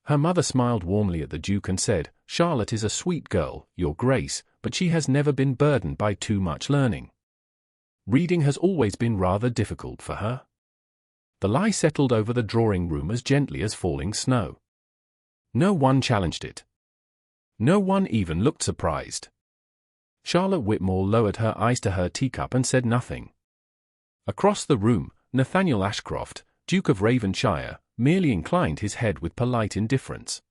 Her mother smiled warmly at the Duke and said, "Charlotte is a sweet girl, Your Grace, but she has never been burdened by too much learning. Reading has always been rather difficult for her." The lie settled over the drawing room as gently as falling snow. No one challenged it. No one even looked surprised. Charlotte Whitmore lowered her eyes to her teacup and said nothing. Across the room, Nathaniel Ashcroft, Duke of Ravenshire, merely inclined his head with polite indifference.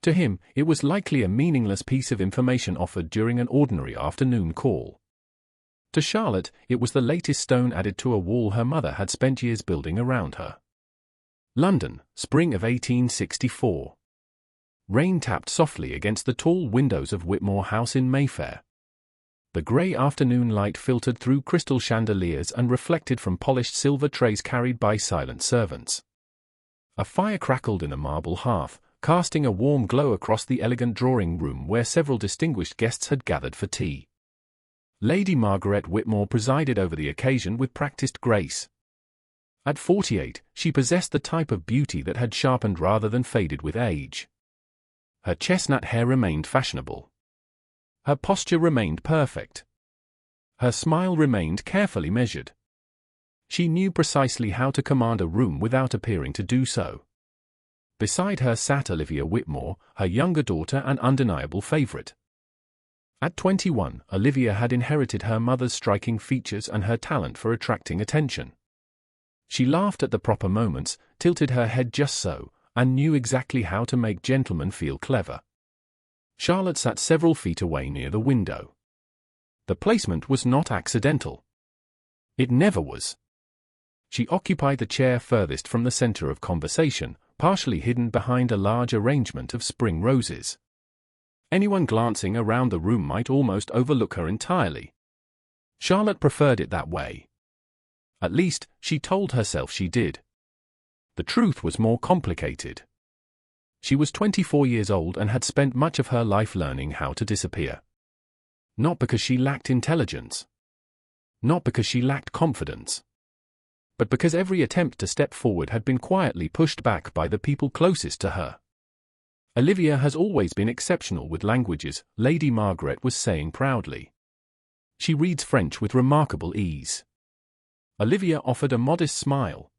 To him, it was likely a meaningless piece of information offered during an ordinary afternoon call. To Charlotte, it was the latest stone added to a wall her mother had spent years building around her. London, spring of 1864. Rain tapped softly against the tall windows of Whitmore House in Mayfair. The grey afternoon light filtered through crystal chandeliers and reflected from polished silver trays carried by silent servants. A fire crackled in the marble hearth, casting a warm glow across the elegant drawing room where several distinguished guests had gathered for tea. Lady Margaret Whitmore presided over the occasion with practiced grace. At 48, she possessed the type of beauty that had sharpened rather than faded with age. Her chestnut hair remained fashionable. Her posture remained perfect. Her smile remained carefully measured. She knew precisely how to command a room without appearing to do so. Beside her sat Olivia Whitmore, her younger daughter and undeniable favorite. At 21, Olivia had inherited her mother's striking features and her talent for attracting attention. She laughed at the proper moments, tilted her head just so, and knew exactly how to make gentlemen feel clever. Charlotte sat several feet away near the window. The placement was not accidental. It never was. She occupied the chair furthest from the center of conversation, partially hidden behind a large arrangement of spring roses. Anyone glancing around the room might almost overlook her entirely. Charlotte preferred it that way. At least, she told herself she did. The truth was more complicated. She was 24 years old and had spent much of her life learning how to disappear. Not because she lacked intelligence. Not because she lacked confidence. But because every attempt to step forward had been quietly pushed back by the people closest to her. "Olivia has always been exceptional with languages," Lady Margaret was saying proudly. "She reads French with remarkable ease." Olivia offered a modest smile.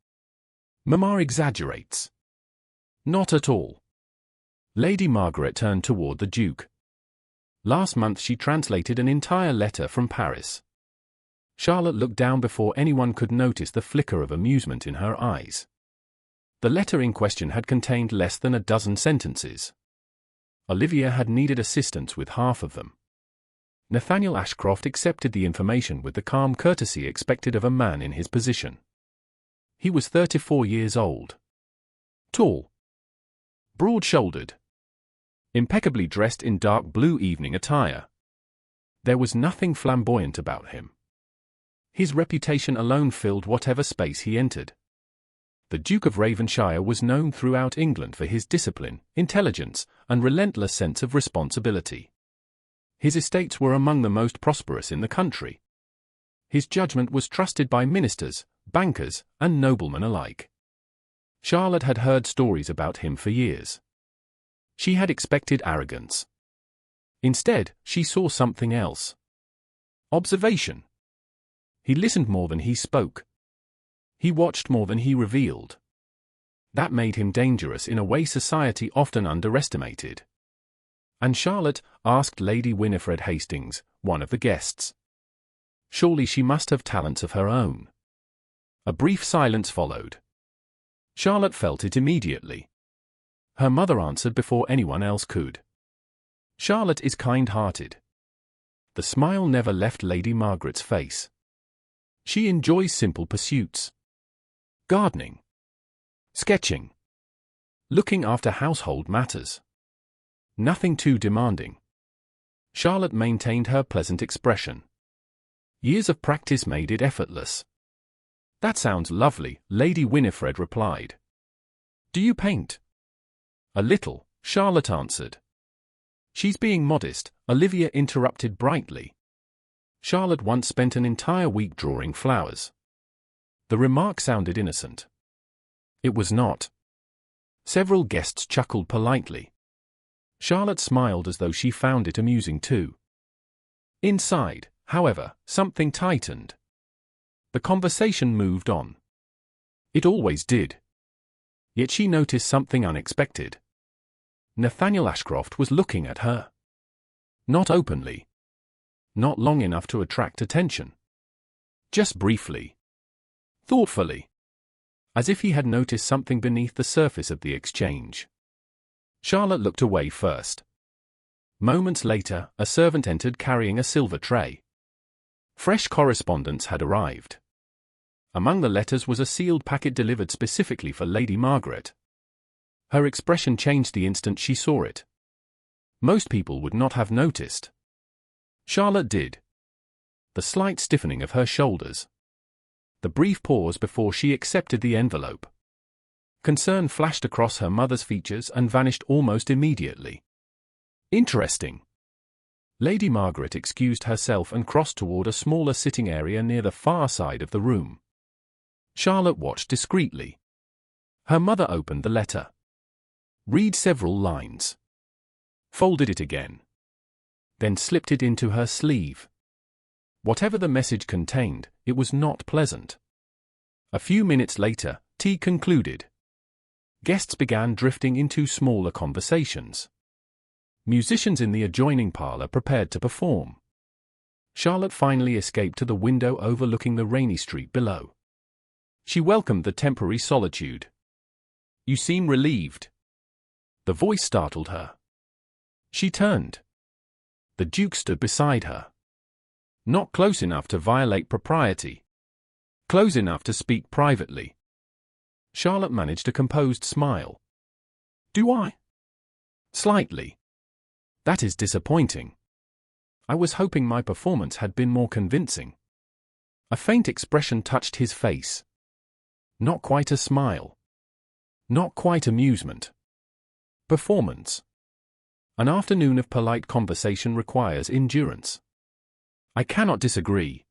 "Mamma exaggerates." "Not at all." Lady Margaret turned toward the Duke. "Last month she translated an entire letter from Paris." Charlotte looked down before anyone could notice the flicker of amusement in her eyes. The letter in question had contained less than a dozen sentences. Olivia had needed assistance with half of them. Nathaniel Ashcroft accepted the information with the calm courtesy expected of a man in his position. He was 34 years old. Tall. Broad-shouldered. Impeccably dressed in dark blue evening attire. There was nothing flamboyant about him. His reputation alone filled whatever space he entered. The Duke of Ravenshire was known throughout England for his discipline, intelligence, and relentless sense of responsibility. His estates were among the most prosperous in the country. His judgment was trusted by ministers, bankers, and noblemen alike. Charlotte had heard stories about him for years. She had expected arrogance. Instead, she saw something else. Observation. He listened more than he spoke. He watched more than he revealed. That made him dangerous in a way society often underestimated. And Charlotte asked Lady Winifred Hastings, one of the guests. Surely she must have talents of her own. A brief silence followed. Charlotte felt it immediately. Her mother answered before anyone else could. Charlotte is kind-hearted. The smile never left Lady Margaret's face. She enjoys simple pursuits. Gardening. Sketching. Looking after household matters. Nothing too demanding. Charlotte maintained her pleasant expression. Years of practice made it effortless. That sounds lovely, Lady Winifred replied. Do you paint? A little, Charlotte answered. She's being modest, Olivia interrupted brightly. Charlotte once spent an entire week drawing flowers. The remark sounded innocent. It was not. Several guests chuckled politely. Charlotte smiled as though she found it amusing too. Inside, however, something tightened. The conversation moved on. It always did. Yet she noticed something unexpected. Nathaniel Ashcroft was looking at her. Not openly. Not long enough to attract attention. Just briefly. Thoughtfully. As if he had noticed something beneath the surface of the exchange. Charlotte looked away first. Moments later, a servant entered carrying a silver tray. Fresh correspondence had arrived. Among the letters was a sealed packet delivered specifically for Lady Margaret. Her expression changed the instant she saw it. Most people would not have noticed. Charlotte did. The slight stiffening of her shoulders. The brief pause before she accepted the envelope. Concern flashed across her mother's features and vanished almost immediately. Interesting. Lady Margaret excused herself and crossed toward a smaller sitting area near the far side of the room. Charlotte watched discreetly. Her mother opened the letter. Read several lines. Folded it again. Then slipped it into her sleeve. Whatever the message contained, it was not pleasant. A few minutes later, tea concluded. Guests began drifting into smaller conversations. Musicians in the adjoining parlor prepared to perform. Charlotte finally escaped to the window overlooking the rainy street below. She welcomed the temporary solitude. "You seem relieved." The voice startled her. She turned. The Duke stood beside her. Not close enough to violate propriety. Close enough to speak privately. Charlotte managed a composed smile. "Do I?" "Slightly. That is disappointing. I was hoping my performance had been more convincing." A faint expression touched his face. Not quite a smile. Not quite amusement. Performance. An afternoon of polite conversation requires endurance. "I cannot disagree."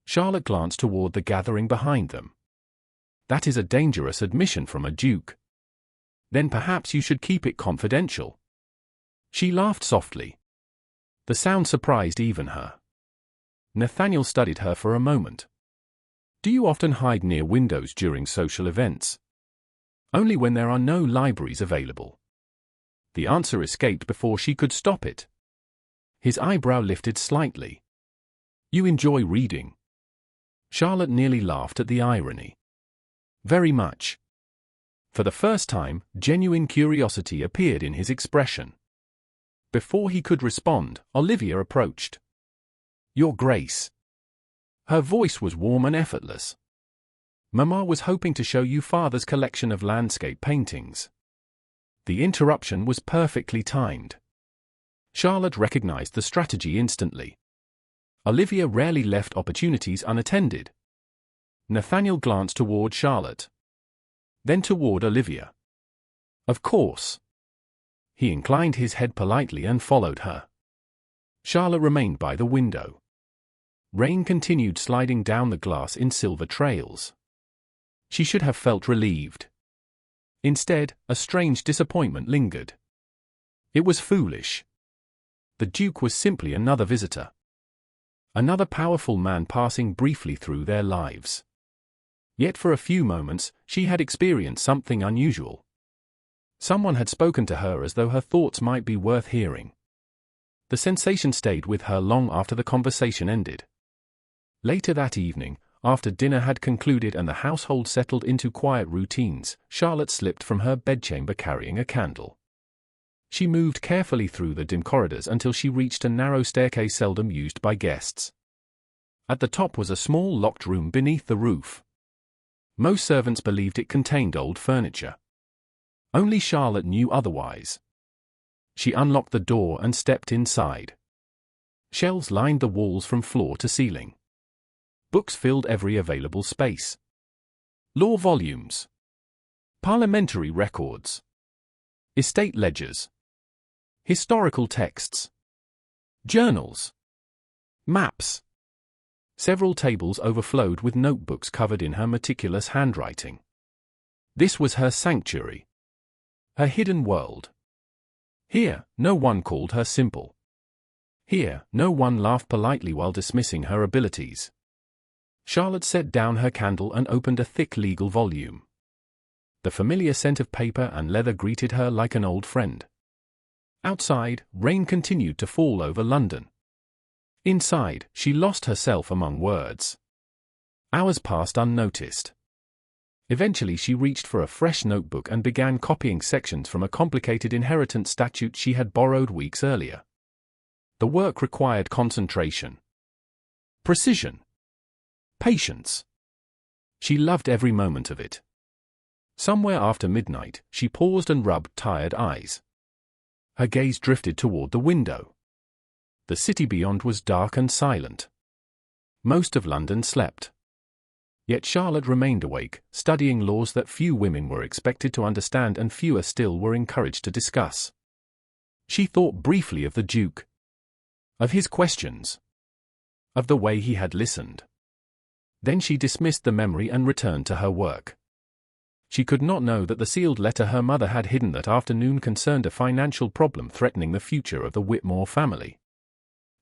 Charlotte glanced toward the gathering behind them. "That is a dangerous admission from a duke. Then perhaps you should keep it confidential." She laughed softly. The sound surprised even her. Nathaniel studied her for a moment. "Do you often hide near windows during social events?" "Only when there are no libraries available." The answer escaped before she could stop it. His eyebrow lifted slightly. "You enjoy reading?" Charlotte nearly laughed at the irony. "Very much." For the first time, genuine curiosity appeared in his expression. Before he could respond, Olivia approached. "Your Grace." Her voice was warm and effortless. "Mama was hoping to show you Father's collection of landscape paintings." The interruption was perfectly timed. Charlotte recognized the strategy instantly. Olivia rarely left opportunities unattended. Nathaniel glanced toward Charlotte. Then toward Olivia. "Of course." He inclined his head politely and followed her. Charlotte remained by the window. Rain continued sliding down the glass in silver trails. She should have felt relieved. Instead, a strange disappointment lingered. It was foolish. The Duke was simply another visitor. Another powerful man passing briefly through their lives. Yet for a few moments, she had experienced something unusual. Someone had spoken to her as though her thoughts might be worth hearing. The sensation stayed with her long after the conversation ended. Later that evening, after dinner had concluded and the household settled into quiet routines, Charlotte slipped from her bedchamber carrying a candle. She moved carefully through the dim corridors until she reached a narrow staircase seldom used by guests. At the top was a small locked room beneath the roof. Most servants believed it contained old furniture. Only Charlotte knew otherwise. She unlocked the door and stepped inside. Shelves lined the walls from floor to ceiling. Books filled every available space. Law volumes. Parliamentary records. Estate ledgers. Historical texts. Journals. Maps. Several tables overflowed with notebooks covered in her meticulous handwriting. This was her sanctuary. Her hidden world. Here, no one called her simple. Here, no one laughed politely while dismissing her abilities. Charlotte set down her candle and opened a thick legal volume. The familiar scent of paper and leather greeted her like an old friend. Outside, rain continued to fall over London. Inside, she lost herself among words. Hours passed unnoticed. Eventually she reached for a fresh notebook and began copying sections from a complicated inheritance statute she had borrowed weeks earlier. The work required concentration, precision, patience. She loved every moment of it. Somewhere after midnight, she paused and rubbed tired eyes. Her gaze drifted toward the window. The city beyond was dark and silent. Most of London slept. Yet Charlotte remained awake, studying laws that few women were expected to understand and fewer still were encouraged to discuss. She thought briefly of the Duke, of his questions, of the way he had listened. Then she dismissed the memory and returned to her work. She could not know that the sealed letter her mother had hidden that afternoon concerned a financial problem threatening the future of the Whitmore family.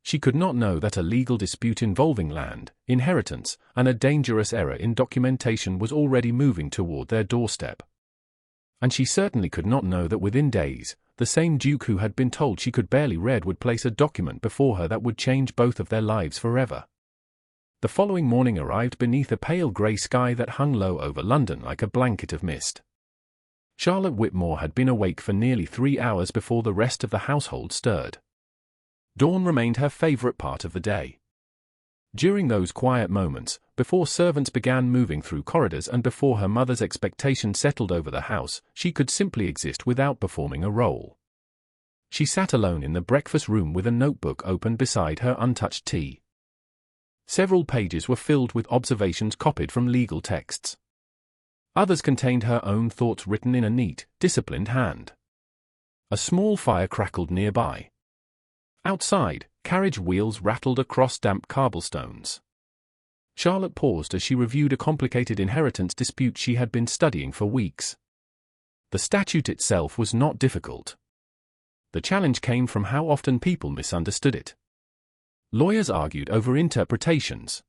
She could not know that a legal dispute involving land, inheritance, and a dangerous error in documentation was already moving toward their doorstep. And she certainly could not know that within days, the same Duke who had been told she could barely read would place a document before her that would change both of their lives forever. The following morning arrived beneath a pale grey sky that hung low over London like a blanket of mist. Charlotte Whitmore had been awake for nearly 3 hours before the rest of the household stirred. Dawn remained her favourite part of the day. During those quiet moments, before servants began moving through corridors and before her mother's expectations settled over the house, she could simply exist without performing a role. She sat alone in the breakfast room with a notebook open beside her untouched tea. Several pages were filled with observations copied from legal texts. Others contained her own thoughts written in a neat, disciplined hand. A small fire crackled nearby. Outside, carriage wheels rattled across damp cobblestones. Charlotte paused as she reviewed a complicated inheritance dispute she had been studying for weeks. The statute itself was not difficult. The challenge came from how often people misunderstood it. Lawyers argued over interpretations.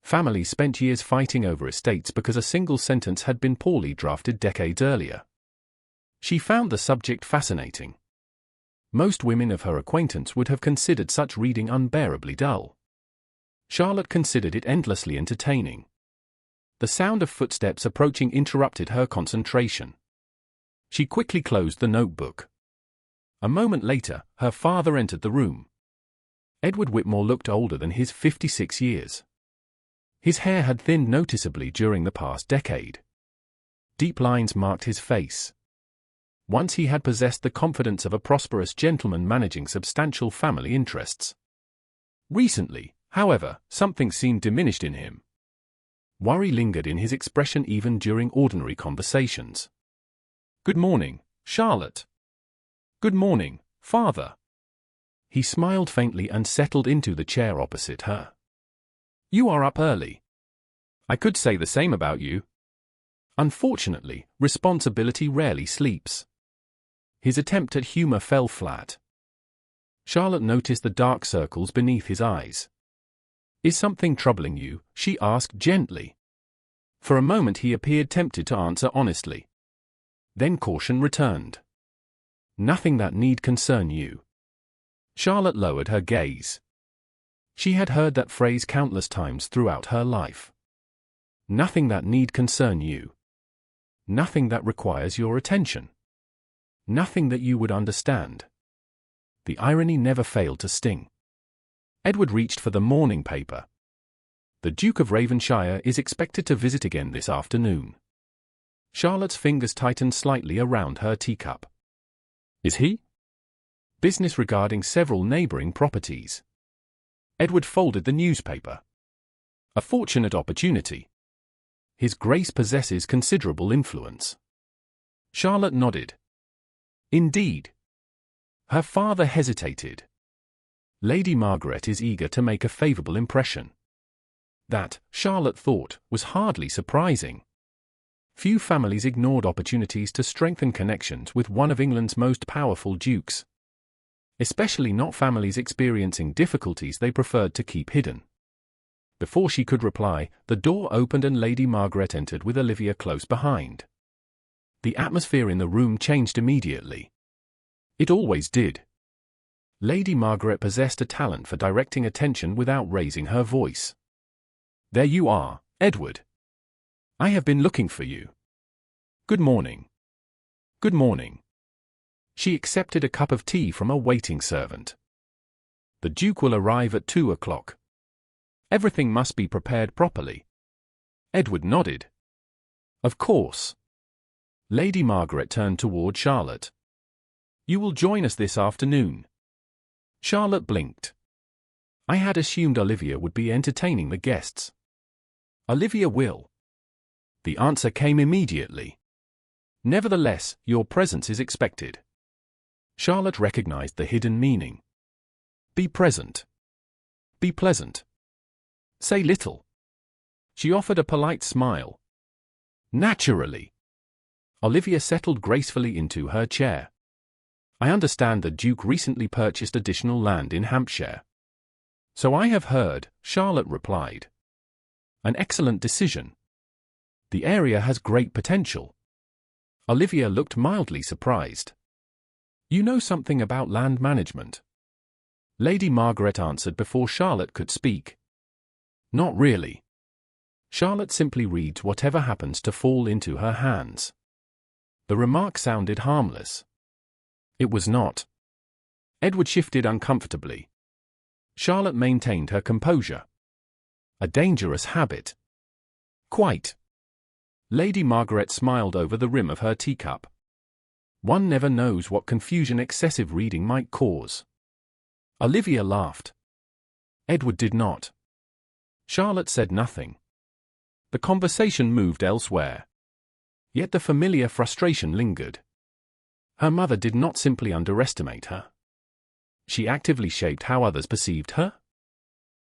Families spent years fighting over estates because a single sentence had been poorly drafted decades earlier. She found the subject fascinating. Most women of her acquaintance would have considered such reading unbearably dull. Charlotte considered it endlessly entertaining. The sound of footsteps approaching interrupted her concentration. She quickly closed the notebook. A moment later, her father entered the room. Edward Whitmore looked older than his 56 years. His hair had thinned noticeably during the past decade. Deep lines marked his face. Once he had possessed the confidence of a prosperous gentleman managing substantial family interests. Recently, however, something seemed diminished in him. Worry lingered in his expression even during ordinary conversations. "Good morning, Charlotte." "Good morning, Father." He smiled faintly and settled into the chair opposite her. "You are up early." "I could say the same about you." Unfortunately, responsibility rarely sleeps. His attempt at humor fell flat. Charlotte noticed the dark circles beneath his eyes. "Is something troubling you?" she asked gently. For a moment he appeared tempted to answer honestly. Then caution returned. "Nothing that need concern you." Charlotte lowered her gaze. She had heard that phrase countless times throughout her life. Nothing that need concern you. Nothing that requires your attention. Nothing that you would understand. The irony never failed to sting. Edward reached for the morning paper. "The Duke of Ravenshire is expected to visit again this afternoon." Charlotte's fingers tightened slightly around her teacup. "Is he?" "Business regarding several neighboring properties." Edward folded the newspaper. "A fortunate opportunity. His Grace possesses considerable influence." Charlotte nodded. "Indeed." Her father hesitated. "Lady Margaret is eager to make a favorable impression." That, Charlotte thought, was hardly surprising. Few families ignored opportunities to strengthen connections with one of England's most powerful dukes. Especially not families experiencing difficulties they preferred to keep hidden. Before she could reply, the door opened and Lady Margaret entered with Olivia close behind. The atmosphere in the room changed immediately. It always did. Lady Margaret possessed a talent for directing attention without raising her voice. "There you are, Edward. I have been looking for you. Good morning." "Good morning." She accepted a cup of tea from a waiting servant. "The Duke will arrive at 2 o'clock. Everything must be prepared properly." Edward nodded. "Of course." Lady Margaret turned toward Charlotte. "You will join us this afternoon?" Charlotte blinked. "I had assumed Olivia would be entertaining the guests." "Olivia will." The answer came immediately. "Nevertheless, your presence is expected." Charlotte recognized the hidden meaning. Be present. Be pleasant. Say little. She offered a polite smile. "Naturally." Olivia settled gracefully into her chair. "I understand the Duke recently purchased additional land in Hampshire." "So I have heard," Charlotte replied. "An excellent decision. The area has great potential." Olivia looked mildly surprised. "You know something about land management?" Lady Margaret answered before Charlotte could speak. "Not really. Charlotte simply reads whatever happens to fall into her hands." The remark sounded harmless. It was not. Edward shifted uncomfortably. Charlotte maintained her composure. "A dangerous habit." "Quite." Lady Margaret smiled over the rim of her teacup. "One never knows what confusion excessive reading might cause." Olivia laughed. Edward did not. Charlotte said nothing. The conversation moved elsewhere. Yet the familiar frustration lingered. Her mother did not simply underestimate her. She actively shaped how others perceived her.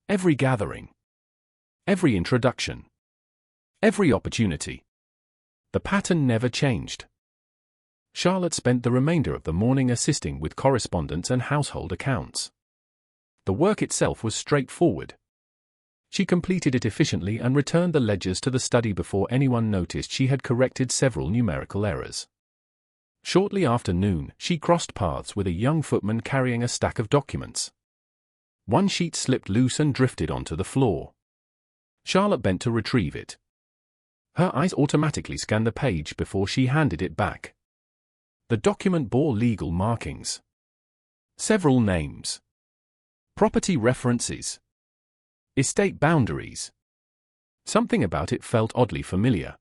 Every gathering. Every introduction. Every opportunity. The pattern never changed. Charlotte spent the remainder of the morning assisting with correspondence and household accounts. The work itself was straightforward. She completed it efficiently and returned the ledgers to the study before anyone noticed she had corrected several numerical errors. Shortly after noon, she crossed paths with a young footman carrying a stack of documents. One sheet slipped loose and drifted onto the floor. Charlotte bent to retrieve it. Her eyes automatically scanned the page before she handed it back. The document bore legal markings. Several names. Property references. Estate boundaries. Something about it felt oddly familiar.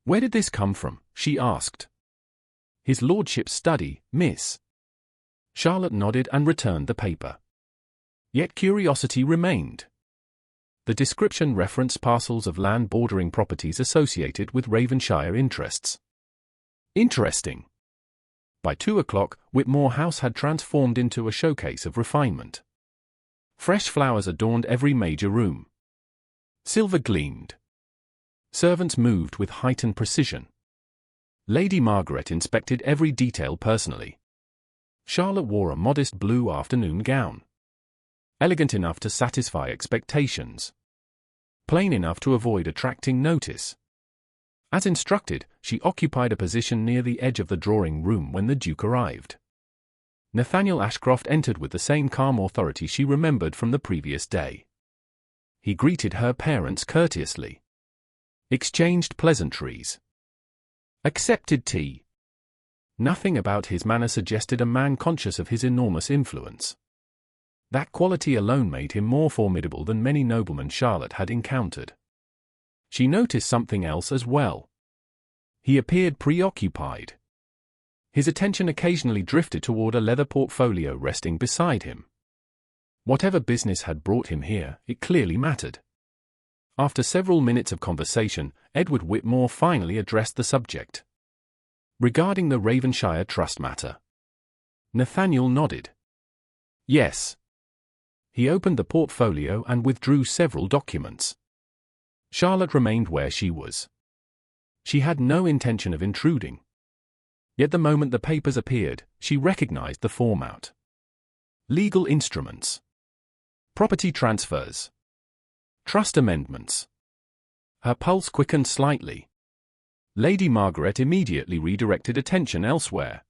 "Where did this come from?" she asked. "His lordship's study, miss." Charlotte nodded and returned the paper. Yet curiosity remained. The description referenced parcels of land bordering properties associated with Ravenshire interests. Interesting. By 2 o'clock, Whitmore House had transformed into a showcase of refinement. Fresh flowers adorned every major room. Silver gleamed. Servants moved with heightened precision. Lady Margaret inspected every detail personally. Charlotte wore a modest blue afternoon gown. Elegant enough to satisfy expectations. Plain enough to avoid attracting notice. As instructed, she occupied a position near the edge of the drawing room when the Duke arrived. Nathaniel Ashcroft entered with the same calm authority she remembered from the previous day. He greeted her parents courteously. Exchanged pleasantries. Accepted tea. Nothing about his manner suggested a man conscious of his enormous influence. That quality alone made him more formidable than many noblemen Charlotte had encountered. She noticed something else as well. He appeared preoccupied. His attention occasionally drifted toward a leather portfolio resting beside him. Whatever business had brought him here, it clearly mattered. After several minutes of conversation, Edward Whitmore finally addressed the subject. "Regarding the Ravenshire trust matter." Nathaniel nodded. "Yes." He opened the portfolio and withdrew several documents. Charlotte remained where she was. She had no intention of intruding. Yet the moment the papers appeared, she recognized the format. Legal instruments. Property transfers. Trust amendments. Her pulse quickened slightly. Lady Margaret immediately redirected attention elsewhere.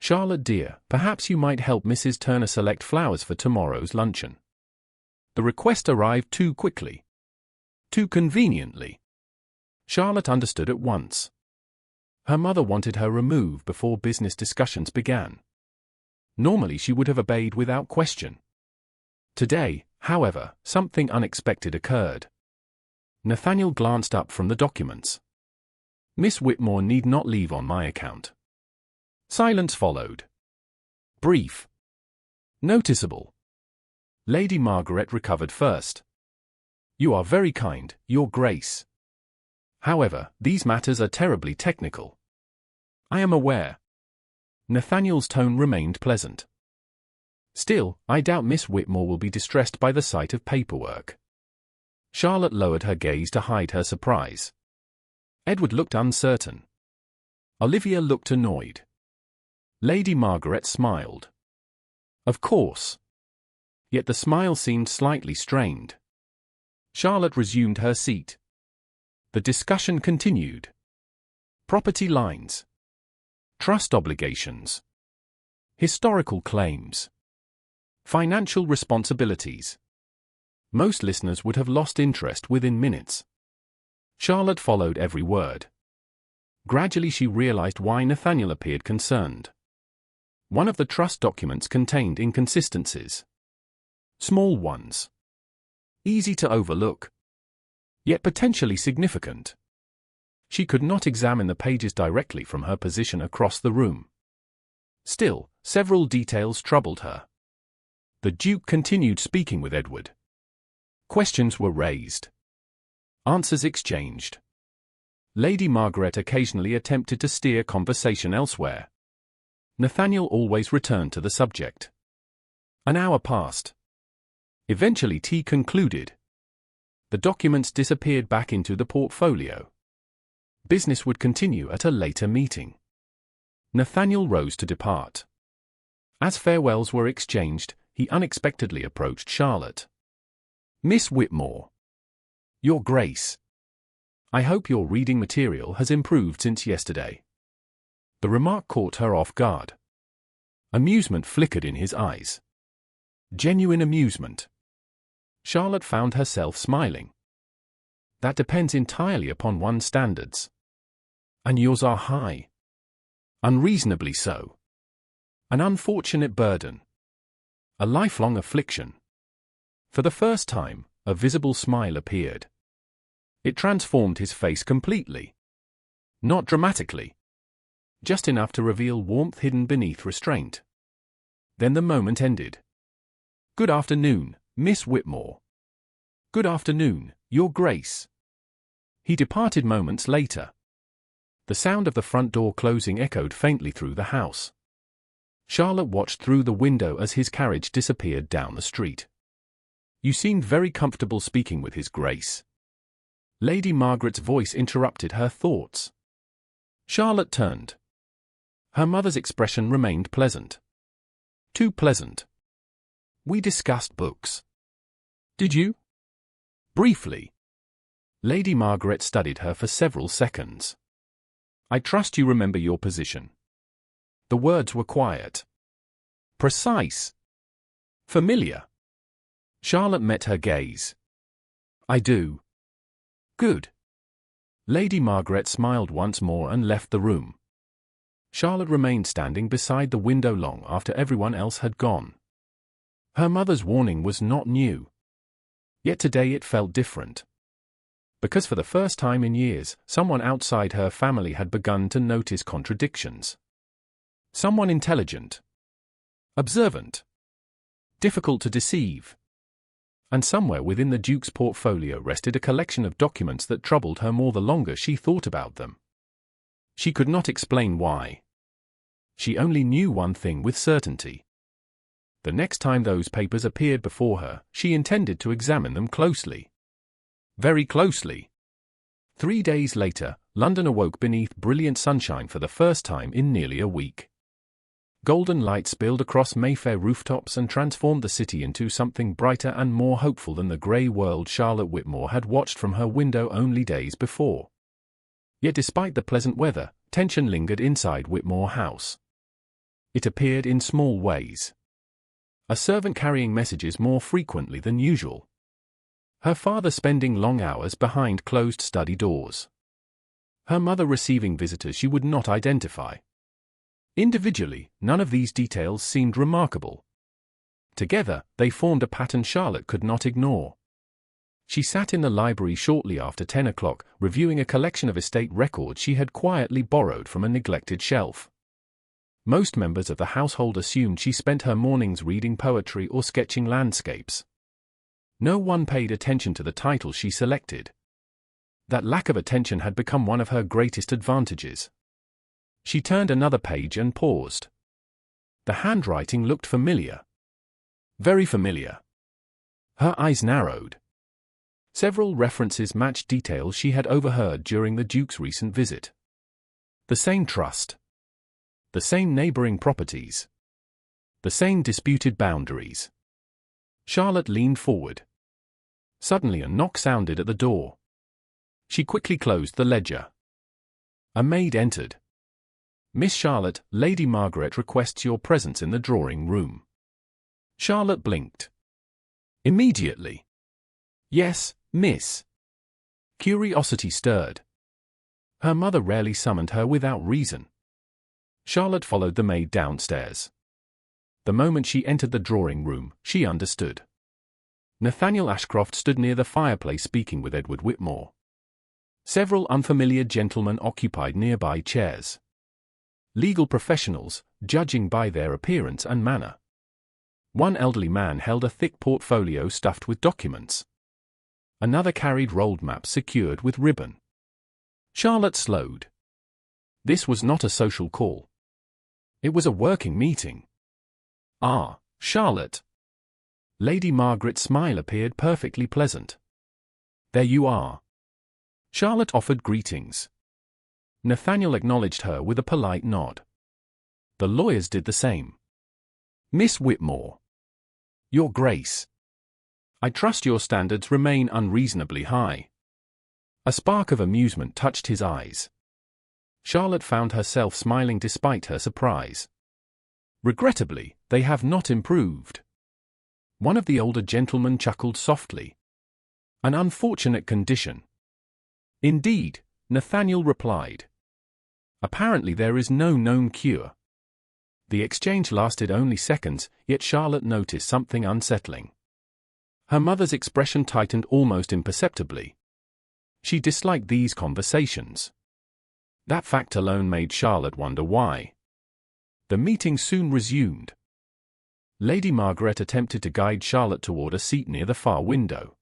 "Charlotte dear, perhaps you might help Mrs. Turner select flowers for tomorrow's luncheon." The request arrived too quickly. Too conveniently. Charlotte understood at once. Her mother wanted her removed before business discussions began. Normally she would have obeyed without question. Today, however, something unexpected occurred. Nathaniel glanced up from the documents. "Miss Whitmore need not leave on my account." Silence followed. Brief. Noticeable. Lady Margaret recovered first. "You are very kind, Your Grace. However, these matters are terribly technical." "I am aware." Nathaniel's tone remained pleasant. "Still, I doubt Miss Whitmore will be distressed by the sight of paperwork." Charlotte lowered her gaze to hide her surprise. Edward looked uncertain. Olivia looked annoyed. Lady Margaret smiled. "Of course." Yet the smile seemed slightly strained. Charlotte resumed her seat. The discussion continued. Property lines. Trust obligations. Historical claims. Financial responsibilities. Most listeners would have lost interest within minutes. Charlotte followed every word. Gradually she realized why Nathaniel appeared concerned. One of the trust documents contained inconsistencies. Small ones. Easy to overlook. Yet potentially significant. She could not examine the pages directly from her position across the room. Still, several details troubled her. The Duke continued speaking with Edward. Questions were raised. Answers exchanged. Lady Margaret occasionally attempted to steer conversation elsewhere. Nathaniel always returned to the subject. An hour passed. Eventually tea concluded. The documents disappeared back into the portfolio. Business would continue at a later meeting. Nathaniel rose to depart. As farewells were exchanged, he unexpectedly approached Charlotte. "Miss Whitmore." "Your Grace. I hope your reading material has improved since yesterday." The remark caught her off guard. Amusement flickered in his eyes. Genuine amusement. Charlotte found herself smiling. "That depends entirely upon one's standards. And yours are high. Unreasonably so. An unfortunate burden. A lifelong affliction." For the first time, a visible smile appeared. It transformed his face completely. Not dramatically. Just enough to reveal warmth hidden beneath restraint. Then the moment ended. "Good afternoon, Miss Whitmore." "Good afternoon, Your Grace." He departed moments later. The sound of the front door closing echoed faintly through the house. Charlotte watched through the window as his carriage disappeared down the street. "You seemed very comfortable speaking with His Grace." Lady Margaret's voice interrupted her thoughts. Charlotte turned. Her mother's expression remained pleasant. Too pleasant. "We discussed books." "Did you?" "Briefly." Lady Margaret studied her for several seconds. "I trust you remember your position." The words were quiet. Precise. Familiar. Charlotte met her gaze. "I do." "Good." Lady Margaret smiled once more and left the room. Charlotte remained standing beside the window long after everyone else had gone. Her mother's warning was not new. Yet today it felt different. Because for the first time in years, someone outside her family had begun to notice contradictions. Someone intelligent. Observant. Difficult to deceive. And somewhere within the Duke's portfolio rested a collection of documents that troubled her more the longer she thought about them. She could not explain why. She only knew one thing with certainty. The next time those papers appeared before her, she intended to examine them closely. Very closely. 3 days later, London awoke beneath brilliant sunshine for the first time in nearly a week. Golden light spilled across Mayfair rooftops and transformed the city into something brighter and more hopeful than the grey world Charlotte Whitmore had watched from her window only days before. Yet despite the pleasant weather, tension lingered inside Whitmore House. It appeared in small ways. A servant carrying messages more frequently than usual. Her father spending long hours behind closed study doors. Her mother receiving visitors she would not identify. Individually, none of these details seemed remarkable. Together, they formed a pattern Charlotte could not ignore. She sat in the library shortly after 10 o'clock, reviewing a collection of estate records she had quietly borrowed from a neglected shelf. Most members of the household assumed she spent her mornings reading poetry or sketching landscapes. No one paid attention to the title she selected. That lack of attention had become one of her greatest advantages. She turned another page and paused. The handwriting looked familiar. Very familiar. Her eyes narrowed. Several references matched details she had overheard during the Duke's recent visit. The same trust. The same neighboring properties. The same disputed boundaries. Charlotte leaned forward. Suddenly a knock sounded at the door. She quickly closed the ledger. A maid entered. "Miss Charlotte, Lady Margaret requests your presence in the drawing room." Charlotte blinked. Immediately. "Yes, miss." Curiosity stirred. Her mother rarely summoned her without reason. Charlotte followed the maid downstairs. The moment she entered the drawing room, she understood. Nathaniel Ashcroft stood near the fireplace speaking with Edward Whitmore. Several unfamiliar gentlemen occupied nearby chairs. Legal professionals, judging by their appearance and manner. One elderly man held a thick portfolio stuffed with documents. Another carried rolled maps secured with ribbon. Charlotte slowed. This was not a social call. It was a working meeting. "Ah, Charlotte." Lady Margaret's smile appeared perfectly pleasant. "There you are." Charlotte offered greetings. Nathaniel acknowledged her with a polite nod. The lawyers did the same. "Miss Whitmore." "Your Grace." "I trust your standards remain unreasonably high." A spark of amusement touched his eyes. Charlotte found herself smiling despite her surprise. "Regrettably, they have not improved." One of the older gentlemen chuckled softly. "An unfortunate condition." "Indeed," Nathaniel replied. "Apparently there is no known cure." The exchange lasted only seconds, yet Charlotte noticed something unsettling. Her mother's expression tightened almost imperceptibly. She disliked these conversations. That fact alone made Charlotte wonder why. The meeting soon resumed. Lady Margaret attempted to guide Charlotte toward a seat near the far window.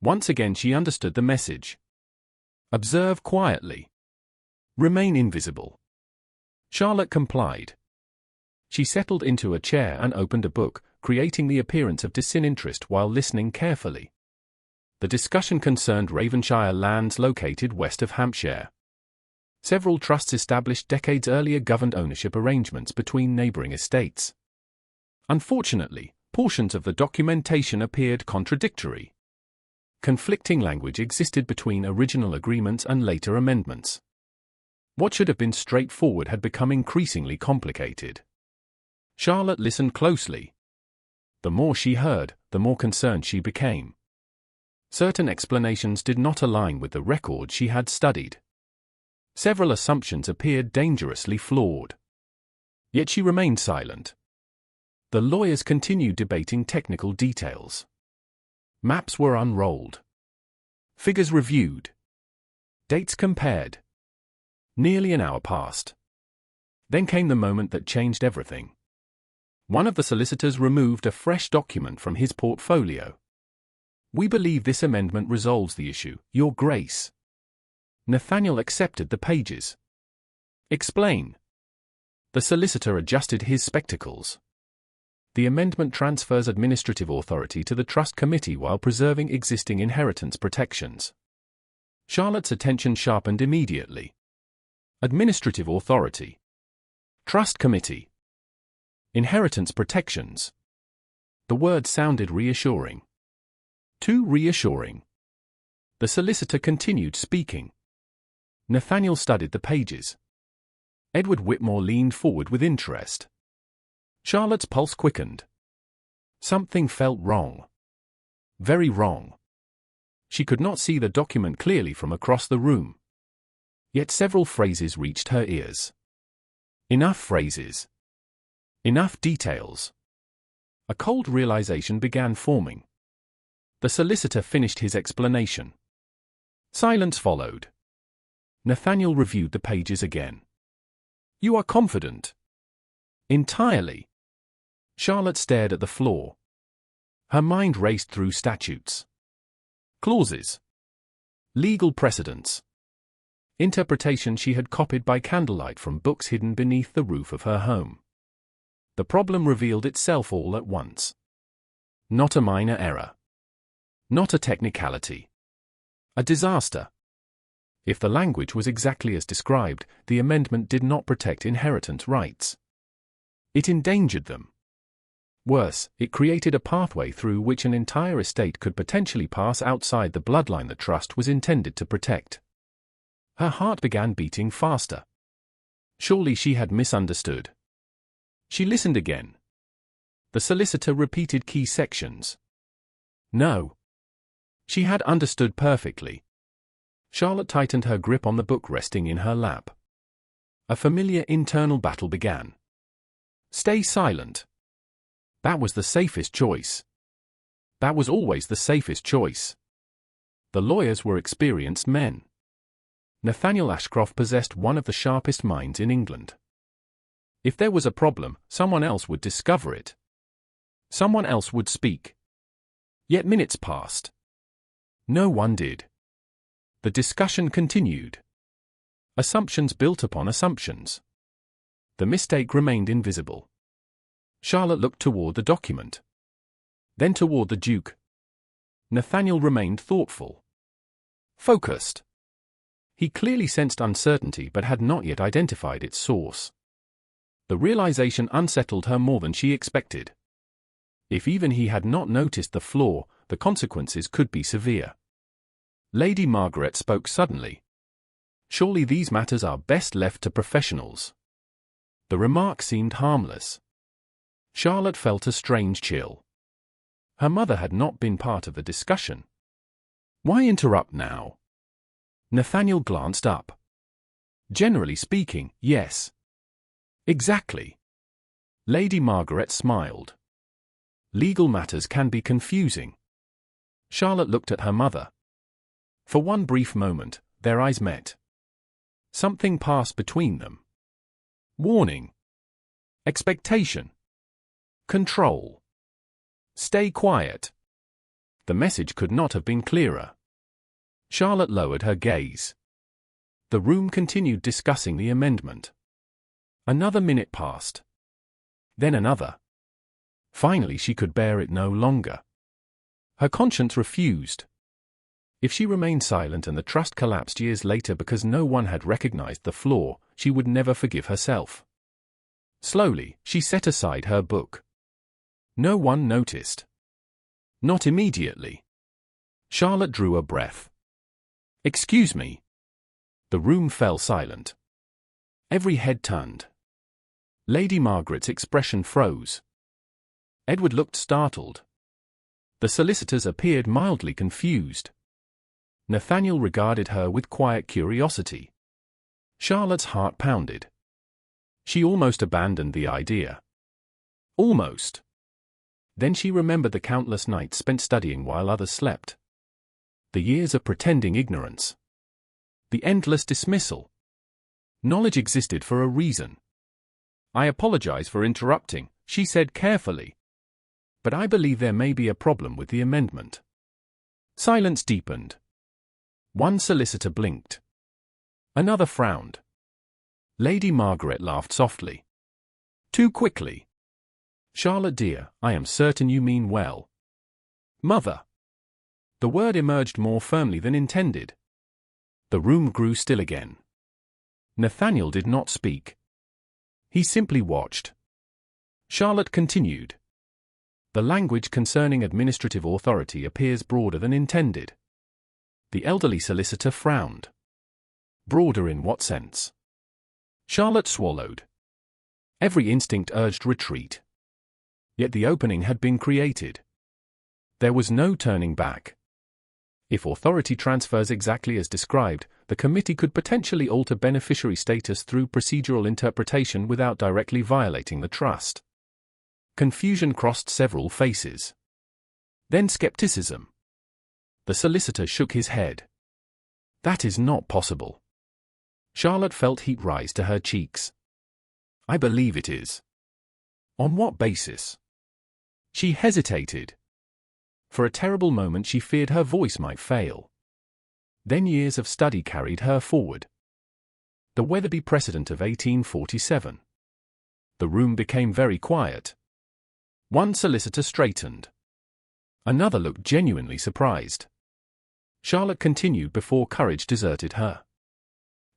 Once again she understood the message. Observe quietly. Remain invisible. Charlotte complied. She settled into a chair and opened a book, creating the appearance of disinterest while listening carefully. The discussion concerned Ravenshire lands located west of Hampshire. Several trusts established decades earlier governed ownership arrangements between neighboring estates. Unfortunately, portions of the documentation appeared contradictory. Conflicting language existed between original agreements and later amendments. What should have been straightforward had become increasingly complicated. Charlotte listened closely. The more she heard, the more concerned she became. Certain explanations did not align with the record she had studied. Several assumptions appeared dangerously flawed. Yet she remained silent. The lawyers continued debating technical details. Maps were unrolled. Figures reviewed. Dates compared. Nearly an hour passed. Then came the moment that changed everything. One of the solicitors removed a fresh document from his portfolio. "We believe this amendment resolves the issue, Your Grace." Nathaniel accepted the pages. "Explain." The solicitor adjusted his spectacles. "The amendment transfers administrative authority to the Trust Committee while preserving existing inheritance protections." Charlotte's attention sharpened immediately. Administrative authority. Trust committee. Inheritance protections. The words sounded reassuring. Too reassuring. The solicitor continued speaking. Nathaniel studied the pages. Edward Whitmore leaned forward with interest. Charlotte's pulse quickened. Something felt wrong. Very wrong. She could not see the document clearly from across the room. Yet several phrases reached her ears. Enough phrases. Enough details. A cold realization began forming. The solicitor finished his explanation. Silence followed. Nathaniel reviewed the pages again. You are confident? Entirely. Charlotte stared at the floor. Her mind raced through statutes. Clauses. Legal precedents. Interpretation she had copied by candlelight from books hidden beneath the roof of her home. The problem revealed itself all at once. Not a minor error. Not a technicality. A disaster. If the language was exactly as described, the amendment did not protect inheritance rights. It endangered them. Worse, it created a pathway through which an entire estate could potentially pass outside the bloodline the trust was intended to protect. Her heart began beating faster. Surely she had misunderstood. She listened again. The solicitor repeated key sections. No. She had understood perfectly. Charlotte tightened her grip on the book resting in her lap. A familiar internal battle began. Stay silent. That was the safest choice. That was always the safest choice. The lawyers were experienced men. Nathaniel Ashcroft possessed one of the sharpest minds in England. If there was a problem, someone else would discover it. Someone else would speak. Yet minutes passed. No one did. The discussion continued. Assumptions built upon assumptions. The mistake remained invisible. Charlotte looked toward the document. Then toward the Duke. Nathaniel remained thoughtful. Focused. He clearly sensed uncertainty but had not yet identified its source. The realization unsettled her more than she expected. If even he had not noticed the flaw, the consequences could be severe. Lady Margaret spoke suddenly. Surely these matters are best left to professionals. The remark seemed harmless. Charlotte felt a strange chill. Her mother had not been part of the discussion. Why interrupt now? Nathaniel glanced up. Generally speaking, yes. Exactly. Lady Margaret smiled. Legal matters can be confusing. Charlotte looked at her mother. For one brief moment, their eyes met. Something passed between them. Warning. Expectation. Control. Stay quiet. The message could not have been clearer. Charlotte lowered her gaze. The room continued discussing the amendment. Another minute passed. Then another. Finally she could bear it no longer. Her conscience refused. If she remained silent and the trust collapsed years later because no one had recognized the flaw, she would never forgive herself. Slowly, she set aside her book. No one noticed. Not immediately. Charlotte drew a breath. Excuse me. The room fell silent. Every head turned. Lady Margaret's expression froze. Edward looked startled. The solicitors appeared mildly confused. Nathaniel regarded her with quiet curiosity. Charlotte's heart pounded. She almost abandoned the idea. Almost. Then she remembered the countless nights spent studying while others slept. The years of pretending ignorance. The endless dismissal. Knowledge existed for a reason. I apologize for interrupting, she said carefully. But I believe there may be a problem with the amendment. Silence deepened. One solicitor blinked. Another frowned. Lady Margaret laughed softly. Too quickly. Charlotte dear, I am certain you mean well. Mother. The word emerged more firmly than intended. The room grew still again. Nathaniel did not speak. He simply watched. Charlotte continued. The language concerning administrative authority appears broader than intended. The elderly solicitor frowned. Broader in what sense? Charlotte swallowed. Every instinct urged retreat. Yet the opening had been created. There was no turning back. If authority transfers exactly as described, the committee could potentially alter beneficiary status through procedural interpretation without directly violating the trust. Confusion crossed several faces. Then skepticism. The solicitor shook his head. That is not possible. Charlotte felt heat rise to her cheeks. I believe it is. On what basis? She hesitated. For a terrible moment she feared her voice might fail. Then years of study carried her forward. The Weatherby precedent of 1847. The room became very quiet. One solicitor straightened. Another looked genuinely surprised. Charlotte continued before courage deserted her.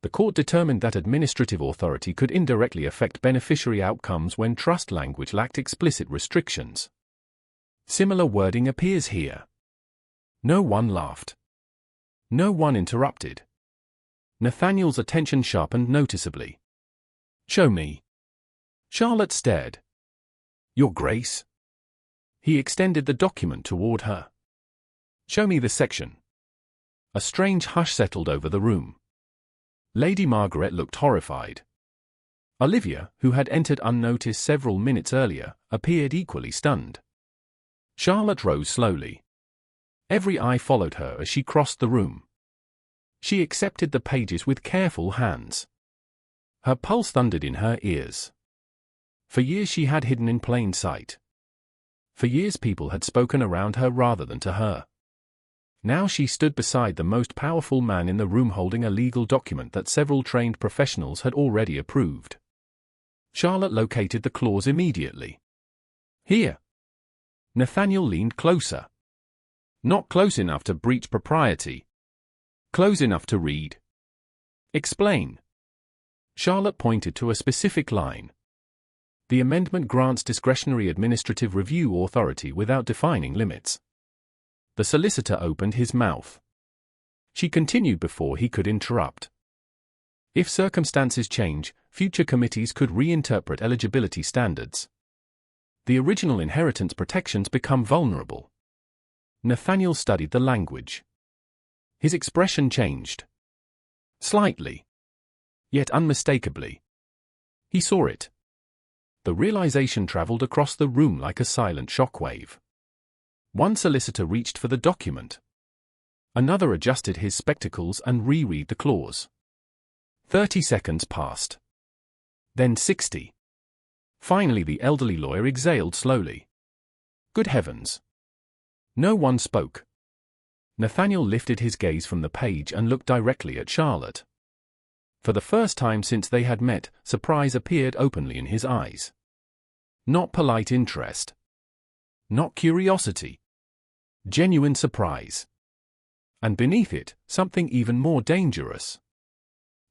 The court determined that administrative authority could indirectly affect beneficiary outcomes when trust language lacked explicit restrictions. Similar wording appears here. No one laughed. No one interrupted. Nathaniel's attention sharpened noticeably. Show me. Charlotte stared. Your Grace? He extended the document toward her. Show me the section. A strange hush settled over the room. Lady Margaret looked horrified. Olivia, who had entered unnoticed several minutes earlier, appeared equally stunned. Charlotte rose slowly. Every eye followed her as she crossed the room. She accepted the pages with careful hands. Her pulse thundered in her ears. For years she had hidden in plain sight. For years people had spoken around her rather than to her. Now she stood beside the most powerful man in the room holding a legal document that several trained professionals had already approved. Charlotte located the clause immediately. Here. Nathaniel leaned closer. Not close enough to breach propriety. Close enough to read. Explain. Charlotte pointed to a specific line. The amendment grants discretionary administrative review authority without defining limits. The solicitor opened his mouth. She continued before he could interrupt. If circumstances change, future committees could reinterpret eligibility standards. The original inheritance protections become vulnerable. Nathaniel studied the language. His expression changed. Slightly. Yet unmistakably. He saw it. The realization traveled across the room like a silent shockwave. One solicitor reached for the document. Another adjusted his spectacles and reread the clause. 30 seconds passed. Then 60. Finally the elderly lawyer exhaled slowly. Good heavens. No one spoke. Nathaniel lifted his gaze from the page and looked directly at Charlotte. For the first time since they had met, surprise appeared openly in his eyes. Not polite interest. Not curiosity. Genuine surprise. And beneath it, something even more dangerous.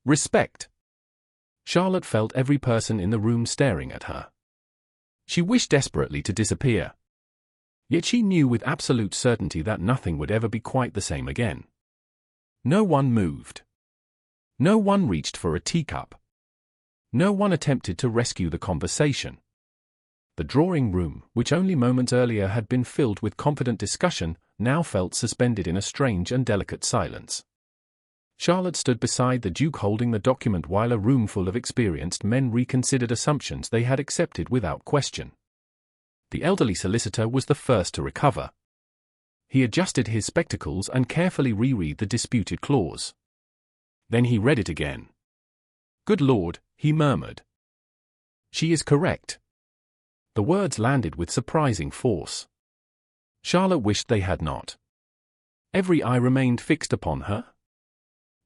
Respect. Charlotte felt every person in the room staring at her. She wished desperately to disappear. Yet she knew with absolute certainty that nothing would ever be quite the same again. No one moved. No one reached for a teacup. No one attempted to rescue the conversation. The drawing room, which only moments earlier had been filled with confident discussion, now felt suspended in a strange and delicate silence. Charlotte stood beside the Duke holding the document while a room full of experienced men reconsidered assumptions they had accepted without question. The elderly solicitor was the first to recover. He adjusted his spectacles and carefully reread the disputed clause. Then he read it again. Good Lord, he murmured. She is correct. The words landed with surprising force. Charlotte wished they had not. Every eye remained fixed upon her.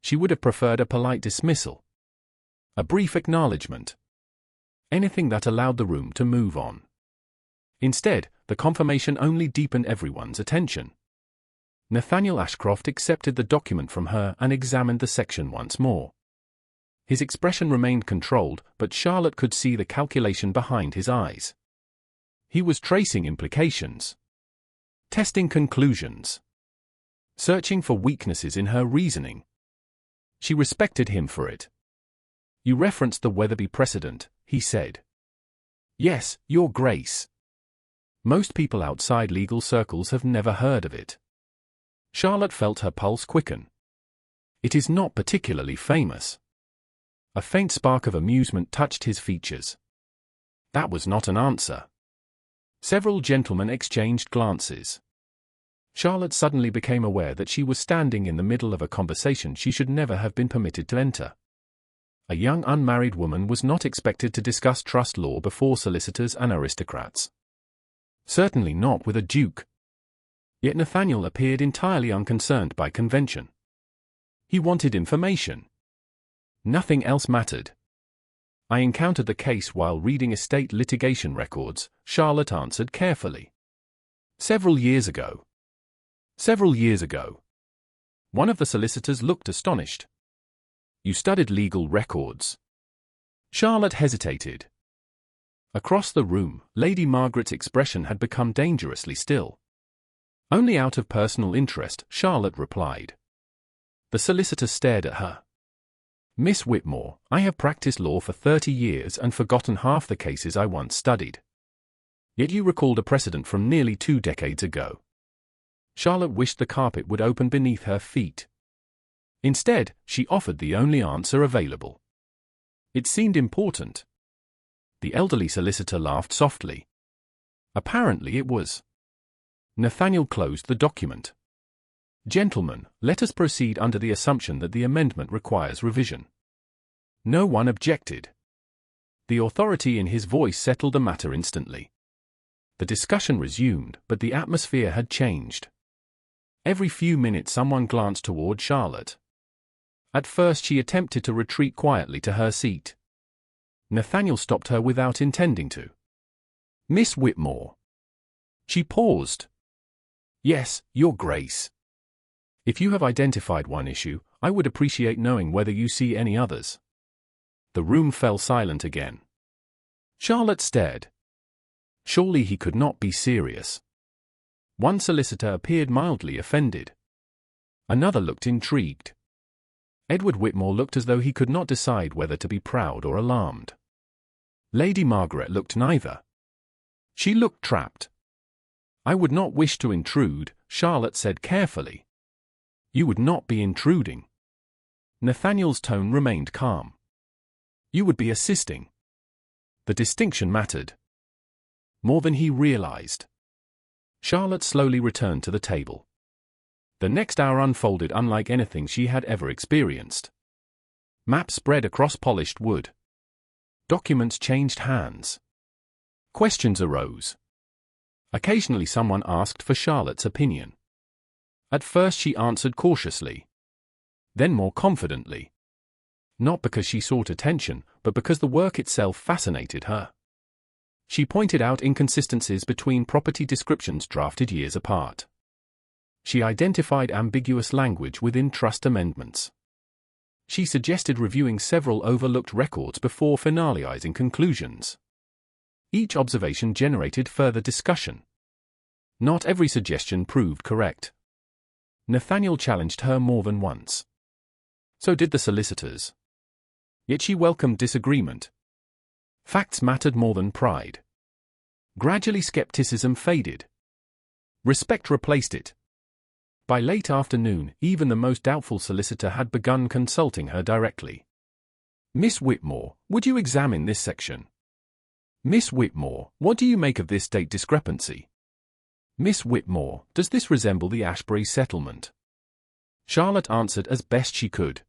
She would have preferred a polite dismissal. A brief acknowledgement. Anything that allowed the room to move on. Instead, the confirmation only deepened everyone's attention. Nathaniel Ashcroft accepted the document from her and examined the section once more. His expression remained controlled, but Charlotte could see the calculation behind his eyes. He was tracing implications, testing conclusions, searching for weaknesses in her reasoning. She respected him for it. "You referenced the Weatherby precedent," he said. "Yes, Your Grace. Most people outside legal circles have never heard of it." Charlotte felt her pulse quicken. "It is not particularly famous." A faint spark of amusement touched his features. That was not an answer. Several gentlemen exchanged glances. Charlotte suddenly became aware that she was standing in the middle of a conversation she should never have been permitted to enter. A young unmarried woman was not expected to discuss trust law before solicitors and aristocrats. Certainly not with a duke. Yet Nathaniel appeared entirely unconcerned by convention. He wanted information. Nothing else mattered. "I encountered the case while reading estate litigation records," Charlotte answered carefully. Several years ago." "Several years ago." One of the solicitors looked astonished. "You studied legal records?" Charlotte hesitated. Across the room, Lady Margaret's expression had become dangerously still. "Only out of personal interest," Charlotte replied. The solicitor stared at her. "Miss Whitmore, I have practiced law for 30 years and forgotten half the cases I once studied. Yet you recalled a precedent from nearly 2 decades ago." Charlotte wished the carpet would open beneath her feet. Instead, she offered the only answer available. It seemed important. The elderly solicitor laughed softly. Apparently it was. Nathaniel closed the document. "Gentlemen, let us proceed under the assumption that the amendment requires revision." No one objected. The authority in his voice settled the matter instantly. The discussion resumed, but the atmosphere had changed. Every few minutes someone glanced toward Charlotte. At first she attempted to retreat quietly to her seat. Nathaniel stopped her without intending to. "Miss Whitmore." She paused. "Yes, Your Grace. If you have identified one issue, I would appreciate knowing whether you see any others." The room fell silent again. Charlotte stared. Surely he could not be serious. One solicitor appeared mildly offended. Another looked intrigued. Edward Whitmore looked as though he could not decide whether to be proud or alarmed. Lady Margaret looked neither. She looked trapped. "I would not wish to intrude," Charlotte said carefully. "You would not be intruding." Nathaniel's tone remained calm. "You would be assisting." The distinction mattered. More than he realized. Charlotte slowly returned to the table. The next hour unfolded unlike anything she had ever experienced. Maps spread across polished wood. Documents changed hands. Questions arose. Occasionally someone asked for Charlotte's opinion. At first she answered cautiously. Then more confidently. Not because she sought attention, but because the work itself fascinated her. She pointed out inconsistencies between property descriptions drafted years apart. She identified ambiguous language within trust amendments. She suggested reviewing several overlooked records before finalizing conclusions. Each observation generated further discussion. Not every suggestion proved correct. Nathaniel challenged her more than once. So did the solicitors. Yet she welcomed disagreement. Facts mattered more than pride. Gradually skepticism faded. Respect replaced it. By late afternoon, even the most doubtful solicitor had begun consulting her directly. "Miss Whitmore, would you examine this section?" "Miss Whitmore, what do you make of this date discrepancy?" "Miss Whitmore, does this resemble the Ashbury settlement?" Charlotte answered as best she could.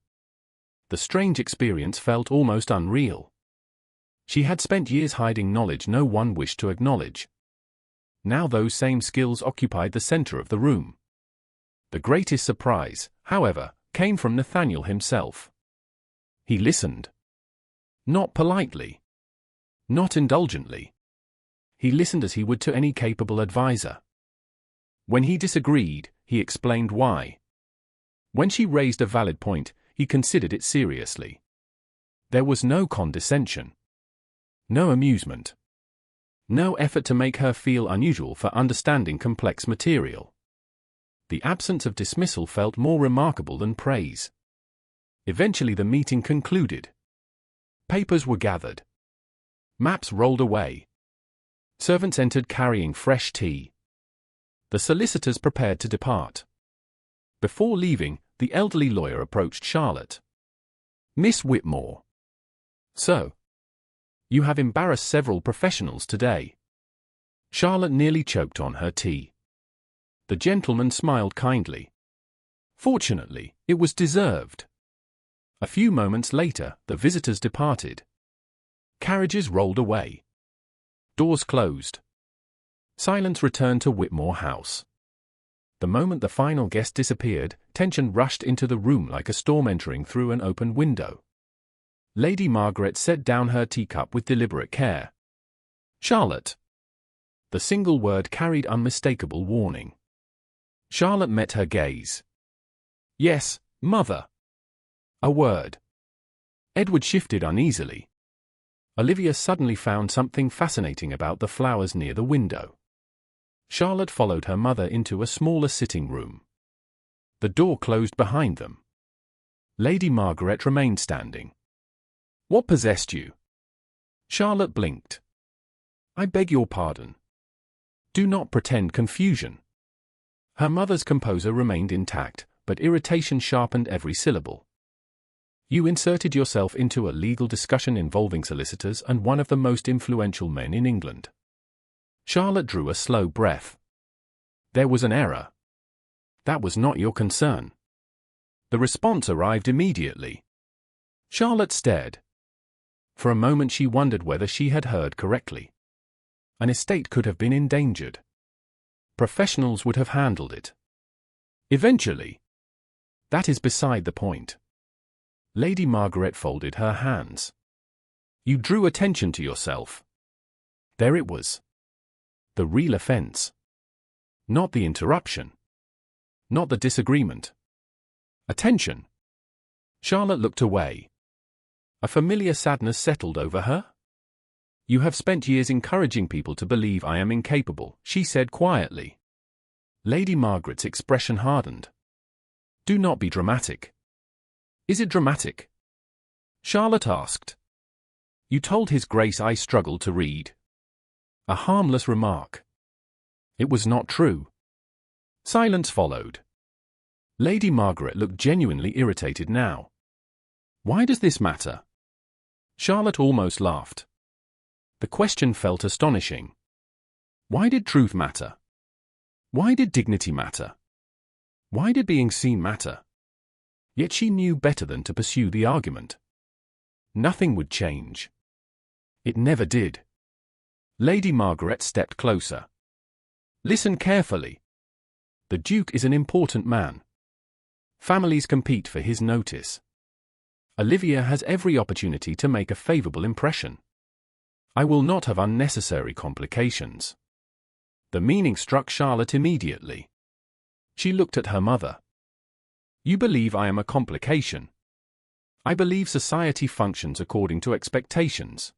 The strange experience felt almost unreal. She had spent years hiding knowledge no one wished to acknowledge. Now those same skills occupied the center of the room. The greatest surprise, however, came from Nathaniel himself. He listened. Not politely. Not indulgently. He listened as he would to any capable advisor. When he disagreed, he explained why. When she raised a valid point, he considered it seriously. There was no condescension. No amusement. No effort to make her feel unusual for understanding complex material. The absence of dismissal felt more remarkable than praise. Eventually the meeting concluded. Papers were gathered. Maps rolled away. Servants entered carrying fresh tea. The solicitors prepared to depart. Before leaving, the elderly lawyer approached Charlotte. "Miss Whitmore. So, you have embarrassed several professionals today." Charlotte nearly choked on her tea. The gentleman smiled kindly. Fortunately, it was deserved. A few moments later, the visitors departed. Carriages rolled away. Doors closed. Silence returned to Whitmore House. The moment the final guest disappeared, tension rushed into the room like a storm entering through an open window. Lady Margaret set down her teacup with deliberate care. "Charlotte." The single word carried unmistakable warning. Charlotte met her gaze. "Yes, mother." A word. Edward shifted uneasily. Olivia suddenly found something fascinating about the flowers near the window. Charlotte followed her mother into a smaller sitting room. The door closed behind them. Lady Margaret remained standing. "What possessed you?" Charlotte blinked. "I beg your pardon." "Do not pretend confusion." Her mother's composure remained intact, but irritation sharpened every syllable. "You inserted yourself into a legal discussion involving solicitors and one of the most influential men in England." Charlotte drew a slow breath. "There was an error. That was not your concern." The response arrived immediately. Charlotte stared. For a moment she wondered whether she had heard correctly. An estate could have been endangered. Professionals would have handled it. Eventually. That is beside the point. Lady Margaret folded her hands. "You drew attention to yourself." There it was. The real offense. Not the interruption. Not the disagreement. Attention. Charlotte looked away. A familiar sadness settled over her. "You have spent years encouraging people to believe I am incapable," she said quietly. Lady Margaret's expression hardened. "Do not be dramatic." "Is it dramatic?" Charlotte asked. "You told His Grace I struggled to read." A harmless remark. It was not true. Silence followed. Lady Margaret looked genuinely irritated now. "Why does this matter?" Charlotte almost laughed. The question felt astonishing. Why did truth matter? Why did dignity matter? Why did being seen matter? Yet she knew better than to pursue the argument. Nothing would change. It never did. Lady Margaret stepped closer. "Listen carefully. The Duke is an important man. Families compete for his notice. Olivia has every opportunity to make a favorable impression. I will not have unnecessary complications." The meaning struck Charlotte immediately. She looked at her mother. "You believe I am a complication." "I believe society functions according to expectations."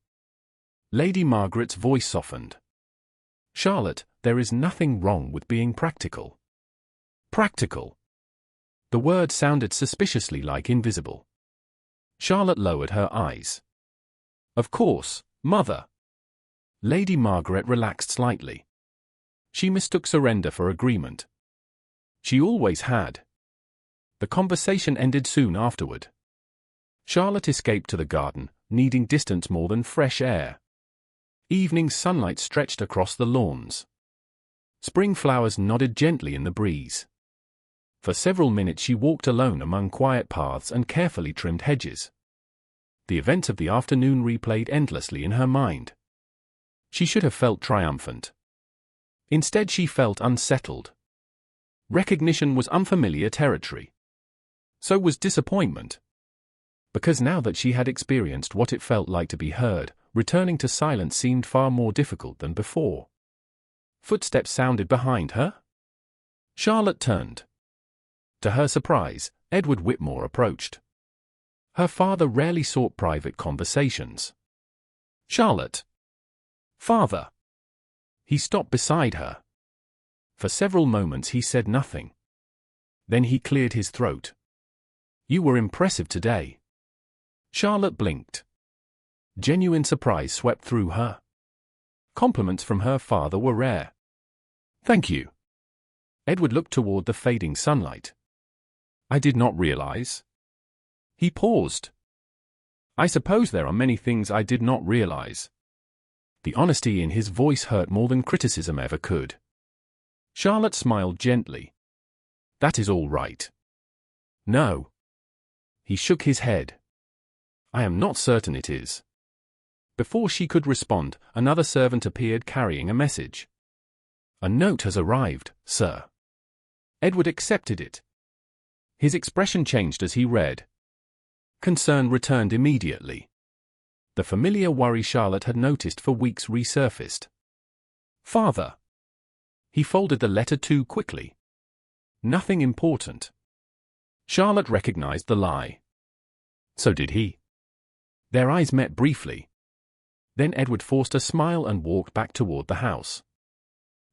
Lady Margaret's voice softened. "Charlotte, there is nothing wrong with being practical." Practical. The word sounded suspiciously like invisible. Charlotte lowered her eyes. "Of course, mother." Lady Margaret relaxed slightly. She mistook surrender for agreement. She always had. The conversation ended soon afterward. Charlotte escaped to the garden, needing distance more than fresh air. Evening sunlight stretched across the lawns. Spring flowers nodded gently in the breeze. For several minutes she walked alone among quiet paths and carefully trimmed hedges. The events of the afternoon replayed endlessly in her mind. She should have felt triumphant. Instead she felt unsettled. Recognition was unfamiliar territory. So was disappointment. Because now that she had experienced what it felt like to be heard, returning to silence seemed far more difficult than before. Footsteps sounded behind her. Charlotte turned. To her surprise, Edward Whitmore approached. Her father rarely sought private conversations. "Charlotte." "Father." He stopped beside her. For several moments he said nothing. Then he cleared his throat. "You were impressive today." Charlotte blinked. Genuine surprise swept through her. Compliments from her father were rare. "Thank you." Edward looked toward the fading sunlight. "I did not realize." He paused. "I suppose there are many things I did not realize." The honesty in his voice hurt more than criticism ever could. Charlotte smiled gently. "That is all right." "No." He shook his head. "I am not certain it is." Before she could respond, another servant appeared carrying a message. "A note has arrived, sir." Edward accepted it. His expression changed as he read. Concern returned immediately. The familiar worry Charlotte had noticed for weeks resurfaced. "Father." He folded the letter too quickly. "Nothing important." Charlotte recognized the lie. So did he. Their eyes met briefly. Then Edward forced a smile and walked back toward the house.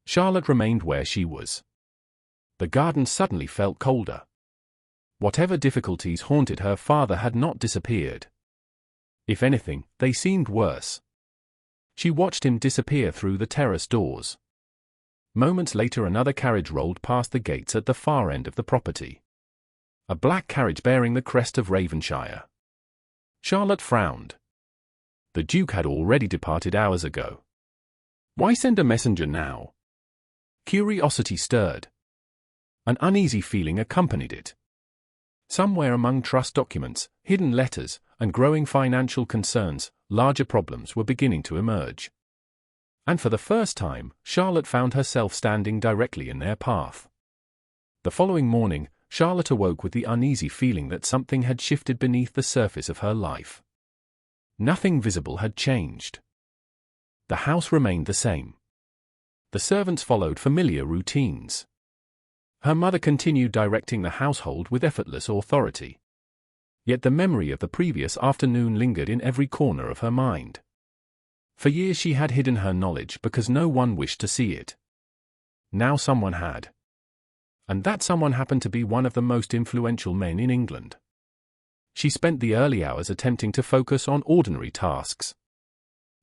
Charlotte remained where she was. The garden suddenly felt colder. Whatever difficulties haunted her father had not disappeared. If anything, they seemed worse. She watched him disappear through the terrace doors. Moments later another carriage rolled past the gates at the far end of the property. A black carriage bearing the crest of Ravenshire. Charlotte frowned. The Duke had already departed hours ago. Why send a messenger now? Curiosity stirred. An uneasy feeling accompanied it. Somewhere among trust documents, hidden letters, and growing financial concerns, larger problems were beginning to emerge. And for the first time, Charlotte found herself standing directly in their path. The following morning, Charlotte awoke with the uneasy feeling that something had shifted beneath the surface of her life. Nothing visible had changed. The house remained the same. The servants followed familiar routines. Her mother continued directing the household with effortless authority. Yet the memory of the previous afternoon lingered in every corner of her mind. For years she had hidden her knowledge because no one wished to see it. Now someone had. And that someone happened to be one of the most influential men in England. She spent the early hours attempting to focus on ordinary tasks.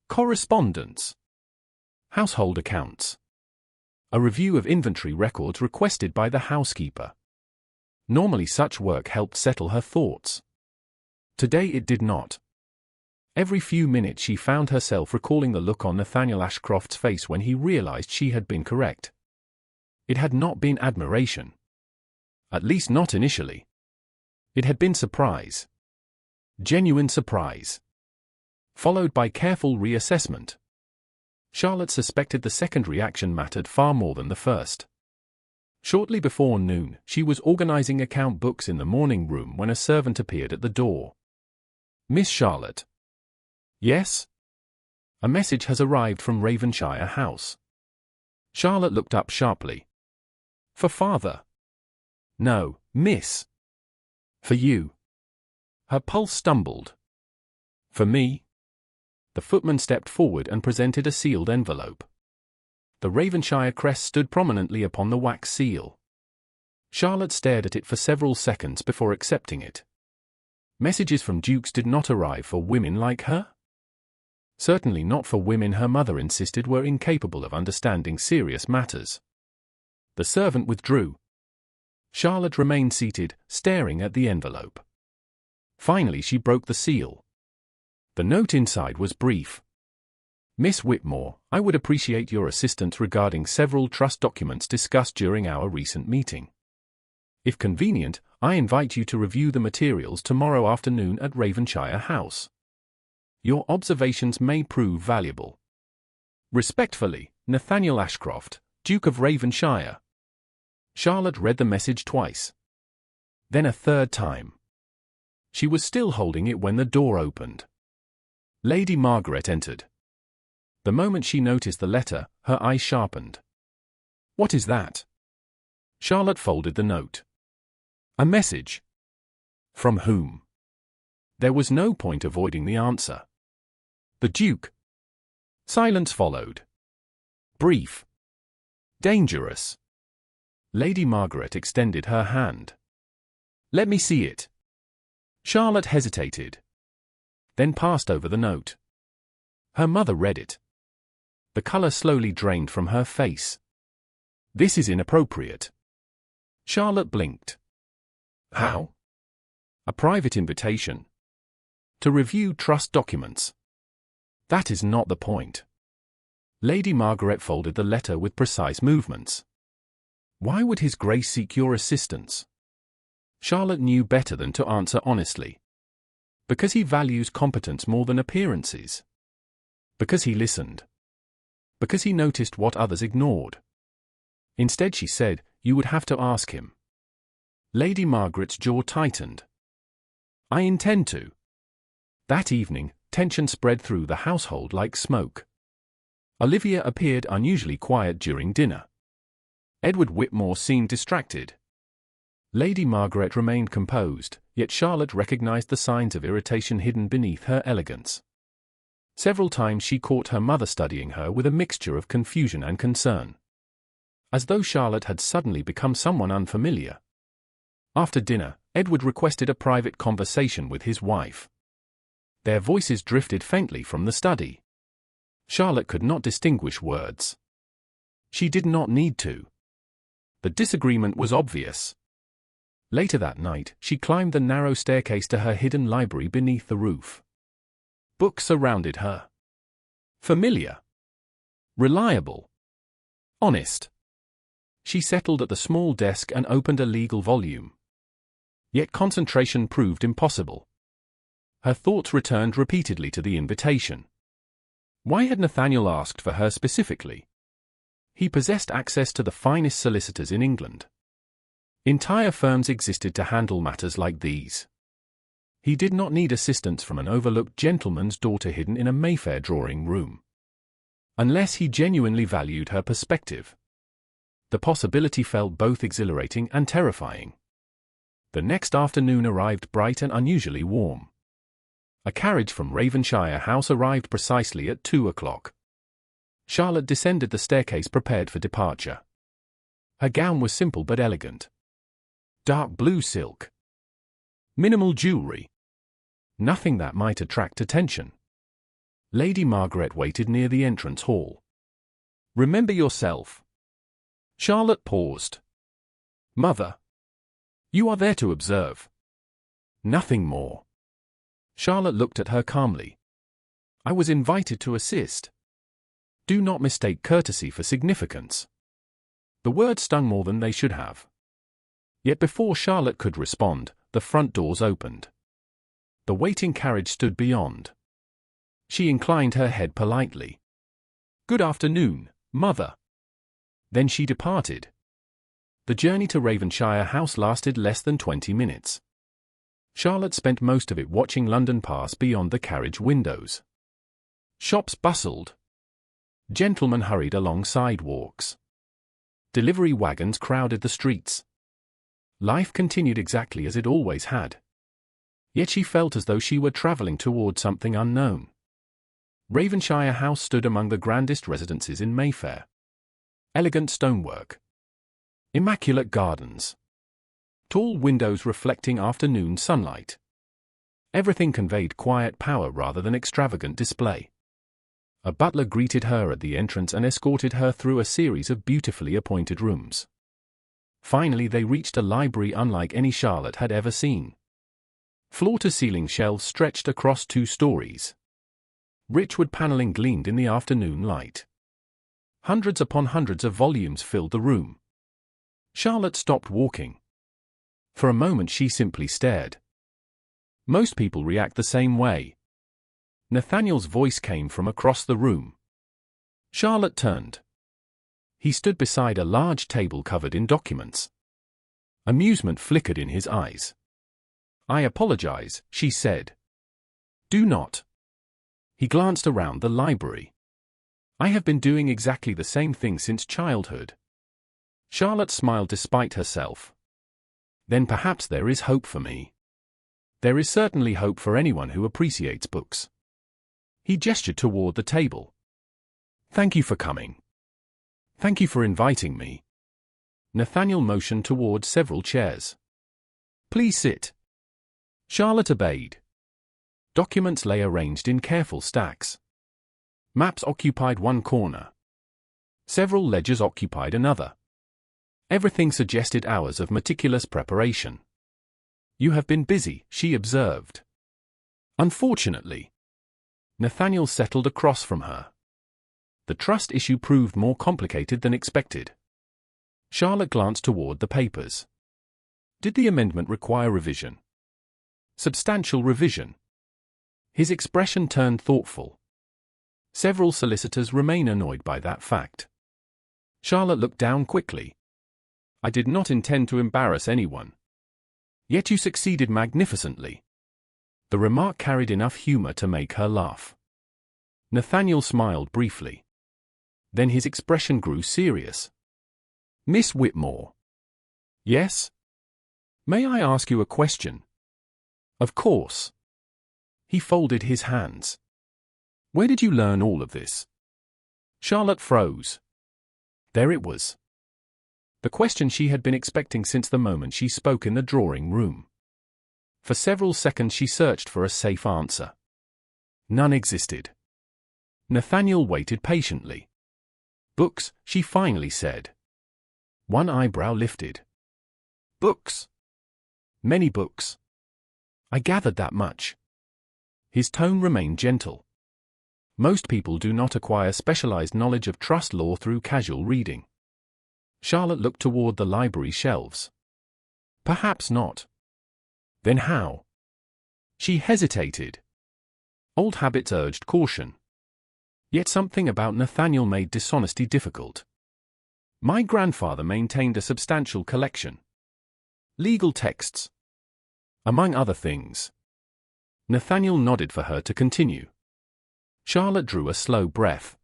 Correspondence. Household accounts. A review of inventory records requested by the housekeeper. Normally such work helped settle her thoughts. Today it did not. Every few minutes she found herself recalling the look on Nathaniel Ashcroft's face when he realized she had been correct. It had not been admiration. At least not initially. It had been surprise. Genuine surprise. Followed by careful reassessment. Charlotte suspected the second reaction mattered far more than the first. Shortly before noon, she was organizing account books in the morning room when a servant appeared at the door. "Miss Charlotte." "Yes?" "A message has arrived from Ravenshire House." Charlotte looked up sharply. "For father?" "No, miss." "For you." Her pulse stumbled. "For me?" The footman stepped forward and presented a sealed envelope. The Ravenshire crest stood prominently upon the wax seal. Charlotte stared at it for several seconds before accepting it. Messages from dukes did not arrive for women like her? Certainly not for women her mother insisted were incapable of understanding serious matters. The servant withdrew. Charlotte remained seated, staring at the envelope. Finally she broke the seal. The note inside was brief. "Miss Whitmore, I would appreciate your assistance regarding several trust documents discussed during our recent meeting. If convenient, I invite you to review the materials tomorrow afternoon at Ravenshire House. Your observations may prove valuable. Respectfully, Nathaniel Ashcroft, Duke of Ravenshire." Charlotte read the message twice. Then a third time. She was still holding it when the door opened. Lady Margaret entered. The moment she noticed the letter, her eyes sharpened. "What is that?" Charlotte folded the note. A message. From whom? There was no point avoiding the answer. The Duke. Silence followed. Brief. Dangerous. Lady Margaret extended her hand. Let me see it. Charlotte hesitated, then passed over the note. Her mother read it. The color slowly drained from her face. This is inappropriate. Charlotte blinked. How? A private invitation. To review trust documents. That is not the point. Lady Margaret folded the letter with precise movements. Why would His Grace seek your assistance? Charlotte knew better than to answer honestly. Because he values competence more than appearances. Because he listened. Because he noticed what others ignored. Instead she said, you would have to ask him. Lady Margaret's jaw tightened. I intend to. That evening, tension spread through the household like smoke. Olivia appeared unusually quiet during dinner. Edward Whitmore seemed distracted. Lady Margaret remained composed, yet Charlotte recognized the signs of irritation hidden beneath her elegance. Several times she caught her mother studying her with a mixture of confusion and concern. As though Charlotte had suddenly become someone unfamiliar. After dinner, Edward requested a private conversation with his wife. Their voices drifted faintly from the study. Charlotte could not distinguish words. She did not need to. The disagreement was obvious. Later that night, she climbed the narrow staircase to her hidden library beneath the roof. Books surrounded her. Familiar. Reliable. Honest. She settled at the small desk and opened a legal volume. Yet concentration proved impossible. Her thoughts returned repeatedly to the invitation. Why had Nathaniel asked for her specifically? He possessed access to the finest solicitors in England. Entire firms existed to handle matters like these. He did not need assistance from an overlooked gentleman's daughter hidden in a Mayfair drawing room. Unless he genuinely valued her perspective. The possibility felt both exhilarating and terrifying. The next afternoon arrived bright and unusually warm. A carriage from Ravenshire House arrived precisely at 2 o'clock. Charlotte descended the staircase prepared for departure. Her gown was simple but elegant. Dark blue silk. Minimal jewelry. Nothing that might attract attention. Lady Margaret waited near the entrance hall. Remember yourself. Charlotte paused. Mother. You are there to observe. Nothing more. Charlotte looked at her calmly. I was invited to assist. Do not mistake courtesy for significance. The words stung more than they should have. Yet before Charlotte could respond, the front doors opened. The waiting carriage stood beyond. She inclined her head politely. Good afternoon, Mother. Then she departed. The journey to Ravenshire House lasted less than 20 minutes. Charlotte spent most of it watching London pass beyond the carriage windows. Shops bustled. Gentlemen hurried along sidewalks. Delivery wagons crowded the streets. Life continued exactly as it always had. Yet she felt as though she were travelling toward something unknown. Ravenshire House stood among the grandest residences in Mayfair. Elegant stonework. Immaculate gardens. Tall windows reflecting afternoon sunlight. Everything conveyed quiet power rather than extravagant display. A butler greeted her at the entrance and escorted her through a series of beautifully appointed rooms. Finally they reached a library unlike any Charlotte had ever seen. Floor-to-ceiling shelves stretched across 2 stories. Rich wood paneling gleamed in the afternoon light. Hundreds upon hundreds of volumes filled the room. Charlotte stopped walking. For a moment she simply stared. Most people react the same way. Nathaniel's voice came from across the room. Charlotte turned. He stood beside a large table covered in documents. Amusement flickered in his eyes. I apologize, she said. Do not. He glanced around the library. I have been doing exactly the same thing since childhood. Charlotte smiled despite herself. Then perhaps there is hope for me. There is certainly hope for anyone who appreciates books. He gestured toward the table. Thank you for coming. Thank you for inviting me. Nathaniel motioned toward several chairs. Please sit. Charlotte obeyed. Documents lay arranged in careful stacks. Maps occupied one corner. Several ledgers occupied another. Everything suggested hours of meticulous preparation. You have been busy, she observed. Unfortunately. Nathaniel settled across from her. The trust issue proved more complicated than expected. Charlotte glanced toward the papers. Did the amendment require revision? Substantial revision. His expression turned thoughtful. Several solicitors remain annoyed by that fact. Charlotte looked down quickly. I did not intend to embarrass anyone. Yet you succeeded magnificently. The remark carried enough humor to make her laugh. Nathaniel smiled briefly. Then his expression grew serious. Miss Whitmore. Yes? May I ask you a question? Of course. He folded his hands. Where did you learn all of this? Charlotte froze. There it was. The question she had been expecting since the moment she spoke in the drawing room. For several seconds she searched for a safe answer. None existed. Nathaniel waited patiently. Books, she finally said. One eyebrow lifted. Books. Many books. I gathered that much. His tone remained gentle. Most people do not acquire specialized knowledge of trust law through casual reading. Charlotte looked toward the library shelves. Perhaps not. Then how? She hesitated. Old habits urged caution. Yet something about Nathaniel made dishonesty difficult. My grandfather maintained a substantial collection. Legal texts. Among other things. Nathaniel nodded for her to continue. Charlotte drew a slow breath.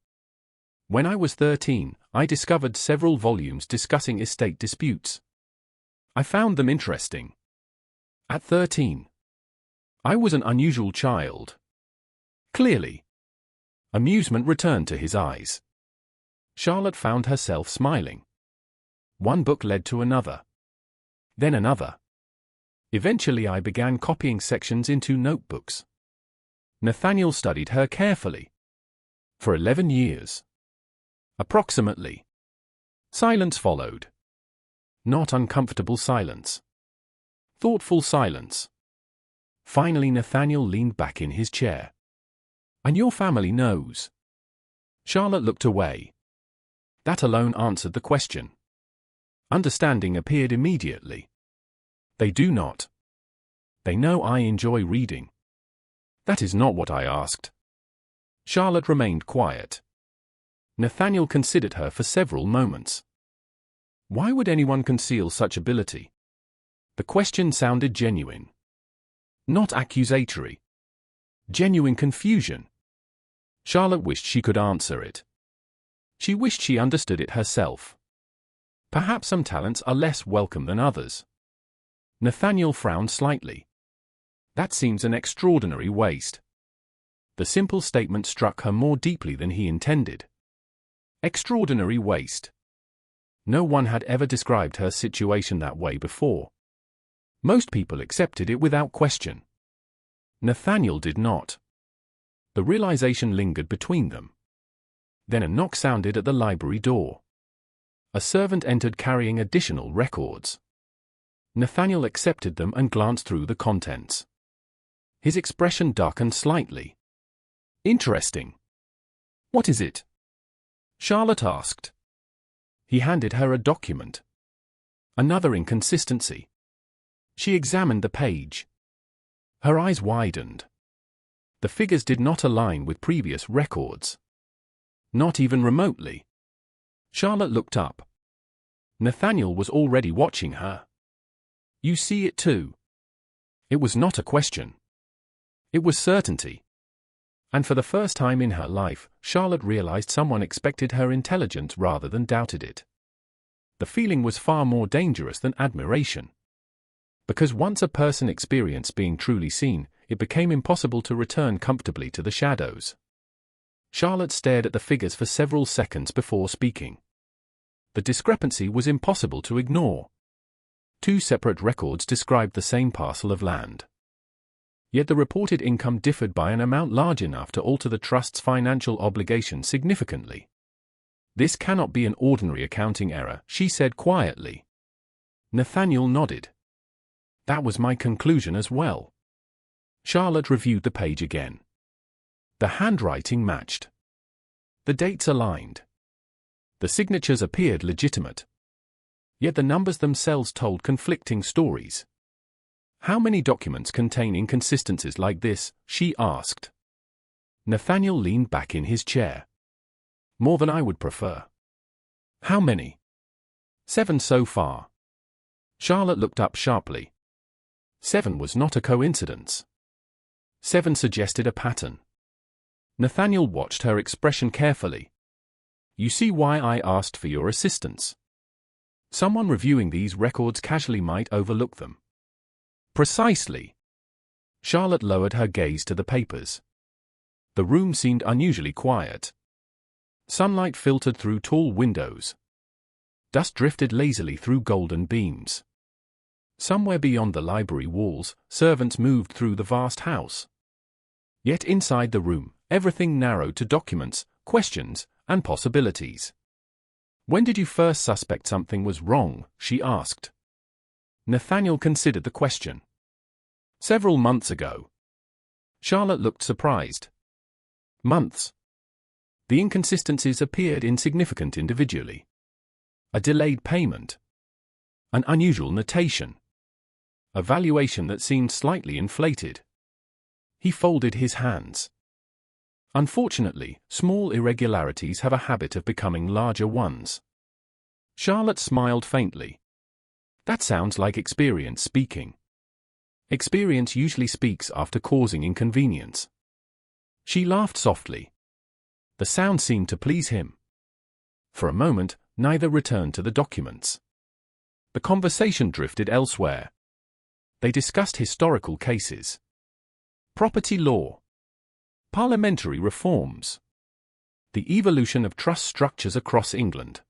When I was 13, I discovered several volumes discussing estate disputes. I found them interesting. At 13. I was an unusual child. Clearly. Amusement returned to his eyes. Charlotte found herself smiling. One book led to another. Then another. Eventually I began copying sections into notebooks. Nathaniel studied her carefully. For 11 years. Approximately. Silence followed. Not uncomfortable silence. Thoughtful silence. Finally Nathaniel leaned back in his chair. And your family knows. Charlotte looked away. That alone answered the question. Understanding appeared immediately. They do not. They know I enjoy reading. That is not what I asked. Charlotte remained quiet. Nathaniel considered her for several moments. Why would anyone conceal such ability? The question sounded genuine. Not accusatory. Genuine confusion. Charlotte wished she could answer it. She wished she understood it herself. Perhaps some talents are less welcome than others. Nathaniel frowned slightly. That seems an extraordinary waste. The simple statement struck her more deeply than he intended. Extraordinary waste. No one had ever described her situation that way before. Most people accepted it without question. Nathaniel did not. The realization lingered between them. Then a knock sounded at the library door. A servant entered carrying additional records. Nathaniel accepted them and glanced through the contents. His expression darkened slightly. Interesting. What is it? Charlotte asked. He handed her a document. Another inconsistency. She examined the page. Her eyes widened. The figures did not align with previous records. Not even remotely. Charlotte looked up. Nathaniel was already watching her. You see it too. It was not a question. It was certainty. And for the first time in her life, Charlotte realized someone expected her intelligence rather than doubted it. The feeling was far more dangerous than admiration. Because once a person experienced being truly seen, it became impossible to return comfortably to the shadows. Charlotte stared at the figures for several seconds before speaking. The discrepancy was impossible to ignore. 2 separate records described the same parcel of land. Yet the reported income differed by an amount large enough to alter the trust's financial obligation significantly. "This cannot be an ordinary accounting error," she said quietly. Nathaniel nodded. "That was my conclusion as well." Charlotte reviewed the page again. The handwriting matched. The dates aligned. The signatures appeared legitimate. Yet the numbers themselves told conflicting stories. "How many documents contain inconsistencies like this?" she asked. Nathaniel leaned back in his chair. "More than I would prefer." "How many?" "7 so far." Charlotte looked up sharply. 7 was not a coincidence. 7 suggested a pattern. Nathaniel watched her expression carefully. "You see why I asked for your assistance. Someone reviewing these records casually might overlook them." "Precisely." Charlotte lowered her gaze to the papers. The room seemed unusually quiet. Sunlight filtered through tall windows. Dust drifted lazily through golden beams. Somewhere beyond the library walls, servants moved through the vast house. Yet inside the room, everything narrowed to documents, questions, and possibilities. "When did you first suspect something was wrong?" she asked. Nathaniel considered the question. "Several months ago." Charlotte looked surprised. "Months?" The inconsistencies appeared insignificant individually. A delayed payment. An unusual notation. A valuation that seemed slightly inflated. He folded his hands. "Unfortunately, small irregularities have a habit of becoming larger ones." Charlotte smiled faintly. "That sounds like experience speaking." Experience usually speaks after causing inconvenience. She laughed softly. The sound seemed to please him. For a moment, neither returned to the documents. The conversation drifted elsewhere. They discussed historical cases. Property law. Parliamentary reforms. The evolution of trust structures across England.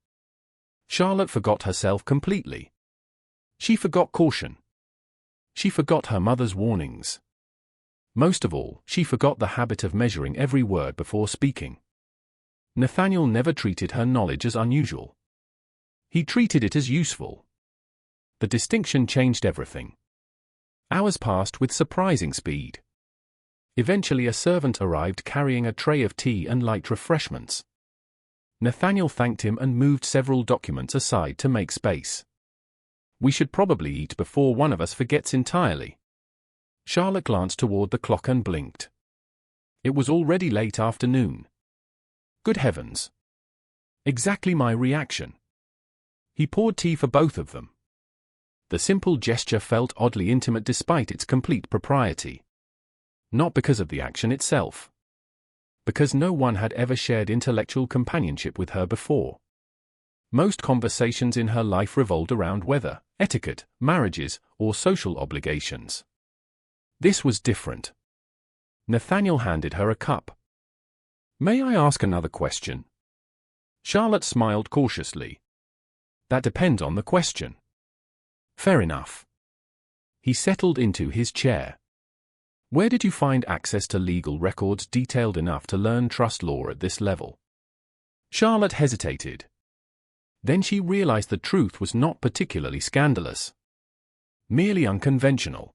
Charlotte forgot herself completely. She forgot caution. She forgot her mother's warnings. Most of all, she forgot the habit of measuring every word before speaking. Nathaniel never treated her knowledge as unusual. He treated it as useful. The distinction changed everything. Hours passed with surprising speed. Eventually a servant arrived carrying a tray of tea and light refreshments. Nathaniel thanked him and moved several documents aside to make space. "We should probably eat before one of us forgets entirely." Charlotte glanced toward the clock and blinked. It was already late afternoon. Good heavens. Exactly my reaction. He poured tea for both of them. The simple gesture felt oddly intimate despite its complete propriety. Not because of the action itself. Because no one had ever shared intellectual companionship with her before. Most conversations in her life revolved around weather, etiquette, marriages, or social obligations. This was different. Nathaniel handed her a cup. "May I ask another question?" Charlotte smiled cautiously. "That depends on the question." "Fair enough." He settled into his chair. "Where did you find access to legal records detailed enough to learn trust law at this level?" Charlotte hesitated. Then she realized the truth was not particularly scandalous. Merely unconventional.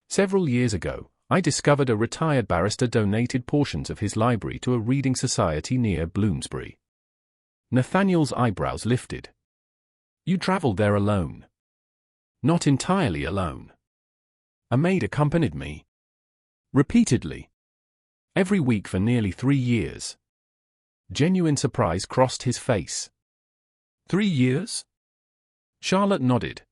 "Several years ago, I discovered a retired barrister donated portions of his library to a reading society near Bloomsbury." Nathaniel's eyebrows lifted. "You traveled there alone?" "Not entirely alone. A maid accompanied me." "Repeatedly?" "Every week for nearly 3 years." Genuine surprise crossed his face. 3 years? Charlotte nodded.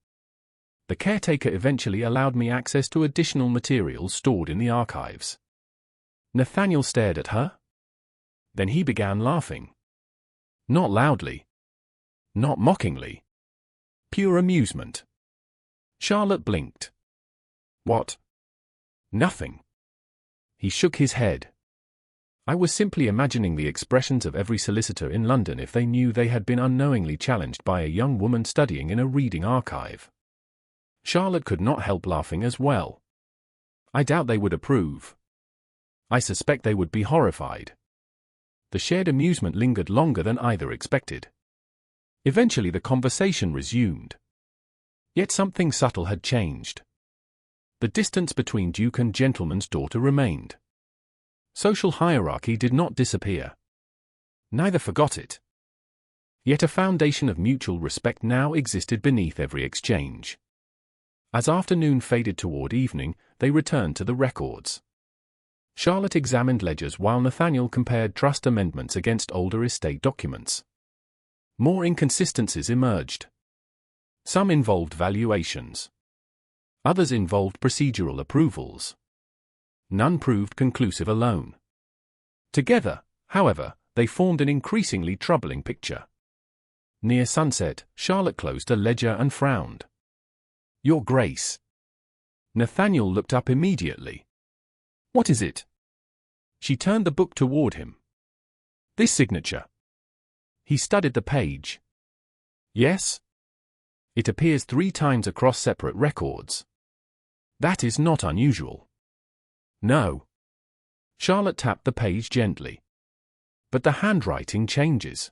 "The caretaker eventually allowed me access to additional materials stored in the archives." Nathaniel stared at her. Then he began laughing. Not loudly. Not mockingly. pure amusement. Charlotte blinked. What? Nothing. He shook his head. I was simply imagining the expressions of every solicitor in London if they knew they had been unknowingly challenged by a young woman studying in a reading archive. Charlotte could not help laughing as well. I doubt they would approve. I suspect they would be horrified. The shared amusement lingered longer than either expected. Eventually the conversation resumed. Yet something subtle had changed. The distance between Duke and gentleman's daughter remained. Social hierarchy did not disappear. Neither forgot it. Yet a foundation of mutual respect now existed beneath every exchange. As afternoon faded toward evening, they returned to the records. Charlotte examined ledgers while Nathaniel compared trust amendments against older estate documents. More inconsistencies emerged. Some involved valuations. Others involved procedural approvals. None proved conclusive alone. Together, however, they formed an increasingly troubling picture. Near sunset, Charlotte closed a ledger and frowned. Your Grace. Nathaniel looked up immediately. What is it? She turned the book toward him. This signature. He studied the page. Yes? It appears 3 times across separate records. That is not unusual. No. Charlotte tapped the page gently. But the handwriting changes.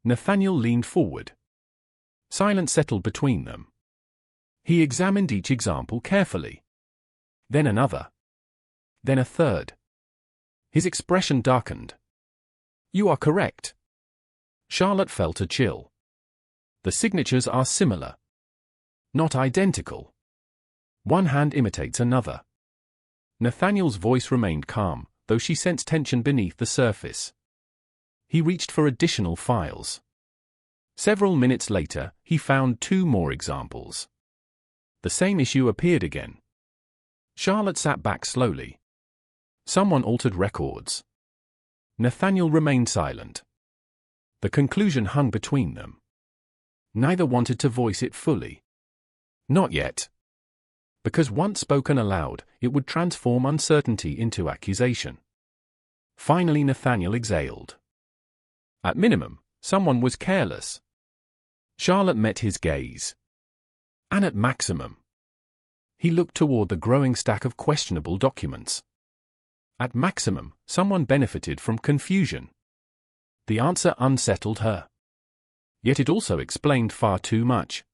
Nathaniel leaned forward. Silence settled between them. He examined each example carefully. Then another. Then a third. His expression darkened. You are correct. Charlotte felt a chill. The signatures are similar. Not identical. One hand imitates another. Nathaniel's voice remained calm, though she sensed tension beneath the surface. He reached for additional files. Several minutes later, he found 2 more examples. The same issue appeared again. Charlotte sat back slowly. Someone altered records. Nathaniel remained silent. The conclusion hung between them. Neither wanted to voice it fully. Not yet. Because once spoken aloud, it would transform uncertainty into accusation. Finally Nathaniel exhaled. At minimum, someone was careless. Charlotte met his gaze. And at maximum. He looked toward the growing stack of questionable documents. At maximum, someone benefited from confusion. The answer unsettled her. Yet it also explained far too much.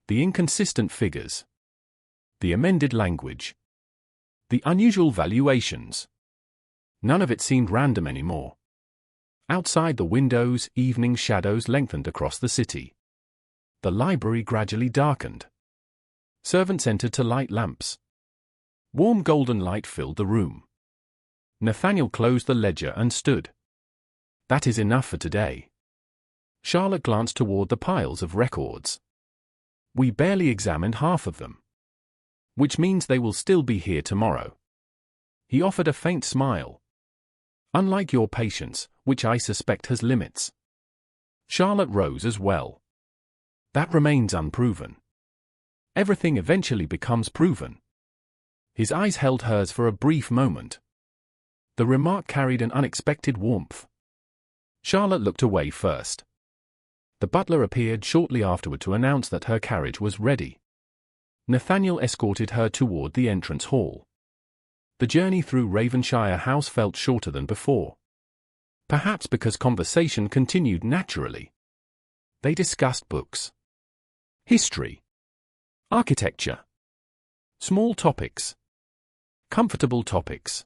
The inconsistent figures. The amended language. The unusual valuations. None of it seemed random anymore. Outside the windows, evening shadows lengthened across the city. The library gradually darkened. Servants entered to light lamps. Warm golden light filled the room. Nathaniel closed the ledger and stood. That is enough for today. Charlotte glanced toward the piles of records. We barely examined half of them. Which means they will still be here tomorrow. He offered a faint smile. Unlike your patience, which I suspect has limits. Charlotte rose as well. That remains unproven. Everything eventually becomes proven. His eyes held hers for a brief moment. The remark carried an unexpected warmth. Charlotte looked away first. The butler appeared shortly afterward to announce that her carriage was ready. Nathaniel escorted her toward the entrance hall. The journey through Ravenshire House felt shorter than before. Perhaps because conversation continued naturally. They discussed books. History. Architecture. Small topics. Comfortable topics.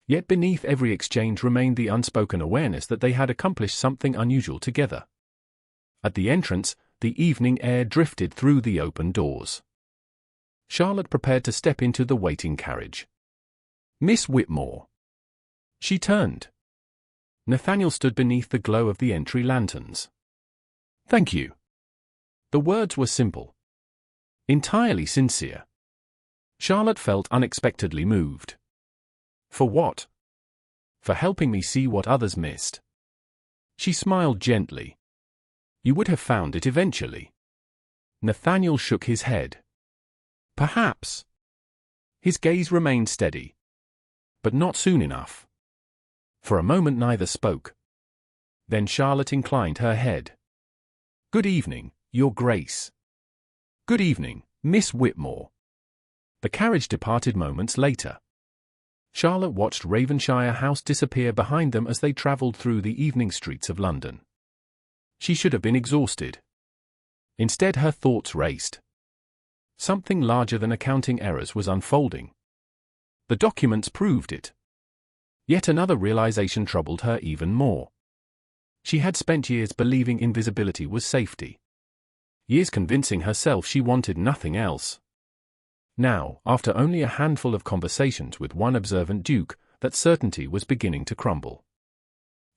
Yet beneath every exchange remained the unspoken awareness that they had accomplished something unusual together. At the entrance, the evening air drifted through the open doors. Charlotte prepared to step into the waiting carriage. Miss Whitmore. She turned. Nathaniel stood beneath the glow of the entry lanterns. Thank you. The words were simple. Entirely sincere. Charlotte felt unexpectedly moved. For what? For helping me see what others missed. She smiled gently. You would have found it eventually. Nathaniel shook his head. Perhaps. His gaze remained steady. But not soon enough. For a moment neither spoke. Then Charlotte inclined her head. Good evening, Your Grace. Good evening, Miss Whitmore. The carriage departed moments later. Charlotte watched Ravenshire House disappear behind them as they travelled through the evening streets of London. She should have been exhausted. Instead, her thoughts raced. Something larger than accounting errors was unfolding. The documents proved it. Yet another realization troubled her even more. She had spent years believing invisibility was safety. Years convincing herself she wanted nothing else. Now, after only a handful of conversations with one observant duke, that certainty was beginning to crumble.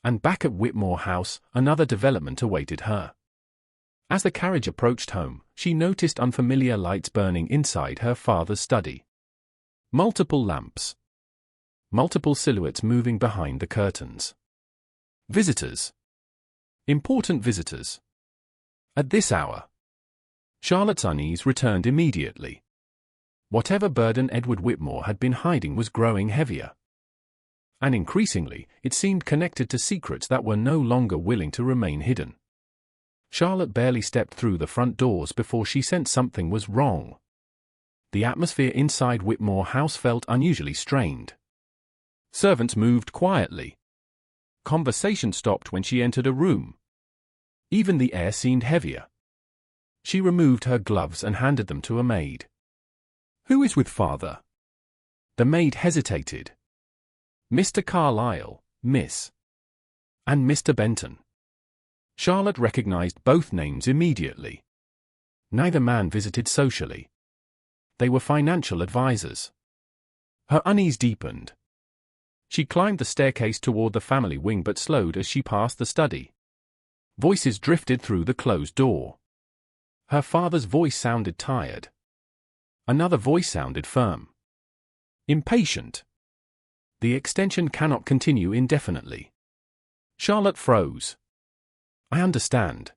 And back at Whitmore House, another development awaited her. As the carriage approached home, she noticed unfamiliar lights burning inside her father's study. Multiple lamps. Multiple silhouettes moving behind the curtains. Visitors. Important visitors. At this hour. Charlotte's unease returned immediately. Whatever burden Edward Whitmore had been hiding was growing heavier. And increasingly, it seemed connected to secrets that were no longer willing to remain hidden. Charlotte barely stepped through the front doors before she sensed something was wrong. The atmosphere inside Whitmore House felt unusually strained. Servants moved quietly. Conversation stopped when she entered a room. Even the air seemed heavier. She removed her gloves and handed them to a maid. Who is with father? The maid hesitated. Mr. Carlyle, miss. And Mr. Benton. Charlotte recognized both names immediately. Neither man visited socially. They were financial advisors. Her unease deepened. She climbed the staircase toward the family wing but slowed as she passed the study. Voices drifted through the closed door. Her father's voice sounded tired. Another voice sounded firm. Impatient. The extension cannot continue indefinitely. Charlotte froze. I understand.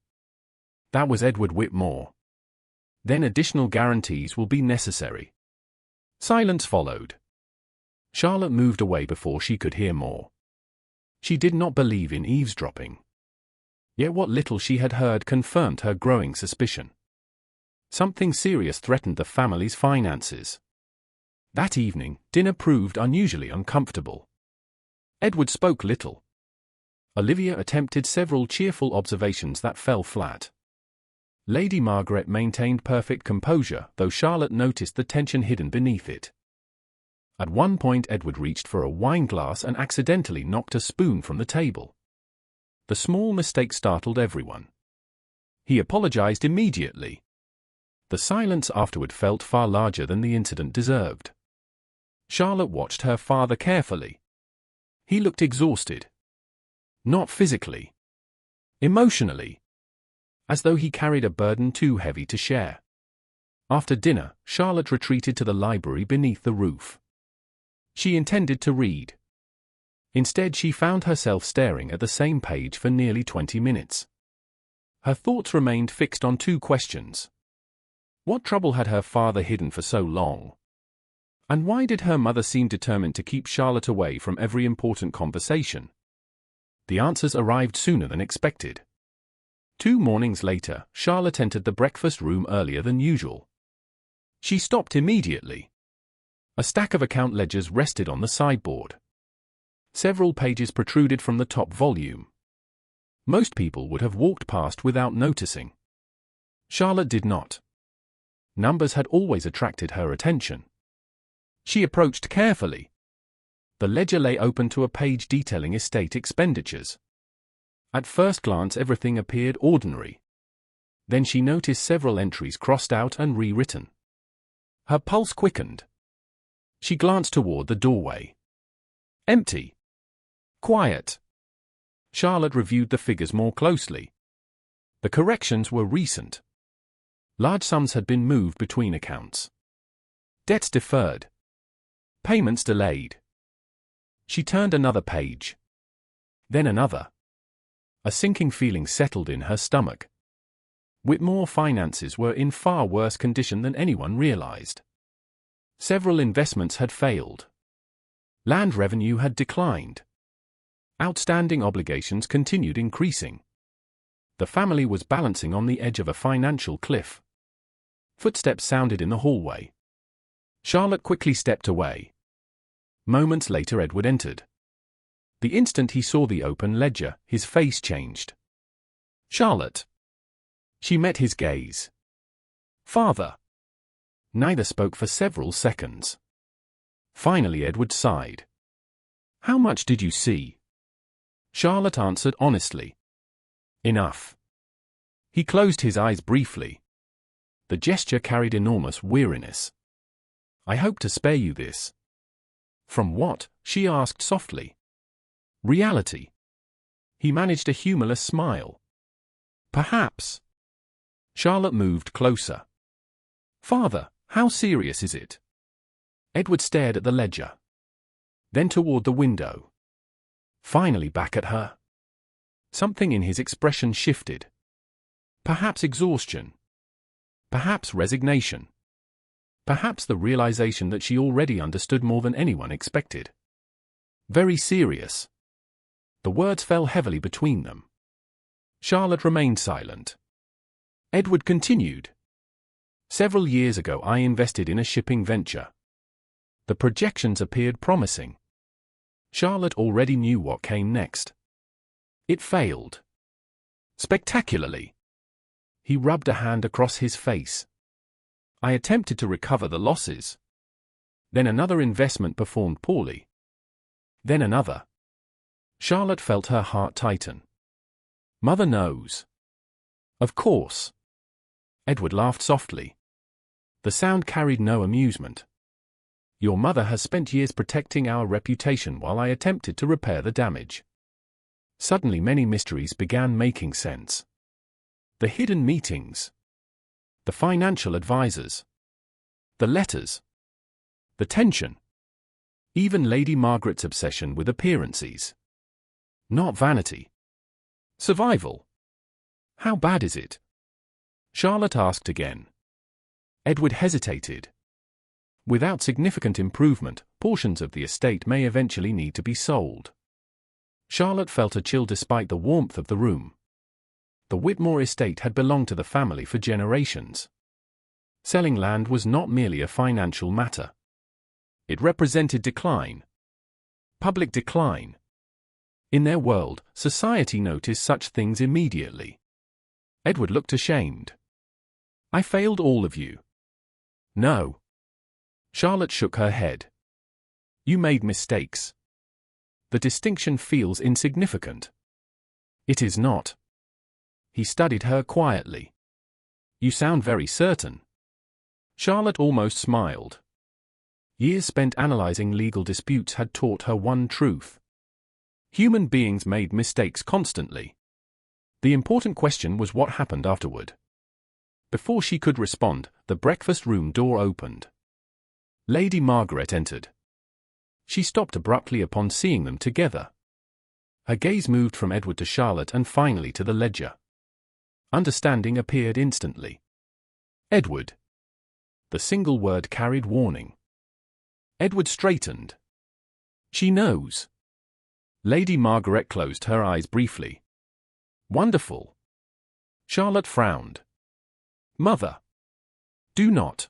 That was Edward Whitmore. Then additional guarantees will be necessary. Silence followed. Charlotte moved away before she could hear more. She did not believe in eavesdropping. Yet what little she had heard confirmed her growing suspicion. Something serious threatened the family's finances. That evening, dinner proved unusually uncomfortable. Edward spoke little. Olivia attempted several cheerful observations that fell flat. Lady Margaret maintained perfect composure, though Charlotte noticed the tension hidden beneath it. At one point Edward reached for a wineglass and accidentally knocked a spoon from the table. The small mistake startled everyone. He apologized immediately. The silence afterward felt far larger than the incident deserved. Charlotte watched her father carefully. He looked exhausted. Not physically. Emotionally. As though he carried a burden too heavy to share. After dinner, Charlotte retreated to the library beneath the roof. She intended to read. Instead, she found herself staring at the same page for nearly 20 minutes. Her thoughts remained fixed on two questions. What trouble had her father hidden for so long? And why did her mother seem determined to keep Charlotte away from every important conversation? The answers arrived sooner than expected. 2 mornings later, Charlotte entered the breakfast room earlier than usual. She stopped immediately. A stack of account ledgers rested on the sideboard. Several pages protruded from the top volume. Most people would have walked past without noticing. Charlotte did not. Numbers had always attracted her attention. She approached carefully. The ledger lay open to a page detailing estate expenditures. At first glance everything appeared ordinary. Then she noticed several entries crossed out and rewritten. Her pulse quickened. She glanced toward the doorway. Empty. Quiet. Charlotte reviewed the figures more closely. The corrections were recent. Large sums had been moved between accounts. Debts deferred. Payments delayed. She turned another page. Then another. A sinking feeling settled in her stomach. Whitmore finances were in far worse condition than anyone realized. Several investments had failed. Land revenue had declined. Outstanding obligations continued increasing. The family was balancing on the edge of a financial cliff. Footsteps sounded in the hallway. Charlotte quickly stepped away. Moments later Edward entered. The instant he saw the open ledger, his face changed. "Charlotte." She met his gaze. "Father." Neither spoke for several seconds. Finally Edward sighed. "How much did you see?" Charlotte answered honestly. "Enough." He closed his eyes briefly. The gesture carried enormous weariness. "I hope to spare you this." "From what?" she asked softly. "Reality." He managed a humorless smile. "Perhaps." Charlotte moved closer. "Father, how serious is it?" Edward stared at the ledger. Then toward the window. Finally back at her. Something in his expression shifted. Perhaps exhaustion. Perhaps resignation. Perhaps the realization that she already understood more than anyone expected. "Very serious." The words fell heavily between them. Charlotte remained silent. Edward continued. "Several years ago I invested in a shipping venture. The projections appeared promising. Charlotte already knew what came next. It failed. Spectacularly." He rubbed a hand across his face. "I attempted to recover the losses. Then another investment performed poorly. Then another." Charlotte felt her heart tighten. "Mother knows." "Of course." Edward laughed softly. The sound carried no amusement. "Your mother has spent years protecting our reputation while I attempted to repair the damage." Suddenly many mysteries began making sense. The hidden meetings. The financial advisors. The letters. The tension. Even Lady Margaret's obsession with appearances. Not vanity. Survival. "How bad is it?" Charlotte asked again. Edward hesitated. "Without significant improvement, portions of the estate may eventually need to be sold." Charlotte felt a chill despite the warmth of the room. The Whitmore estate had belonged to the family for generations. Selling land was not merely a financial matter. It represented decline. Public decline. In their world, society noticed such things immediately. Edward looked ashamed. "I failed all of you." "No." Charlotte shook her head. "You made mistakes. The distinction feels insignificant." "It is not." He studied her quietly. "You sound very certain." Charlotte almost smiled. Years spent analyzing legal disputes had taught her one truth. Human beings made mistakes constantly. The important question was what happened afterward. Before she could respond, the breakfast room door opened. Lady Margaret entered. She stopped abruptly upon seeing them together. Her gaze moved from Edward to Charlotte and finally to the ledger. Understanding appeared instantly. "Edward." The single word carried warning. Edward straightened. "She knows." Lady Margaret closed her eyes briefly. "Wonderful." Charlotte frowned. "Mother." "Do not."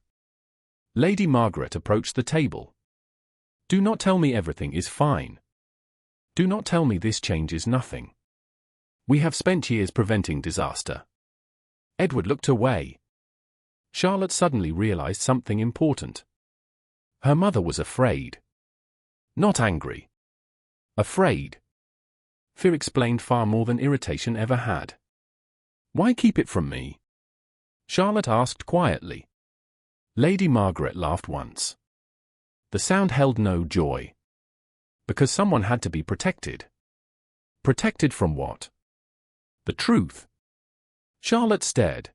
Lady Margaret approached the table. "Do not tell me everything is fine. Do not tell me this changes nothing. We have spent years preventing disaster." Edward looked away. Charlotte suddenly realized something important. Her mother was afraid. Not angry. Afraid. Fear explained far more than irritation ever had. "Why keep it from me?" Charlotte asked quietly. Lady Margaret laughed once. The sound held no joy. "Because someone had to be protected." "Protected from what?" "The truth." Charlotte stared.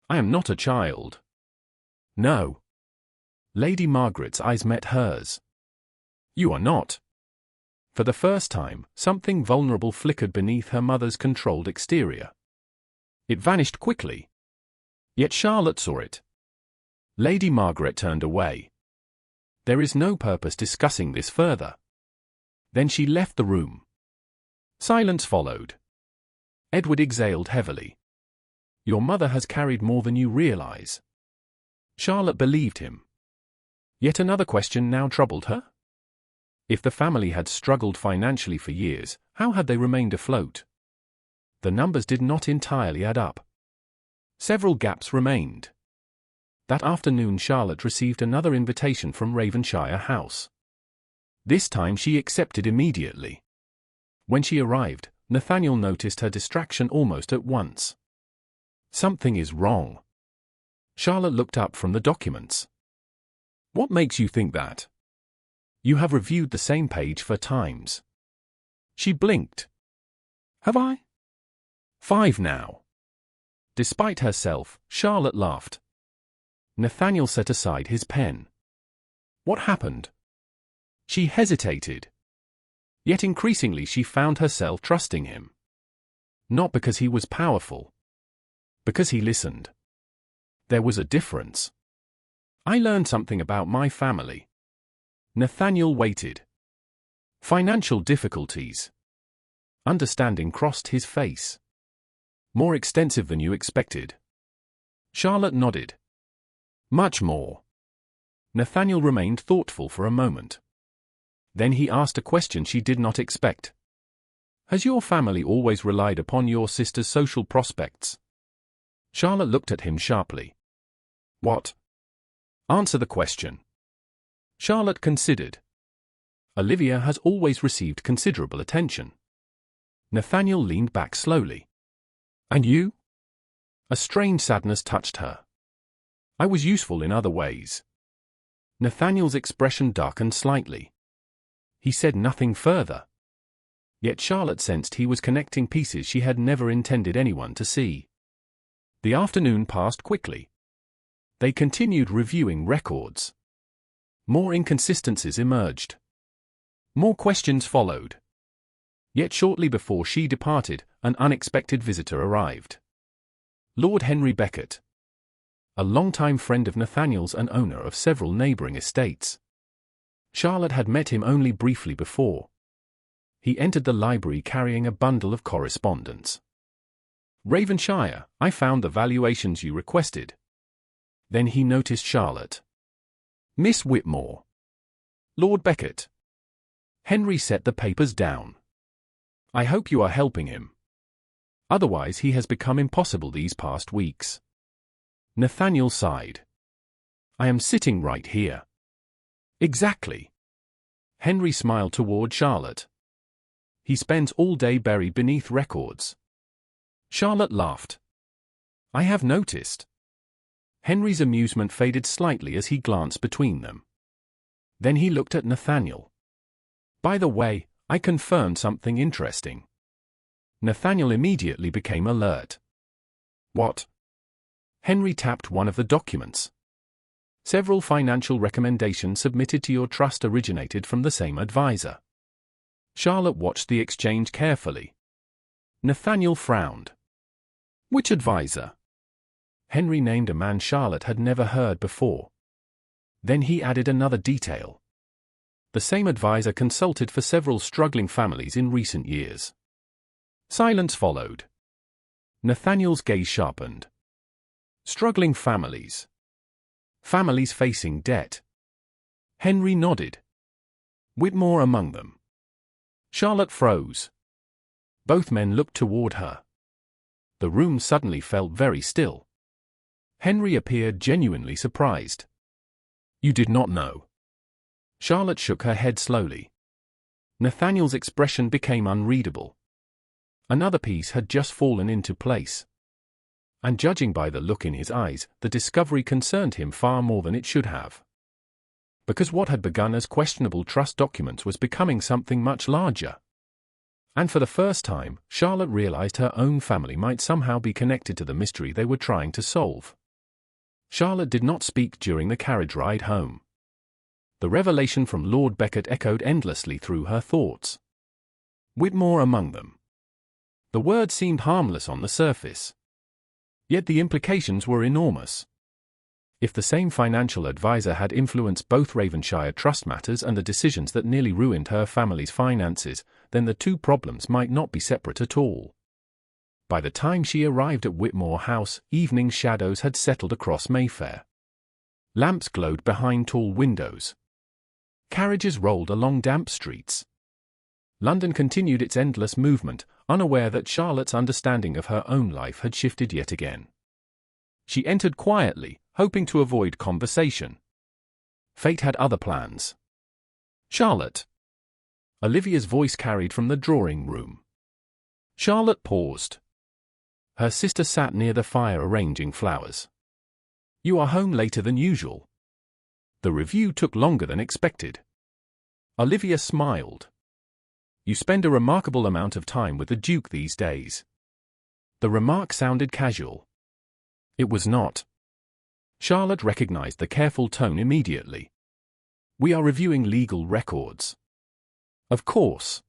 "I am not a child." "No." Lady Margaret's eyes met hers. "You are not." For the first time, something vulnerable flickered beneath her mother's controlled exterior. It vanished quickly. Yet Charlotte saw it. Lady Margaret turned away. There is no purpose discussing this further. Then she left the room. Silence followed. Edward exhaled heavily. Your mother has carried more than you realize. Charlotte believed him. Yet another question now troubled her. If the family had struggled financially for years, how had they remained afloat? The numbers did not entirely add up. Several gaps remained. That afternoon Charlotte received another invitation from Ravenshire House. This time she accepted immediately. When she arrived, Nathaniel noticed her distraction almost at once. Something is wrong. Charlotte looked up from the documents. What makes you think that? You have reviewed the same page 4 times. She blinked. Have I? 5 now. Despite herself, Charlotte laughed. Nathaniel set aside his pen. What happened? She hesitated. Yet increasingly she found herself trusting him. Not because he was powerful. Because he listened. There was a difference. I learned something about my family. Nathaniel waited. Financial difficulties. Understanding crossed his face. More extensive than you expected. Charlotte nodded. Much more. Nathaniel remained thoughtful for a moment. Then he asked a question she did not expect. Has your family always relied upon your sister's social prospects? Charlotte looked at him sharply. What? Answer the question. Charlotte considered. Olivia has always received considerable attention. Nathaniel leaned back slowly. And you? A strange sadness touched her. I was useful in other ways. Nathaniel's expression darkened slightly. He said nothing further. Yet Charlotte sensed he was connecting pieces she had never intended anyone to see. The afternoon passed quickly. They continued reviewing records. More inconsistencies emerged. More questions followed. Yet shortly before she departed, an unexpected visitor arrived. Lord Henry Beckett. A longtime friend of Nathaniel's and owner of several neighboring estates. Charlotte had met him only briefly before. He entered the library carrying a bundle of correspondence. Ravenshire, I found the valuations you requested. Then he noticed Charlotte. Miss Whitmore. Lord Beckett. Henry set the papers down. I hope you are helping him. Otherwise he has become impossible these past weeks. Nathaniel sighed. I am sitting right here. Exactly. Henry smiled toward Charlotte. He spends all day buried beneath records. Charlotte laughed. I have noticed. Henry's amusement faded slightly as he glanced between them. Then he looked at Nathaniel. By the way, I confirmed something interesting. Nathaniel immediately became alert. What? Henry tapped one of the documents. Several financial recommendations submitted to your trust originated from the same advisor. Charlotte watched the exchange carefully. Nathaniel frowned. Which advisor? Henry named a man Charlotte had never heard before. Then he added another detail. The same advisor consulted for several struggling families in recent years. Silence followed. Nathaniel's gaze sharpened. Struggling families. Families facing debt. Henry nodded. Whitmore among them. Charlotte froze. Both men looked toward her. The room suddenly felt very still. Henry appeared genuinely surprised. You did not know. Charlotte shook her head slowly. Nathaniel's expression became unreadable. Another piece had just fallen into place. And judging by the look in his eyes, the discovery concerned him far more than it should have. Because what had begun as questionable trust documents was becoming something much larger. And for the first time, Charlotte realized her own family might somehow be connected to the mystery they were trying to solve. Charlotte did not speak during the carriage ride home. The revelation from Lord Beckett echoed endlessly through her thoughts. Whitmore among them. The word seemed harmless on the surface. Yet the implications were enormous. If the same financial advisor had influenced both Ravenshire trust matters and the decisions that nearly ruined her family's finances, then the two problems might not be separate at all. By the time she arrived at Whitmore House, evening shadows had settled across Mayfair. Lamps glowed behind tall windows. Carriages rolled along damp streets. London continued its endless movement, unaware that Charlotte's understanding of her own life had shifted yet again. She entered quietly, hoping to avoid conversation. Fate had other plans. "Charlotte." Olivia's voice carried from the drawing room. Charlotte paused. Her sister sat near the fire arranging flowers. "You are home later than usual." The review took longer than expected. Olivia smiled. "You spend a remarkable amount of time with the Duke these days." The remark sounded casual. It was not. Charlotte recognized the careful tone immediately. "We are reviewing legal records." "Of course."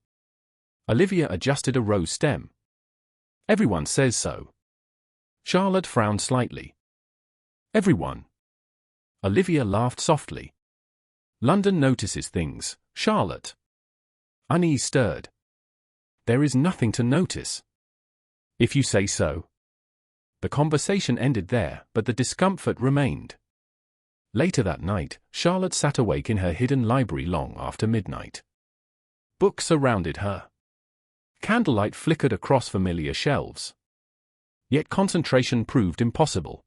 Olivia adjusted a rose stem. "Everyone says so." Charlotte frowned slightly. "Everyone?" Olivia laughed softly. "London notices things, Charlotte." Unease stirred. "There is nothing to notice." "If you say so." The conversation ended there, but the discomfort remained. Later that night, Charlotte sat awake in her hidden library long after midnight. Books surrounded her. Candlelight flickered across familiar shelves. Yet concentration proved impossible.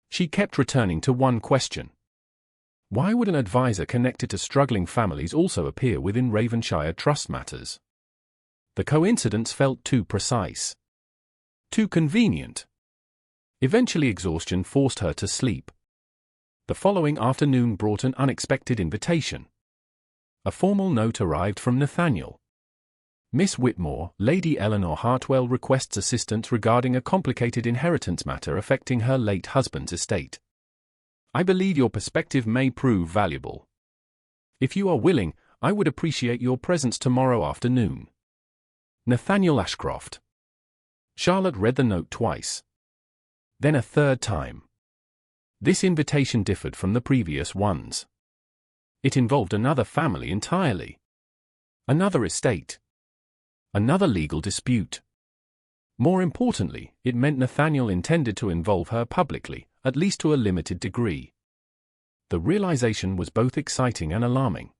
She kept returning to one question. Why would an advisor connected to struggling families also appear within Ravenshire trust matters? The coincidence felt too precise. Too convenient. Eventually exhaustion forced her to sleep. The following afternoon brought an unexpected invitation. A formal note arrived from Nathaniel. "Miss Whitmore, Lady Eleanor Hartwell requests assistance regarding a complicated inheritance matter affecting her late husband's estate. I believe your perspective may prove valuable. If you are willing, I would appreciate your presence tomorrow afternoon. Nathaniel Ashcroft." Charlotte read the note twice. Then a third time. This invitation differed from the previous ones. It involved another family entirely. Another estate. Another legal dispute. More importantly, it meant Nathaniel intended to involve her publicly, at least to a limited degree. The realization was both exciting and alarming.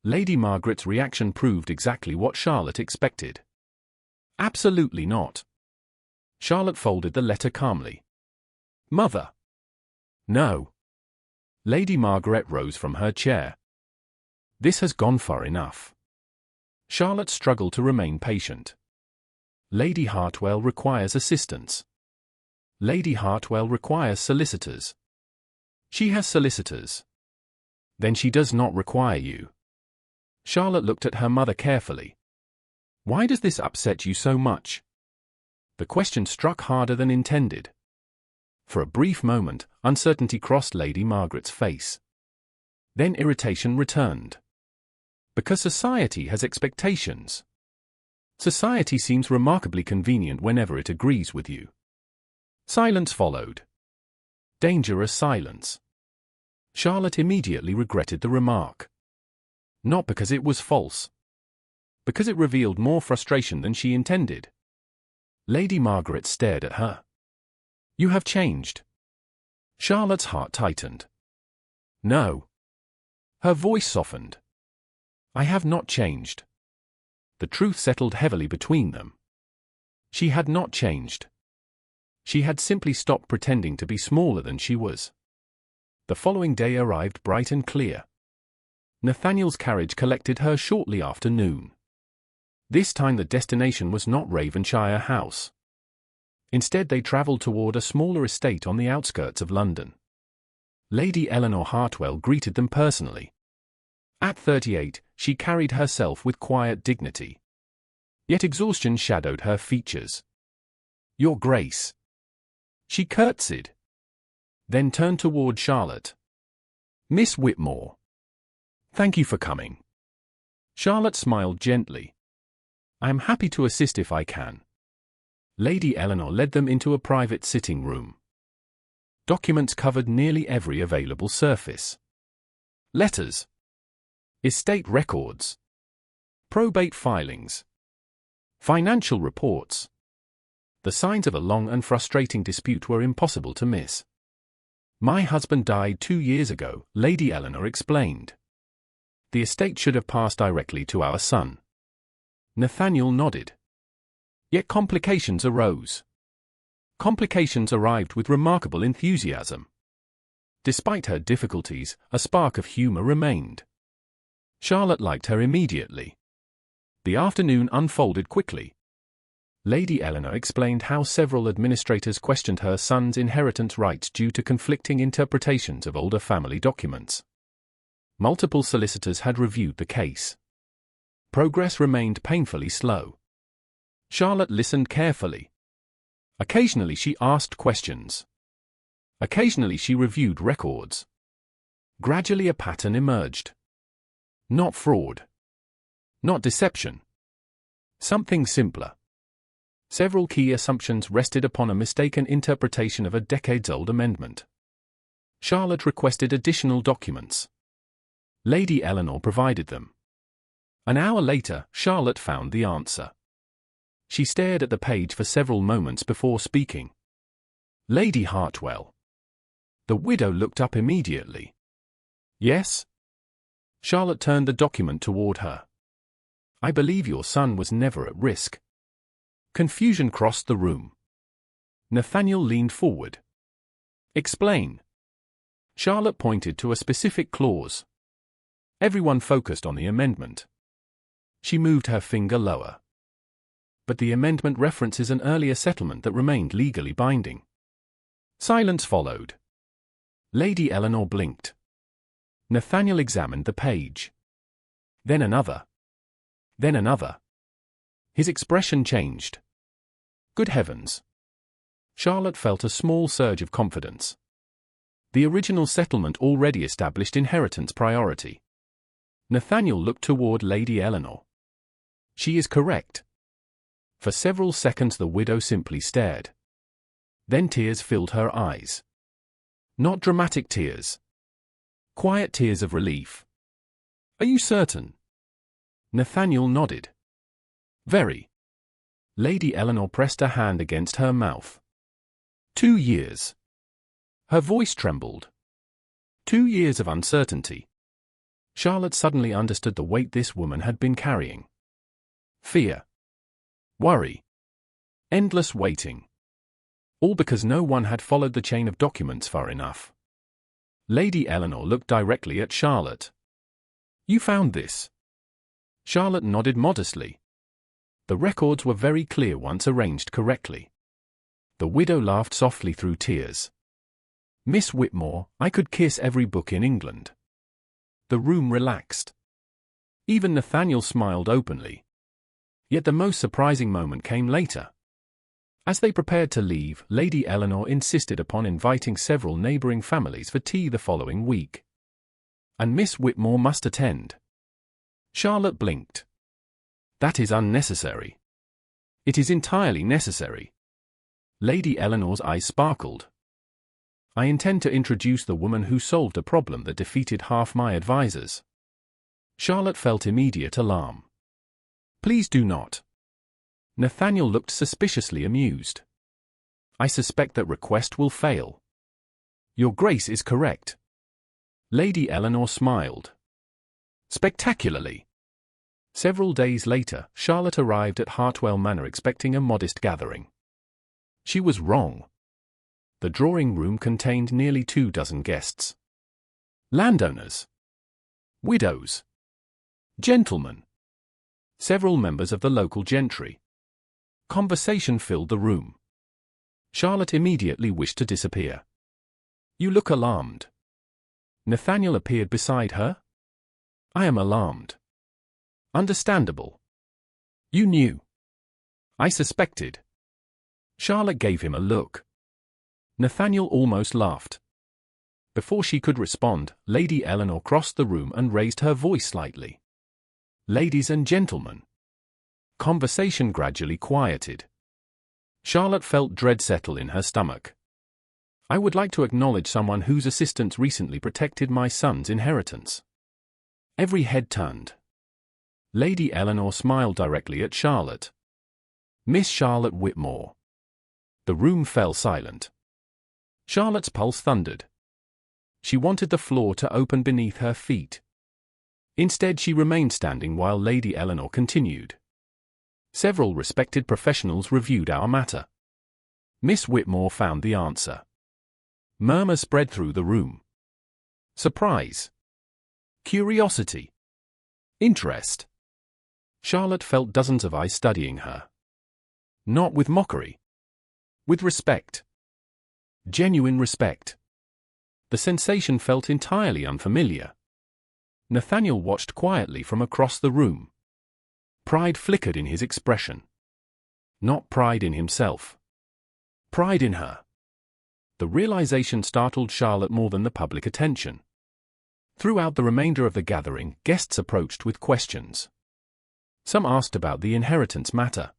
Lady Margaret's reaction proved exactly what Charlotte expected. Absolutely not. Charlotte folded the letter calmly. "Mother." "No." Lady Margaret rose from her chair. "This has gone far enough." Charlotte struggled to remain patient. "Lady Hartwell requires assistance. Lady Hartwell requires solicitors." "She has solicitors." "Then she does not require you." Charlotte looked at her mother carefully. "Why does this upset you so much?" The question struck harder than intended. For a brief moment, uncertainty crossed Lady Margaret's face. Then irritation returned. "Because society has expectations. Society seems remarkably convenient whenever it agrees with you." Silence followed. Dangerous silence. Charlotte immediately regretted the remark. Not because it was false. Because it revealed more frustration than she intended. Lady Margaret stared at her. "You have changed." Charlotte's heart tightened. "No." Her voice softened. "I have not changed." The truth settled heavily between them. She had not changed. She had simply stopped pretending to be smaller than she was. The following day arrived bright and clear. Nathaniel's carriage collected her shortly after noon. This time the destination was not Ravenshire House. Instead they travelled toward a smaller estate on the outskirts of London. Lady Eleanor Hartwell greeted them personally. At 38, she carried herself with quiet dignity. Yet exhaustion shadowed her features. "Your Grace." She curtsied. Then turned toward Charlotte. "Miss Whitmore. Thank you for coming." Charlotte smiled gently. "I am happy to assist if I can." Lady Eleanor led them into a private sitting room. Documents covered nearly every available surface. Letters, estate records, probate filings, financial reports. The signs of a long and frustrating dispute were impossible to miss. "My husband died 2 years ago," Lady Eleanor explained. "The estate should have passed directly to our son." Nathaniel nodded. Yet complications arose. Complications arrived with remarkable enthusiasm. Despite her difficulties, a spark of humor remained. Charlotte liked her immediately. The afternoon unfolded quickly. Lady Eleanor explained how several administrators questioned her son's inheritance rights due to conflicting interpretations of older family documents. Multiple solicitors had reviewed the case. Progress remained painfully slow. Charlotte listened carefully. Occasionally she asked questions. Occasionally she reviewed records. Gradually a pattern emerged. Not fraud. Not deception. Something simpler. Several key assumptions rested upon a mistaken interpretation of a decades-old amendment. Charlotte requested additional documents. Lady Eleanor provided them. An hour later, Charlotte found the answer. She stared at the page for several moments before speaking. "Lady Hartwell." The widow looked up immediately. "Yes?" Charlotte turned the document toward her. "I believe your son was never at risk." Confusion crossed the room. Nathaniel leaned forward. "Explain." Charlotte pointed to a specific clause. Everyone focused on the amendment. She moved her finger lower. "But the amendment references an earlier settlement that remained legally binding." Silence followed. Lady Eleanor blinked. Nathaniel examined the page. Then another. Then another. His expression changed. Good heavens! Charlotte felt a small surge of confidence. The original settlement already established inheritance priority. Nathaniel looked toward Lady Eleanor. "She is correct." For several seconds the widow simply stared. Then tears filled her eyes. Not dramatic tears. Quiet tears of relief. "Are you certain?" Nathaniel nodded. "Very." Lady Eleanor pressed a hand against her mouth. 2 years. Her voice trembled. 2 years of uncertainty. Charlotte suddenly understood the weight this woman had been carrying. Fear. Worry. Endless waiting. All because no one had followed the chain of documents far enough. Lady Eleanor looked directly at Charlotte. "You found this?" Charlotte nodded modestly. The records were very clear once arranged correctly. The widow laughed softly through tears. "Miss Whitmore, I could kiss every book in England." The room relaxed. Even Nathaniel smiled openly. Yet the most surprising moment came later. As they prepared to leave, Lady Eleanor insisted upon inviting several neighboring families for tea the following week. And Miss Whitmore must attend. Charlotte blinked. "That is unnecessary." "It is entirely necessary." Lady Eleanor's eyes sparkled. "I intend to introduce the woman who solved a problem that defeated half my advisors." Charlotte felt immediate alarm. "Please do not." Nathaniel looked suspiciously amused. "I suspect that request will fail." "Your Grace is correct." Lady Eleanor smiled. "Spectacularly." Several days later, Charlotte arrived at Hartwell Manor expecting a modest gathering. She was wrong. The drawing room contained nearly 24 guests. Landowners. Widows. Gentlemen. Several members of the local gentry. Conversation filled the room. Charlotte immediately wished to disappear. "You look alarmed." Nathaniel appeared beside her. "I am alarmed." "Understandable." "You knew." "I suspected." Charlotte gave him a look. Nathaniel almost laughed. Before she could respond, Lady Eleanor crossed the room and raised her voice slightly. "Ladies and gentlemen." Conversation gradually quieted. Charlotte felt dread settle in her stomach. I would like to acknowledge someone whose assistance recently protected my son's inheritance. Every head turned. Lady Eleanor smiled directly at Charlotte. Miss Charlotte Whitmore. The room fell silent. Charlotte's pulse thundered. She wanted the floor to open beneath her feet. Instead, she remained standing while Lady Eleanor continued. Several respected professionals reviewed our matter. Miss Whitmore found the answer. Murmurs spread through the room. Surprise. Curiosity. Interest. Charlotte felt dozens of eyes studying her. Not with mockery. With respect. Genuine respect. The sensation felt entirely unfamiliar. Nathaniel watched quietly from across the room. Pride flickered in his expression. Not pride in himself. Pride in her. The realization startled Charlotte more than the public attention. Throughout the remainder of the gathering, guests approached with questions. Some asked about the inheritance matter.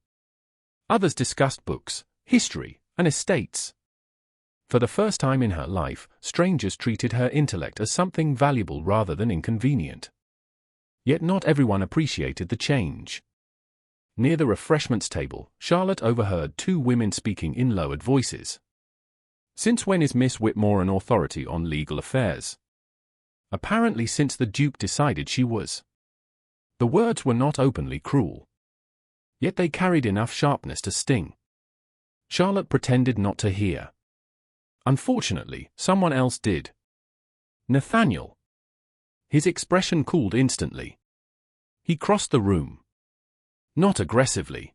Others discussed books, history, and estates. For the first time in her life, strangers treated her intellect as something valuable rather than inconvenient. Yet not everyone appreciated the change. Near the refreshments table, Charlotte overheard two women speaking in lowered voices. Since when is Miss Whitmore an authority on legal affairs? Apparently since the Duke decided she was. The words were not openly cruel. Yet they carried enough sharpness to sting. Charlotte pretended not to hear. Unfortunately, someone else did. Nathaniel. His expression cooled instantly. He crossed the room. Not aggressively.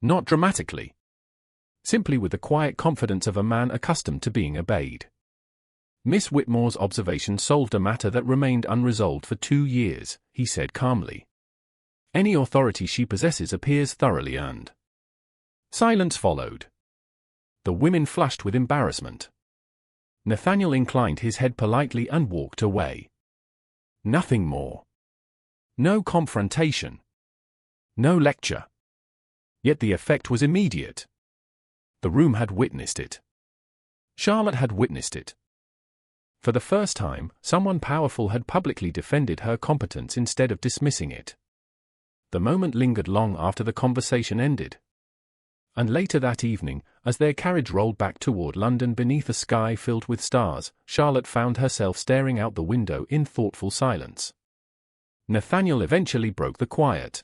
Not dramatically. Simply with the quiet confidence of a man accustomed to being obeyed. Miss Whitmore's observation solved a matter that remained unresolved for 2 years, he said calmly. Any authority she possesses appears thoroughly earned. Silence followed. The women flushed with embarrassment. Nathaniel inclined his head politely and walked away. Nothing more. No confrontation. No lecture. Yet the effect was immediate. The room had witnessed it. Charlotte had witnessed it. For the first time, someone powerful had publicly defended her competence instead of dismissing it. The moment lingered long after the conversation ended. And later that evening, as their carriage rolled back toward London beneath a sky filled with stars, Charlotte found herself staring out the window in thoughtful silence. Nathaniel eventually broke the quiet.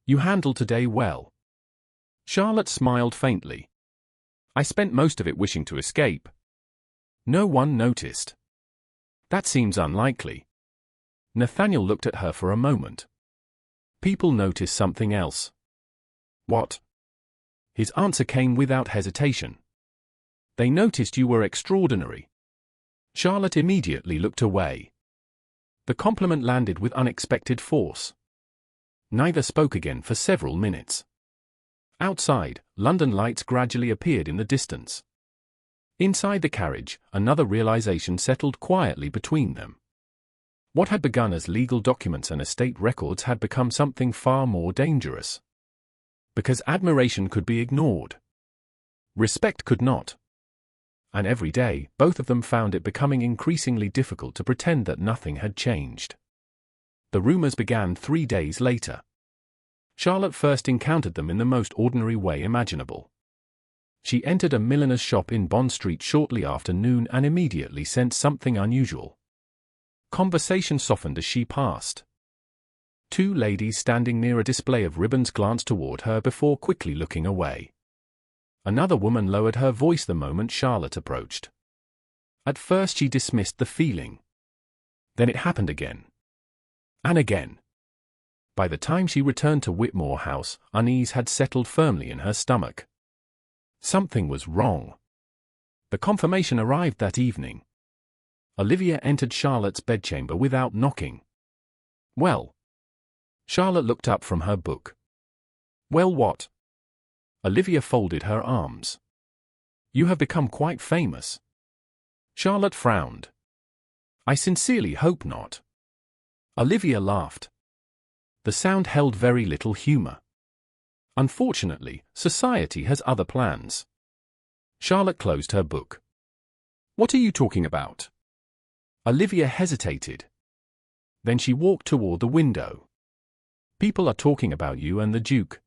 You handled today well. Charlotte smiled faintly. I spent most of it wishing to escape. No one noticed. That seems unlikely. Nathaniel looked at her for a moment. People notice something else. What? His answer came without hesitation. They noticed you were extraordinary. Charlotte immediately looked away. The compliment landed with unexpected force. Neither spoke again for several minutes. Outside, London lights gradually appeared in the distance. Inside the carriage, another realization settled quietly between them. What had begun as legal documents and estate records had become something far more dangerous. Because admiration could be ignored. Respect could not. And every day, both of them found it becoming increasingly difficult to pretend that nothing had changed. The rumors began 3 days later. Charlotte first encountered them in the most ordinary way imaginable. She entered a milliner's shop in Bond Street shortly after noon and immediately sensed something unusual. Conversation softened as she passed. 2 ladies standing near a display of ribbons glanced toward her before quickly looking away. Another woman lowered her voice the moment Charlotte approached. At first she dismissed the feeling. Then it happened again. And again. By the time she returned to Whitmore House, unease had settled firmly in her stomach. Something was wrong. The confirmation arrived that evening. Olivia entered Charlotte's bedchamber without knocking. Well. Charlotte looked up from her book. Well, what? Olivia folded her arms. You have become quite famous. Charlotte frowned. I sincerely hope not. Olivia laughed. The sound held very little humor. Unfortunately, society has other plans. Charlotte closed her book. What are you talking about? Olivia hesitated. Then she walked toward the window. People are talking about you and the Duke.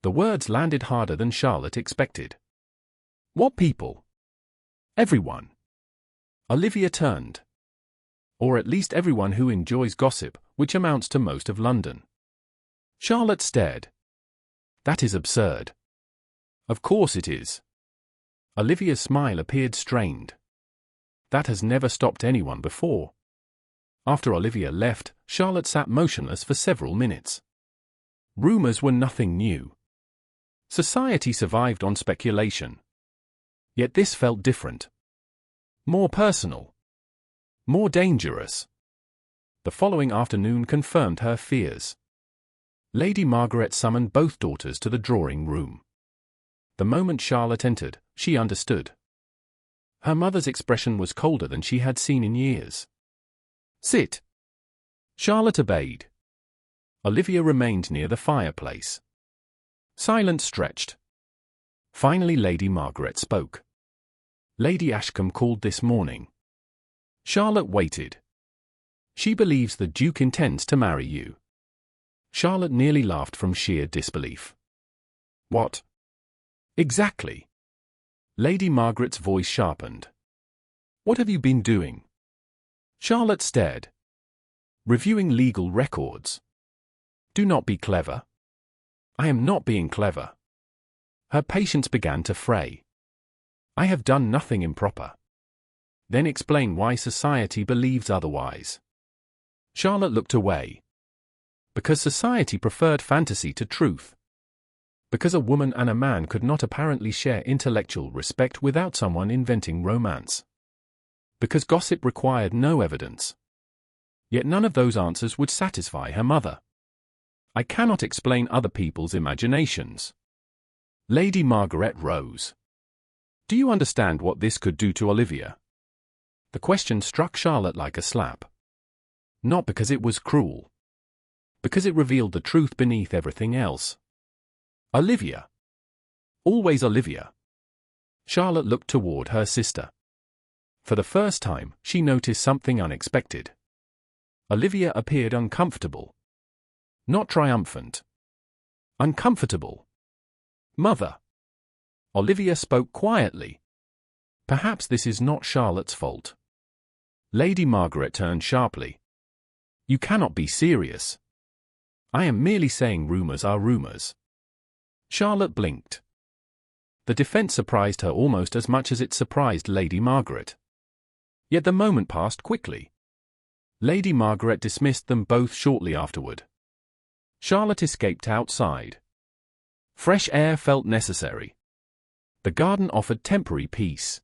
The words landed harder than Charlotte expected. What people? Everyone. Olivia turned. Or at least everyone who enjoys gossip, which amounts to most of London. Charlotte stared. That is absurd. Of course it is. Olivia's smile appeared strained. That has never stopped anyone before. After Olivia left, Charlotte sat motionless for several minutes. Rumors were nothing new. Society survived on speculation. Yet this felt different. More personal. More dangerous. The following afternoon confirmed her fears. Lady Margaret summoned both daughters to the drawing room. The moment Charlotte entered, she understood. Her mother's expression was colder than she had seen in years. Sit. Charlotte obeyed. Olivia remained near the fireplace. Silence stretched. Finally Lady Margaret spoke. Lady Ashcombe called this morning. Charlotte waited. She believes the Duke intends to marry you. Charlotte nearly laughed from sheer disbelief. What? Exactly. Lady Margaret's voice sharpened. What have you been doing? Charlotte stared. Reviewing legal records. Do not be clever. I am not being clever. Her patience began to fray. I have done nothing improper. Then explain why society believes otherwise. Charlotte looked away. Because society preferred fantasy to truth. Because a woman and a man could not apparently share intellectual respect without someone inventing romance. Because gossip required no evidence. Yet none of those answers would satisfy her mother. I cannot explain other people's imaginations. Lady Margaret rose. Do you understand what this could do to Olivia? The question struck Charlotte like a slap. Not because it was cruel. Because it revealed the truth beneath everything else. Olivia. Always Olivia. Charlotte looked toward her sister. For the first time, she noticed something unexpected. Olivia appeared uncomfortable. Not triumphant. Uncomfortable. Mother. Olivia spoke quietly. Perhaps this is not Charlotte's fault. Lady Margaret turned sharply. You cannot be serious. I am merely saying rumors are rumors. Charlotte blinked. The defense surprised her almost as much as it surprised Lady Margaret. Yet the moment passed quickly. Lady Margaret dismissed them both shortly afterward. Charlotte escaped outside. Fresh air felt necessary. The garden offered temporary peace.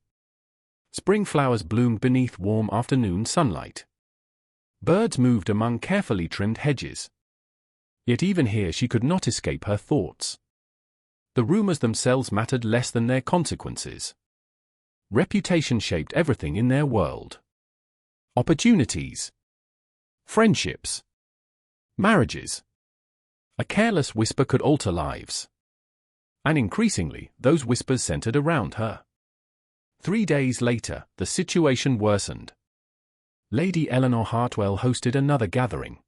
Spring flowers bloomed beneath warm afternoon sunlight. Birds moved among carefully trimmed hedges. Yet even here she could not escape her thoughts. The rumors themselves mattered less than their consequences. Reputation shaped everything in their world. Opportunities. Friendships. Marriages. A careless whisper could alter lives. And increasingly, those whispers centered around her. 3 days later, the situation worsened. Lady Eleanor Hartwell hosted another gathering.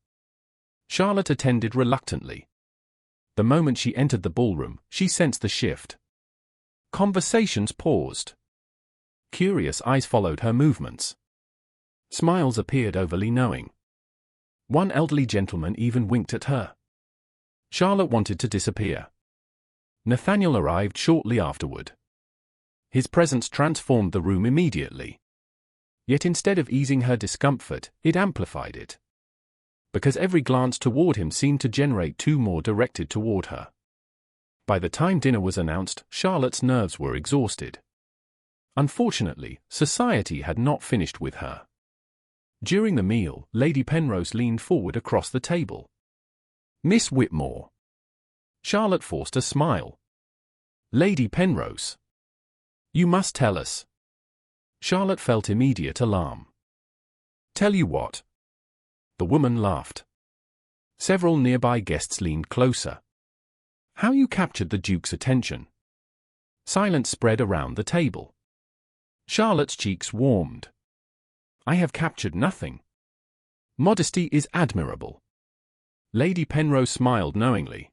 Charlotte attended reluctantly. The moment she entered the ballroom, she sensed the shift. Conversations paused. Curious eyes followed her movements. Smiles appeared overly knowing. One elderly gentleman even winked at her. Charlotte wanted to disappear. Nathaniel arrived shortly afterward. His presence transformed the room immediately. Yet instead of easing her discomfort, it amplified it. Because every glance toward him seemed to generate 2 more directed toward her. By the time dinner was announced, Charlotte's nerves were exhausted. Unfortunately, society had not finished with her. During the meal, Lady Penrose leaned forward across the table. Miss Whitmore. Charlotte forced a smile. Lady Penrose. You must tell us. Charlotte felt immediate alarm. Tell you what? The woman laughed. Several nearby guests leaned closer. How you captured the Duke's attention. Silence spread around the table. Charlotte's cheeks warmed. I have captured nothing. Modesty is admirable. Lady Penrose smiled knowingly.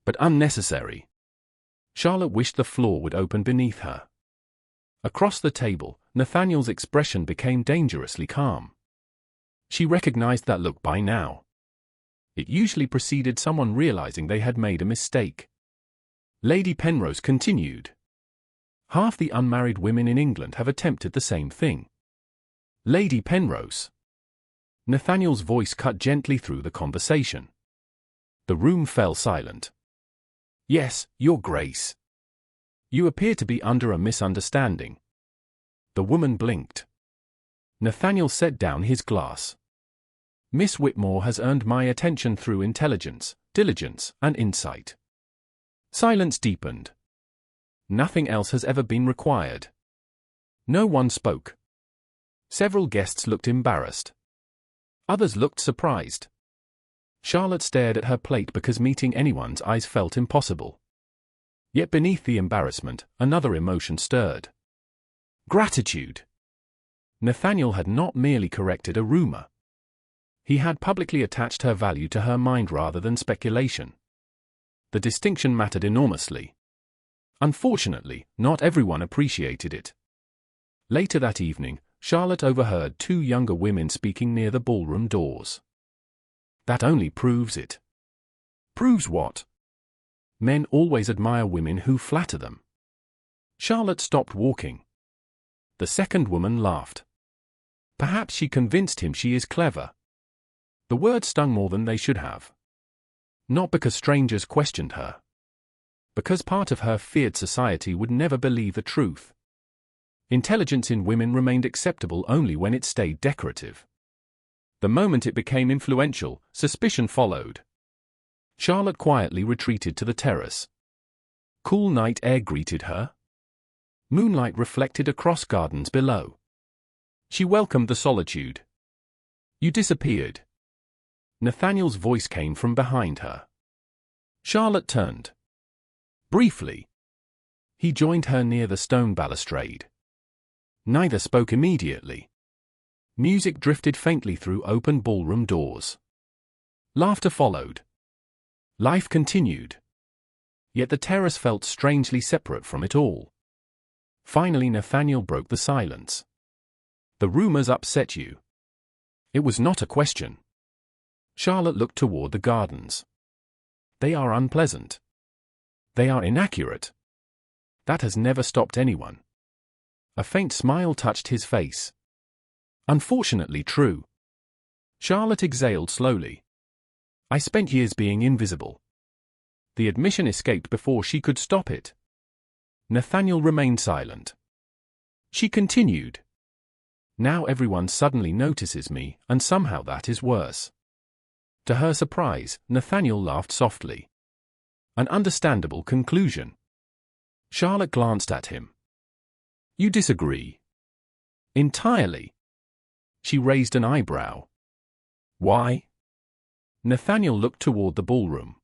But unnecessary. Charlotte wished the floor would open beneath her. Across the table, Nathaniel's expression became dangerously calm. She recognized that look by now. It usually preceded someone realizing they had made a mistake. Lady Penrose continued. Half the unmarried women in England have attempted the same thing. Lady Penrose. Nathaniel's voice cut gently through the conversation. The room fell silent. Yes, Your Grace. You appear to be under a misunderstanding. The woman blinked. Nathaniel set down his glass. Miss Whitmore has earned my attention through intelligence, diligence, and insight. Silence deepened. Nothing else has ever been required. No one spoke. Several guests looked embarrassed. Others looked surprised. Charlotte stared at her plate because meeting anyone's eyes felt impossible. Yet beneath the embarrassment, another emotion stirred. Gratitude. Nathaniel had not merely corrected a rumor. He had publicly attached her value to her mind rather than speculation. The distinction mattered enormously. Unfortunately, not everyone appreciated it. Later that evening, Charlotte overheard two younger women speaking near the ballroom doors. That only proves it. Proves what? Men always admire women who flatter them. Charlotte stopped walking. The second woman laughed. Perhaps she convinced him she is clever. The words stung more than they should have. Not because strangers questioned her. Because part of her feared society would never believe the truth. Intelligence in women remained acceptable only when it stayed decorative. The moment it became influential, suspicion followed. Charlotte quietly retreated to the terrace. Cool night air greeted her. Moonlight reflected across gardens below. She welcomed the solitude. You disappeared. Nathaniel's voice came from behind her. Charlotte turned. Briefly. He joined her near the stone balustrade. Neither spoke immediately. Music drifted faintly through open ballroom doors. Laughter followed. Life continued. Yet the terrace felt strangely separate from it all. Finally Nathaniel broke the silence. The rumors upset you. It was not a question. Charlotte looked toward the gardens. They are unpleasant. They are inaccurate. That has never stopped anyone. A faint smile touched his face. Unfortunately true. Charlotte exhaled slowly. I spent years being invisible. The admission escaped before she could stop it. Nathaniel remained silent. She continued. Now everyone suddenly notices me, and somehow that is worse. To her surprise, Nathaniel laughed softly. An understandable conclusion. Charlotte glanced at him. You disagree? Entirely. She raised an eyebrow. Why? Nathaniel looked toward the ballroom.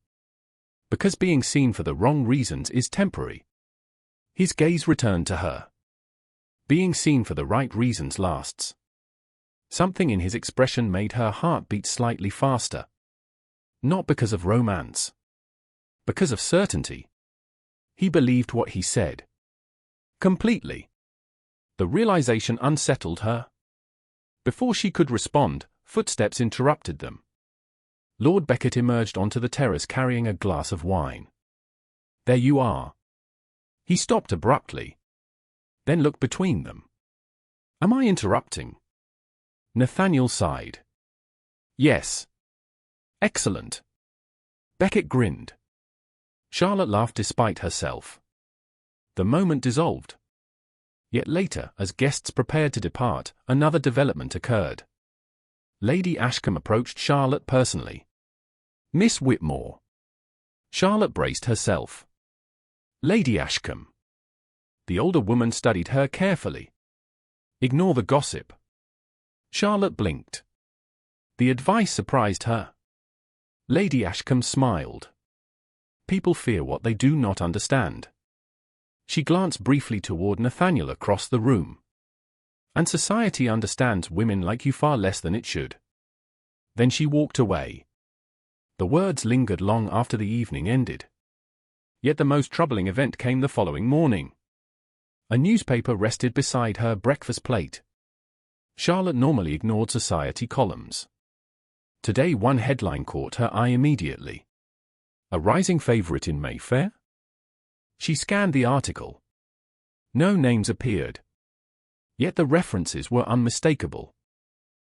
Because being seen for the wrong reasons is temporary. His gaze returned to her. Being seen for the right reasons lasts. Something in his expression made her heart beat slightly faster. Not because of romance. Because of certainty. He believed what he said. Completely. The realization unsettled her. Before she could respond, footsteps interrupted them. Lord Beckett emerged onto the terrace carrying a glass of wine. There you are. He stopped abruptly. Then looked between them. Am I interrupting? Nathaniel sighed. Yes. Excellent. Beckett grinned. Charlotte laughed despite herself. The moment dissolved. Yet later, as guests prepared to depart, another development occurred. Lady Ashcombe approached Charlotte personally. Miss Whitmore. Charlotte braced herself. Lady Ashcombe. The older woman studied her carefully. Ignore the gossip. Charlotte blinked. The advice surprised her. Lady Ashcombe smiled. People fear what they do not understand. She glanced briefly toward Nathaniel across the room. And society understands women like you far less than it should. Then she walked away. The words lingered long after the evening ended. Yet the most troubling event came the following morning. A newspaper rested beside her breakfast plate. Charlotte normally ignored society columns. Today one headline caught her eye immediately. A rising favorite in Mayfair? She scanned the article. No names appeared. Yet the references were unmistakable.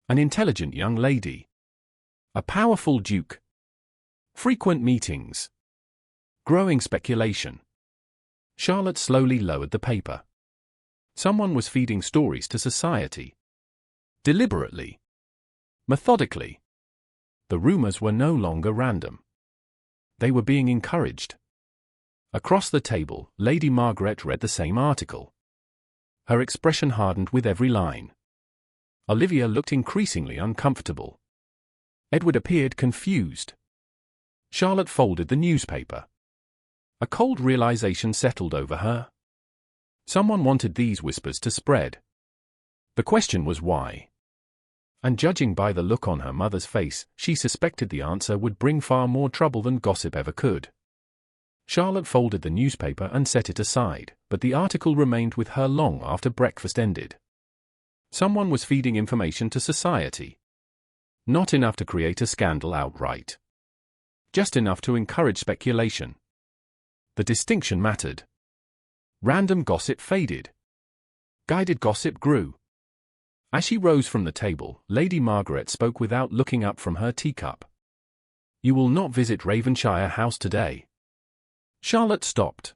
An intelligent young lady. A powerful duke. Frequent meetings. Growing speculation. Charlotte slowly lowered the paper. Someone was feeding stories to society. Deliberately. Methodically. The rumors were no longer random. They were being encouraged. Across the table, Lady Margaret read the same article. Her expression hardened with every line. Olivia looked increasingly uncomfortable. Edward appeared confused. Charlotte folded the newspaper. A cold realization settled over her. Someone wanted these whispers to spread. The question was why. And judging by the look on her mother's face, she suspected the answer would bring far more trouble than gossip ever could. Charlotte folded the newspaper and set it aside, but the article remained with her long after breakfast ended. Someone was feeding information to society. Not enough to create a scandal outright. Just enough to encourage speculation. The distinction mattered. Random gossip faded. Guided gossip grew. As she rose from the table, Lady Margaret spoke without looking up from her teacup. "You will not visit Ravenshire House today." Charlotte stopped.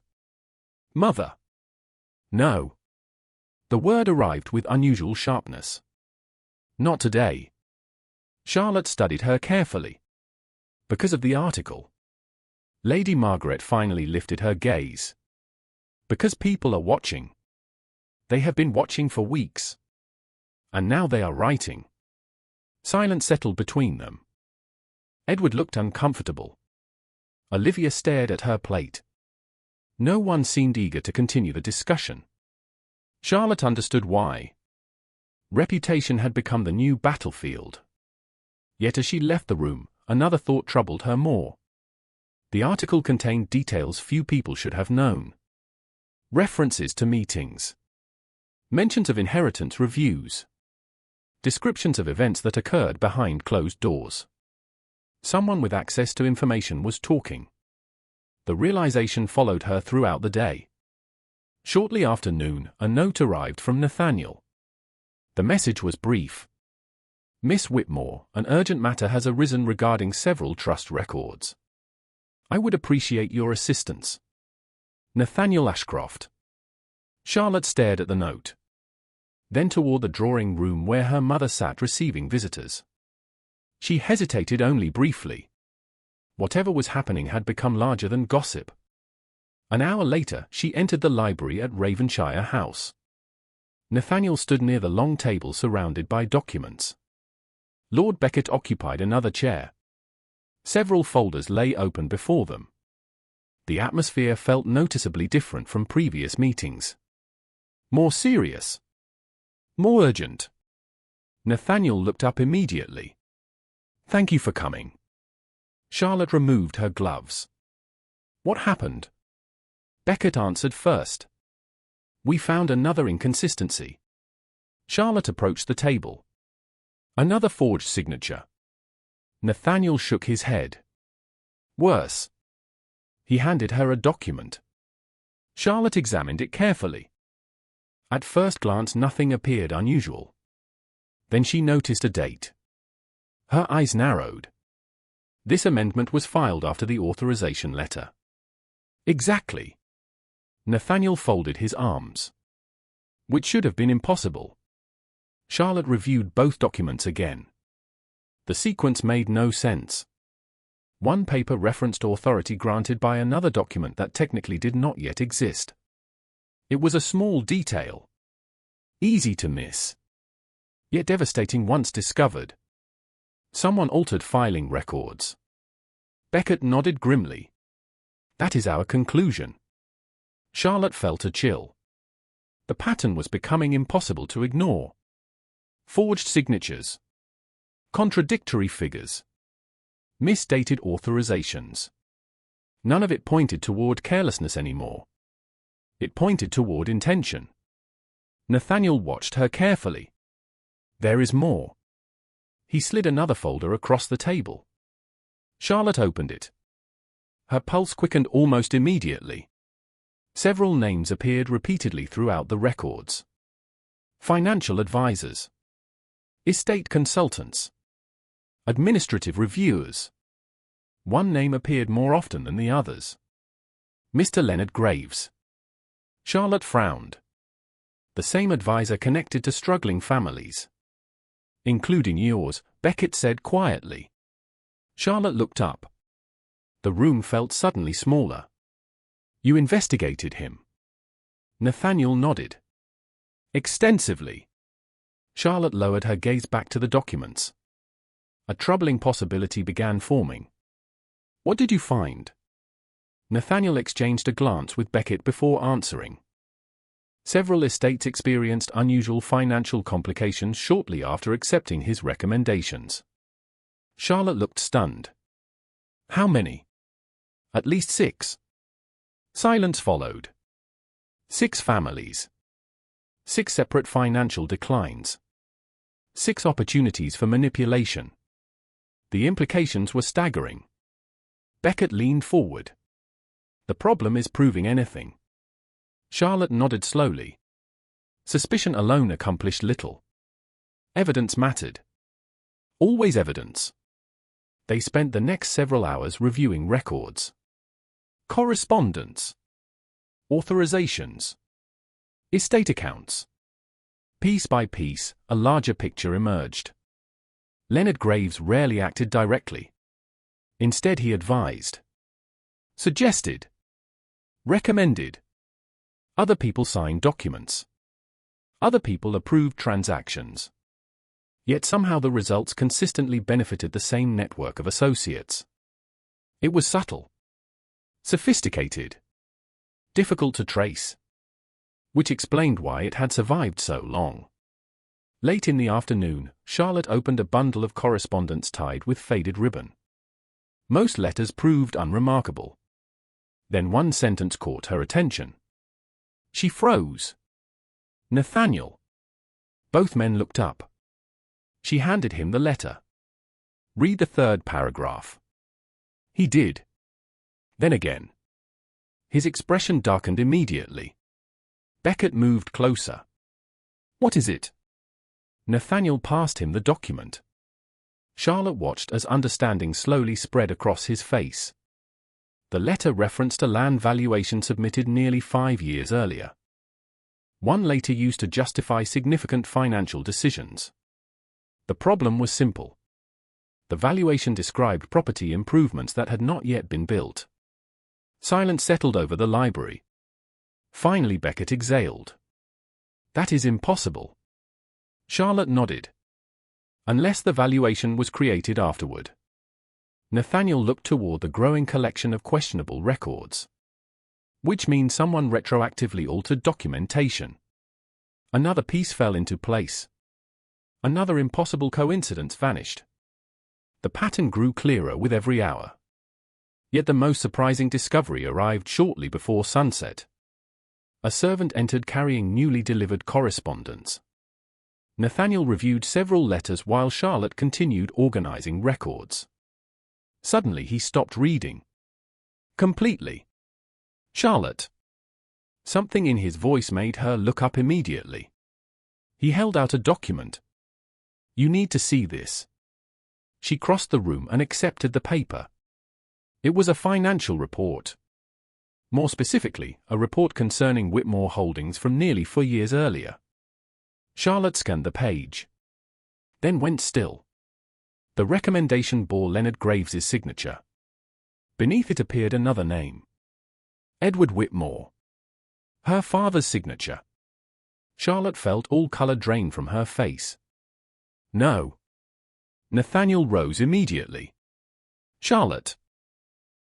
"Mother." "No." The word arrived with unusual sharpness. "Not today." Charlotte studied her carefully. "Because of the article." Lady Margaret finally lifted her gaze. "Because people are watching. They have been watching for weeks. And now they are writing." Silence settled between them. Edward looked uncomfortable. Olivia stared at her plate. No one seemed eager to continue the discussion. Charlotte understood why. Reputation had become the new battlefield. Yet as she left the room, another thought troubled her more. The article contained details few people should have known. References to meetings. Mentions of inheritance reviews. Descriptions of events that occurred behind closed doors. Someone with access to information was talking. The realization followed her throughout the day. Shortly after noon, a note arrived from Nathaniel. The message was brief. "Miss Whitmore, an urgent matter has arisen regarding several trust records. I would appreciate your assistance. Nathaniel Ashcroft." Charlotte stared at the note. Then toward the drawing room where her mother sat receiving visitors. She hesitated only briefly. Whatever was happening had become larger than gossip. An hour later, she entered the library at Ravenshire House. Nathaniel stood near the long table surrounded by documents. Lord Beckett occupied another chair. Several folders lay open before them. The atmosphere felt noticeably different from previous meetings. More serious. More urgent. Nathaniel looked up immediately. "Thank you for coming." Charlotte removed her gloves. "What happened?" Beckett answered first. "We found another inconsistency." Charlotte approached the table. "Another forged signature." Nathaniel shook his head. "Worse." He handed her a document. Charlotte examined it carefully. At first glance nothing appeared unusual. Then she noticed a date. Her eyes narrowed. This amendment was filed after the authorization letter. Exactly. Nathaniel folded his arms. Which should have been impossible. Charlotte reviewed both documents again. The sequence made no sense. One paper referenced authority granted by another document that technically did not yet exist. It was a small detail. Easy to miss. Yet devastating once discovered. Someone altered filing records. Beckett nodded grimly. That is our conclusion. Charlotte felt a chill. The pattern was becoming impossible to ignore. Forged signatures. Contradictory figures. Misdated authorizations. None of it pointed toward carelessness anymore. It pointed toward intention. Nathaniel watched her carefully. There is more. He slid another folder across the table. Charlotte opened it. Her pulse quickened almost immediately. Several names appeared repeatedly throughout the records. Financial advisors. Estate consultants. Administrative reviewers. One name appeared more often than the others. Mr. Leonard Graves. Charlotte frowned. The same advisor connected to struggling families. Including yours, Beckett said quietly. Charlotte looked up. The room felt suddenly smaller. You investigated him. Nathaniel nodded. Extensively. Charlotte lowered her gaze back to the documents. A troubling possibility began forming. What did you find? Nathaniel exchanged a glance with Beckett before answering. Several estates experienced unusual financial complications shortly after accepting his recommendations. Charlotte looked stunned. How many? At least 6. Silence followed. 6 families. 6 separate financial declines. 6 opportunities for manipulation. The implications were staggering. Beckett leaned forward. The problem is proving anything. Charlotte nodded slowly. Suspicion alone accomplished little. Evidence mattered. Always evidence. They spent the next several hours reviewing records. Correspondence. Authorizations. Estate accounts. Piece by piece, a larger picture emerged. Leonard Graves rarely acted directly. Instead he advised. Suggested. Recommended. Other people signed documents. Other people approved transactions. Yet somehow the results consistently benefited the same network of associates. It was subtle. Sophisticated. Difficult to trace. Which explained why it had survived so long. Late in the afternoon, Charlotte opened a bundle of correspondence tied with faded ribbon. Most letters proved unremarkable. Then one sentence caught her attention. She froze. Nathaniel. Both men looked up. She handed him the letter. Read the 3rd paragraph. He did. Then again. His expression darkened immediately. Beckett moved closer. What is it? Nathaniel passed him the document. Charlotte watched as understanding slowly spread across his face. The letter referenced a land valuation submitted nearly 5 years earlier. One later used to justify significant financial decisions. The problem was simple. The valuation described property improvements that had not yet been built. Silence settled over the library. Finally Beckett exhaled. That is impossible. Charlotte nodded. Unless the valuation was created afterward. Nathaniel looked toward the growing collection of questionable records. Which means someone retroactively altered documentation. Another piece fell into place. Another impossible coincidence vanished. The pattern grew clearer with every hour. Yet the most surprising discovery arrived shortly before sunset. A servant entered carrying newly delivered correspondence. Nathaniel reviewed several letters while Charlotte continued organizing records. Suddenly he stopped reading. Completely. Charlotte. Something in his voice made her look up immediately. He held out a document. You need to see this. She crossed the room and accepted the paper. It was a financial report. More specifically, a report concerning Whitmore holdings from nearly 4 years earlier. Charlotte scanned the page. Then went still. The recommendation bore Leonard Graves' signature. Beneath it appeared another name. Edward Whitmore. Her father's signature. Charlotte felt all color drain from her face. No. Nathaniel rose immediately. Charlotte.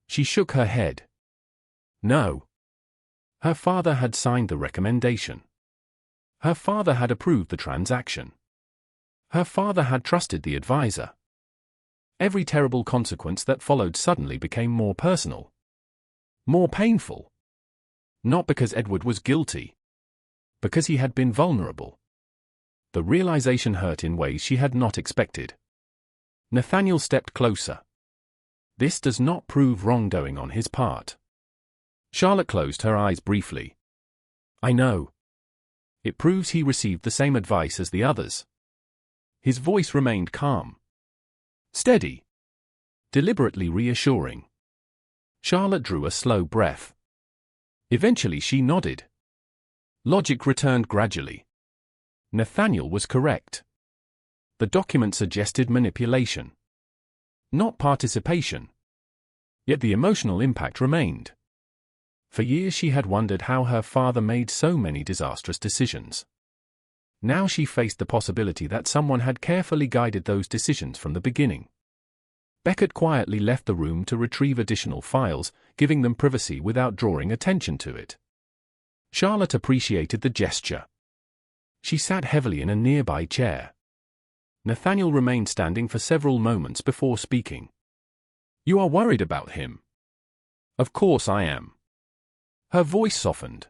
She shook her head. No. Her father had signed the recommendation. Her father had approved the transaction. Her father had trusted the advisor. Every terrible consequence that followed suddenly became more personal. More painful. Not because Edward was guilty. Because he had been vulnerable. The realization hurt in ways she had not expected. Nathaniel stepped closer. This does not prove wrongdoing on his part. Charlotte closed her eyes briefly. I know. It proves he received the same advice as the others. His voice remained calm. Steady. Deliberately reassuring. Charlotte drew a slow breath. Eventually she nodded. Logic returned gradually. Nathaniel was correct. The document suggested manipulation. Not participation. Yet the emotional impact remained. For years she had wondered how her father made so many disastrous decisions. Now she faced the possibility that someone had carefully guided those decisions from the beginning. Beckett quietly left the room to retrieve additional files, giving them privacy without drawing attention to it. Charlotte appreciated the gesture. She sat heavily in a nearby chair. Nathaniel remained standing for several moments before speaking. You are worried about him? Of course I am. Her voice softened.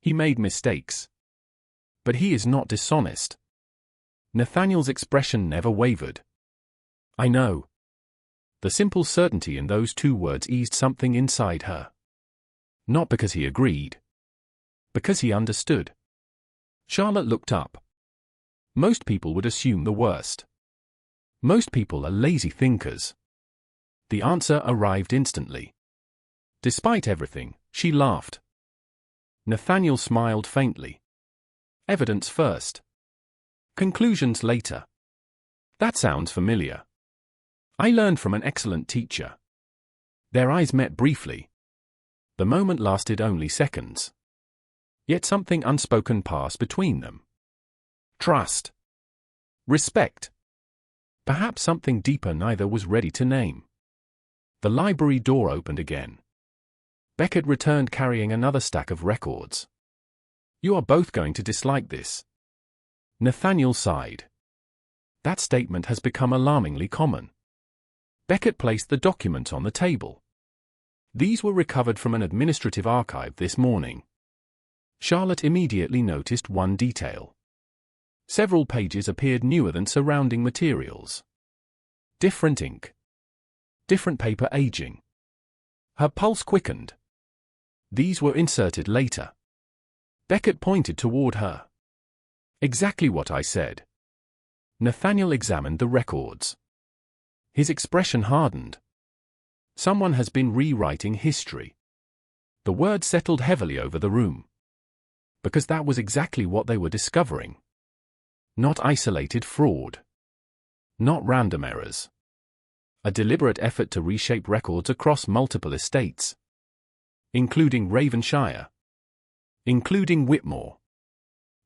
He made mistakes. But he is not dishonest. Nathaniel's expression never wavered. I know. The simple certainty in those two words eased something inside her. Not because he agreed. Because he understood. Charlotte looked up. Most people would assume the worst. Most people are lazy thinkers. The answer arrived instantly. Despite everything, she laughed. Nathaniel smiled faintly. Evidence first. Conclusions later. That sounds familiar. I learned from an excellent teacher. Their eyes met briefly. The moment lasted only seconds. Yet something unspoken passed between them. Trust. Respect. Perhaps something deeper neither was ready to name. The library door opened again. Beckett returned carrying another stack of records. You are both going to dislike this. Nathaniel sighed. That statement has become alarmingly common. Beckett placed the document on the table. These were recovered from an administrative archive this morning. Charlotte immediately noticed one detail. Several pages appeared newer than surrounding materials. Different ink. Different paper aging. Her pulse quickened. These were inserted later. Beckett pointed toward her. Exactly what I said. Nathaniel examined the records. His expression hardened. Someone has been rewriting history. The word settled heavily over the room. Because that was exactly what they were discovering. Not isolated fraud. Not random errors. A deliberate effort to reshape records across multiple estates. Including Ravenshire. Including Whitmore.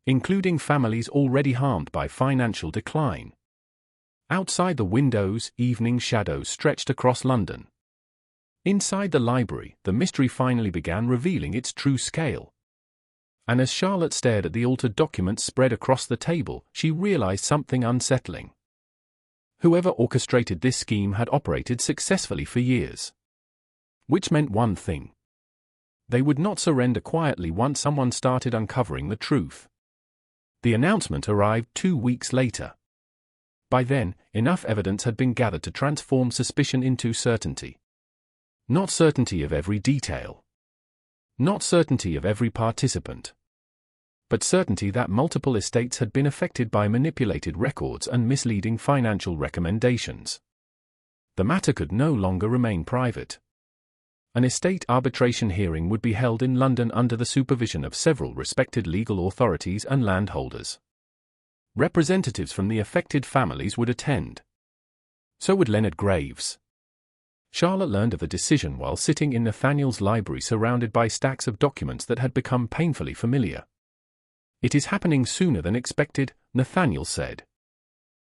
Including families already harmed by financial decline. Outside the windows, evening shadows stretched across London. Inside the library, the mystery finally began revealing its true scale. And as Charlotte stared at the altered documents spread across the table, she realized something unsettling. Whoever orchestrated this scheme had operated successfully for years. Which meant one thing. They would not surrender quietly once someone started uncovering the truth. The announcement arrived 2 weeks later. By then, enough evidence had been gathered to transform suspicion into certainty. Not certainty of every detail. Not certainty of every participant. But certainty that multiple estates had been affected by manipulated records and misleading financial recommendations. The matter could no longer remain private. An estate arbitration hearing would be held in London under the supervision of several respected legal authorities and landholders. Representatives from the affected families would attend. So would Leonard Graves. Charlotte learned of the decision while sitting in Nathaniel's library surrounded by stacks of documents that had become painfully familiar. It is happening sooner than expected, Nathaniel said.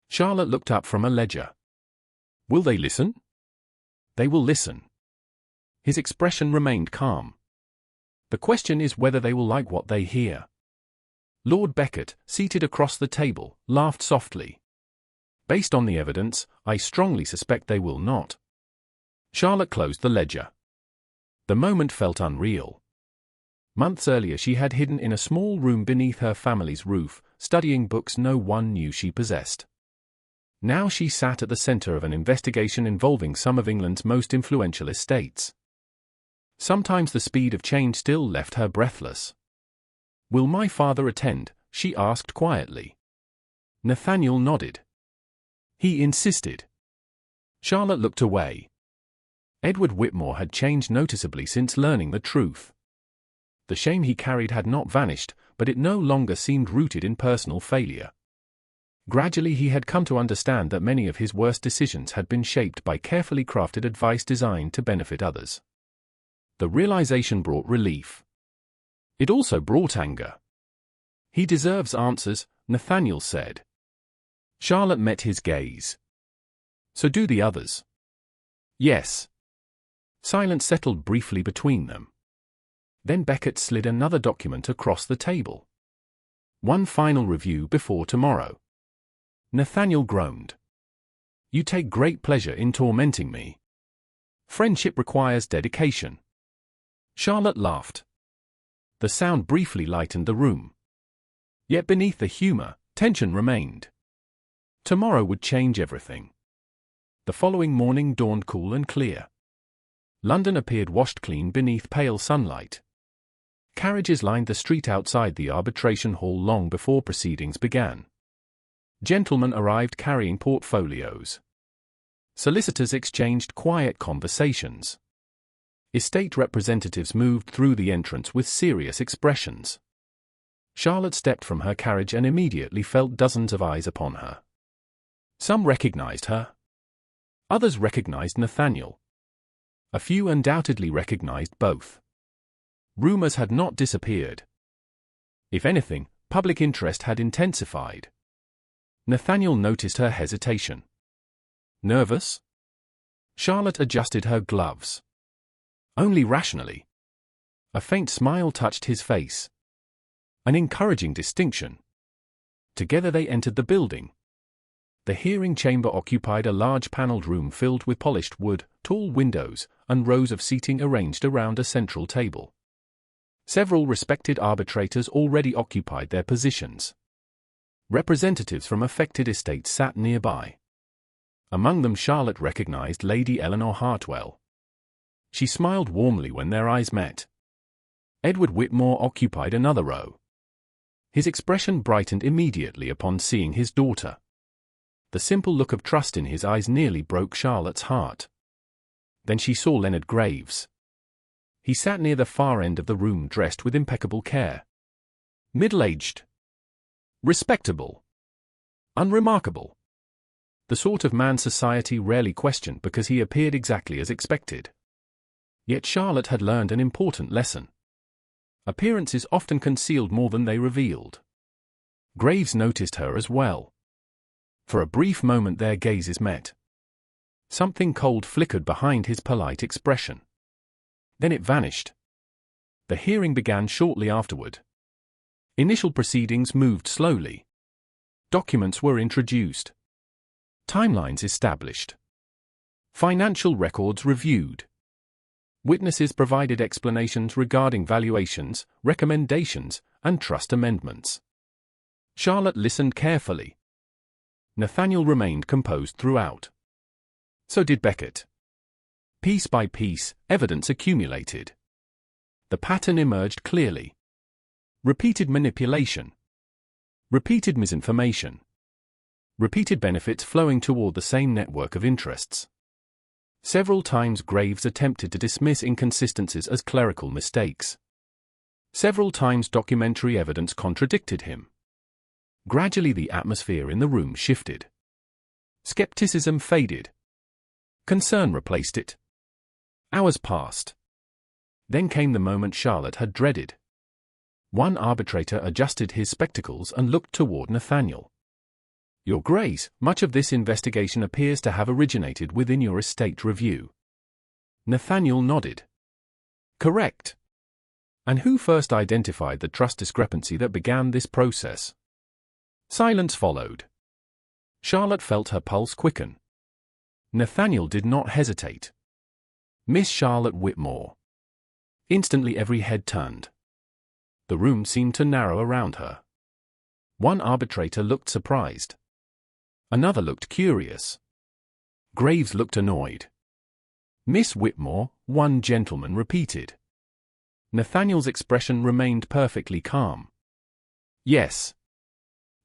Charlotte looked up from a ledger. Will they listen? They will listen. His expression remained calm. The question is whether they will like what they hear. Lord Beckett, seated across the table, laughed softly. Based on the evidence, I strongly suspect they will not. Charlotte closed the ledger. The moment felt unreal. Months earlier she had hidden in a small room beneath her family's roof, studying books no one knew she possessed. Now she sat at the center of an investigation involving some of England's most influential estates. Sometimes the speed of change still left her breathless. "Will my father attend?" she asked quietly. Nathaniel nodded. He insisted. Charlotte looked away. Edward Whitmore had changed noticeably since learning the truth. The shame he carried had not vanished, but it no longer seemed rooted in personal failure. Gradually he had come to understand that many of his worst decisions had been shaped by carefully crafted advice designed to benefit others. The realization brought relief. It also brought anger. "He deserves answers," Nathaniel said. Charlotte met his gaze. "So do the others." "Yes." Silence settled briefly between them. Then Beckett slid another document across the table. "One final review before tomorrow." Nathaniel groaned. "You take great pleasure in tormenting me. Friendship requires dedication." Charlotte laughed. The sound briefly lightened the room. Yet beneath the humor, tension remained. Tomorrow would change everything. The following morning dawned cool and clear. London appeared washed clean beneath pale sunlight. Carriages lined the street outside the arbitration hall long before proceedings began. Gentlemen arrived carrying portfolios. Solicitors exchanged quiet conversations. Estate representatives moved through the entrance with serious expressions. Charlotte stepped from her carriage and immediately felt dozens of eyes upon her. Some recognized her. Others recognized Nathaniel. A few undoubtedly recognized both. Rumors had not disappeared. If anything, public interest had intensified. Nathaniel noticed her hesitation. Nervous? Charlotte adjusted her gloves. Only rationally. A faint smile touched his face. An encouraging distinction. Together they entered the building. The hearing chamber occupied a large paneled room filled with polished wood, tall windows, and rows of seating arranged around a central table. Several respected arbitrators already occupied their positions. Representatives from affected estates sat nearby. Among them Charlotte recognized Lady Eleanor Hartwell. She smiled warmly when their eyes met. Edward Whitmore occupied another row. His expression brightened immediately upon seeing his daughter. The simple look of trust in his eyes nearly broke Charlotte's heart. Then she saw Leonard Graves. He sat near the far end of the room dressed with impeccable care. Middle-aged. Respectable. Unremarkable. The sort of man society rarely questioned because he appeared exactly as expected. Yet Charlotte had learned an important lesson. Appearances often concealed more than they revealed. Graves noticed her as well. For a brief moment their gazes met. Something cold flickered behind his polite expression. Then it vanished. The hearing began shortly afterward. Initial proceedings moved slowly. Documents were introduced. Timelines established. Financial records reviewed. Witnesses provided explanations regarding valuations, recommendations, and trust amendments. Charlotte listened carefully. Nathaniel remained composed throughout. So did Beckett. Piece by piece, evidence accumulated. The pattern emerged clearly. Repeated manipulation. Repeated misinformation. Repeated benefits flowing toward the same network of interests. Several times Graves attempted to dismiss inconsistencies as clerical mistakes. Several times documentary evidence contradicted him. Gradually the atmosphere in the room shifted. Skepticism faded. Concern replaced it. Hours passed. Then came the moment Charlotte had dreaded. One arbitrator adjusted his spectacles and looked toward Nathaniel. "Your Grace, much of this investigation appears to have originated within your estate review." Nathaniel nodded. "Correct. And who first identified the trust discrepancy that began this process? Silence followed. Charlotte felt her pulse quicken. Nathaniel did not hesitate. Miss Charlotte Whitmore. Instantly every head turned. The room seemed to narrow around her. One arbitrator looked surprised. Another looked curious. Graves looked annoyed. Miss Whitmore, one gentleman repeated. Nathaniel's expression remained perfectly calm. Yes.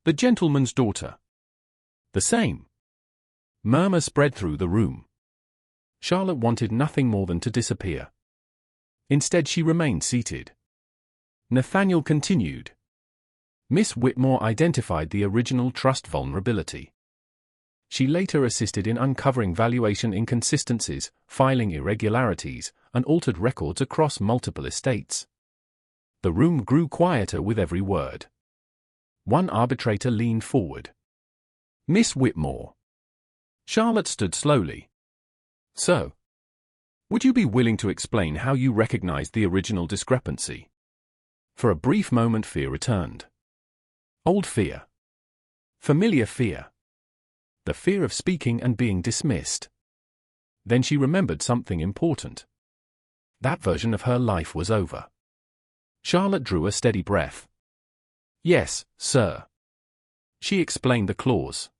The gentleman's daughter. The same. Murmurs spread through the room. Charlotte wanted nothing more than to disappear. Instead she remained seated. Nathaniel continued. Miss Whitmore identified the original trust vulnerability. She later assisted in uncovering valuation inconsistencies, filing irregularities, and altered records across multiple estates. The room grew quieter with every word. One arbitrator leaned forward. Miss Whitmore. Charlotte stood slowly. So, would you be willing to explain how you recognized the original discrepancy? For a brief moment fear returned. Old fear. Familiar fear. The fear of speaking and being dismissed. Then she remembered something important. That version of her life was over. Charlotte drew a steady breath. Yes, sir. She explained the clause.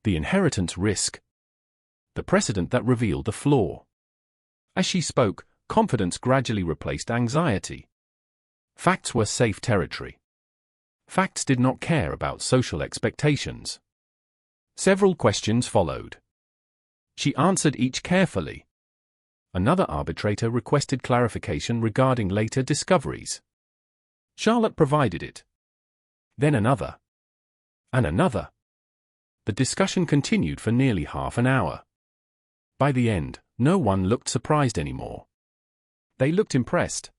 The inheritance risk. The precedent that revealed the flaw. As she spoke, confidence gradually replaced anxiety. Facts were safe territory. Facts did not care about social expectations. Several questions followed. She answered each carefully. Another arbitrator requested clarification regarding later discoveries. Charlotte provided it. Then another. And another. The discussion continued for nearly half an hour. By the end, no one looked surprised anymore. They looked impressed.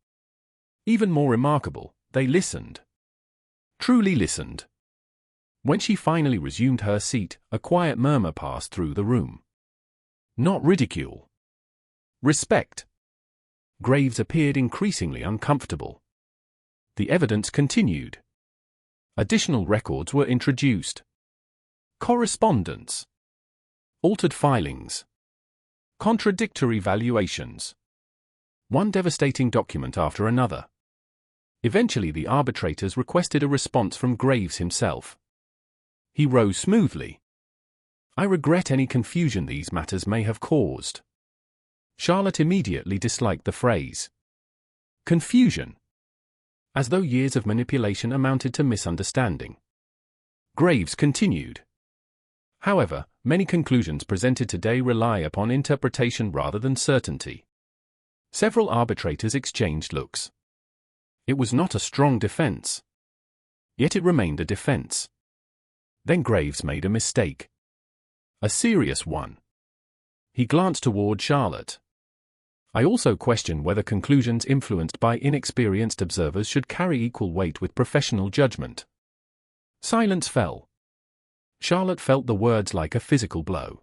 Even more remarkable, they listened. Truly listened. When she finally resumed her seat, a quiet murmur passed through the room. Not ridicule. Respect. Graves appeared increasingly uncomfortable. The evidence continued. Additional records were introduced. Correspondence. Altered filings. Contradictory valuations. One devastating document after another. Eventually the arbitrators requested a response from Graves himself. He rose smoothly. I regret any confusion these matters may have caused. Charlotte immediately disliked the phrase. Confusion. As though years of manipulation amounted to misunderstanding. Graves continued. However, many conclusions presented today rely upon interpretation rather than certainty. Several arbitrators exchanged looks. It was not a strong defense. Yet it remained a defense. Then Graves made a mistake. A serious one. He glanced toward Charlotte. I also question whether conclusions influenced by inexperienced observers should carry equal weight with professional judgment. Silence fell. Charlotte felt the words like a physical blow.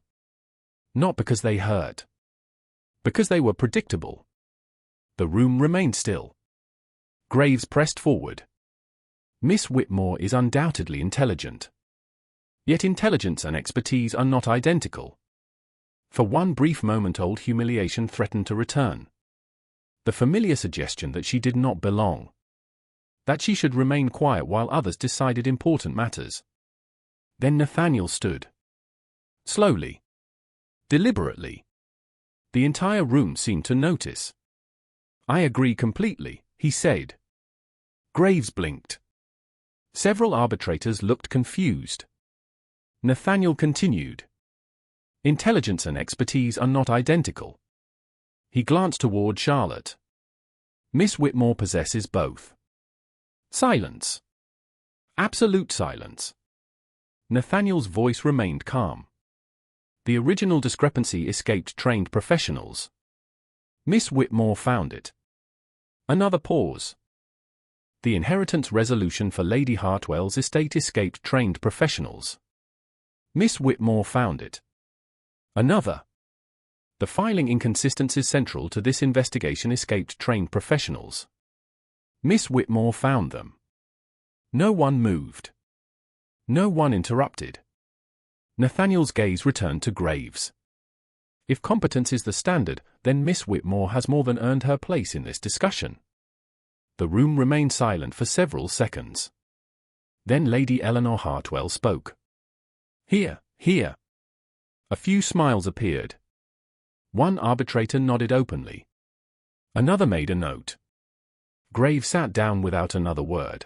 Not because they hurt. Because they were predictable. The room remained still. Graves pressed forward. Miss Whitmore is undoubtedly intelligent. Yet intelligence and expertise are not identical. For one brief moment old humiliation threatened to return. The familiar suggestion that she did not belong. That she should remain quiet while others decided important matters. Then Nathaniel stood. Slowly. Deliberately. The entire room seemed to notice. I agree completely, he said. Graves blinked. Several arbitrators looked confused. Nathaniel continued. Intelligence and expertise are not identical. He glanced toward Charlotte. Miss Whitmore possesses both. Silence. Absolute silence. Nathaniel's voice remained calm. The original discrepancy escaped trained professionals. Miss Whitmore found it. Another pause. The inheritance resolution for Lady Hartwell's estate escaped trained professionals. Miss Whitmore found it. Another. The filing inconsistencies central to this investigation escaped trained professionals. Miss Whitmore found them. No one moved. No one interrupted. Nathaniel's gaze returned to Graves. If competence is the standard, then Miss Whitmore has more than earned her place in this discussion. The room remained silent for several seconds. Then Lady Eleanor Hartwell spoke. Here. A few smiles appeared. One arbitrator nodded openly. Another made a note. Graves sat down without another word.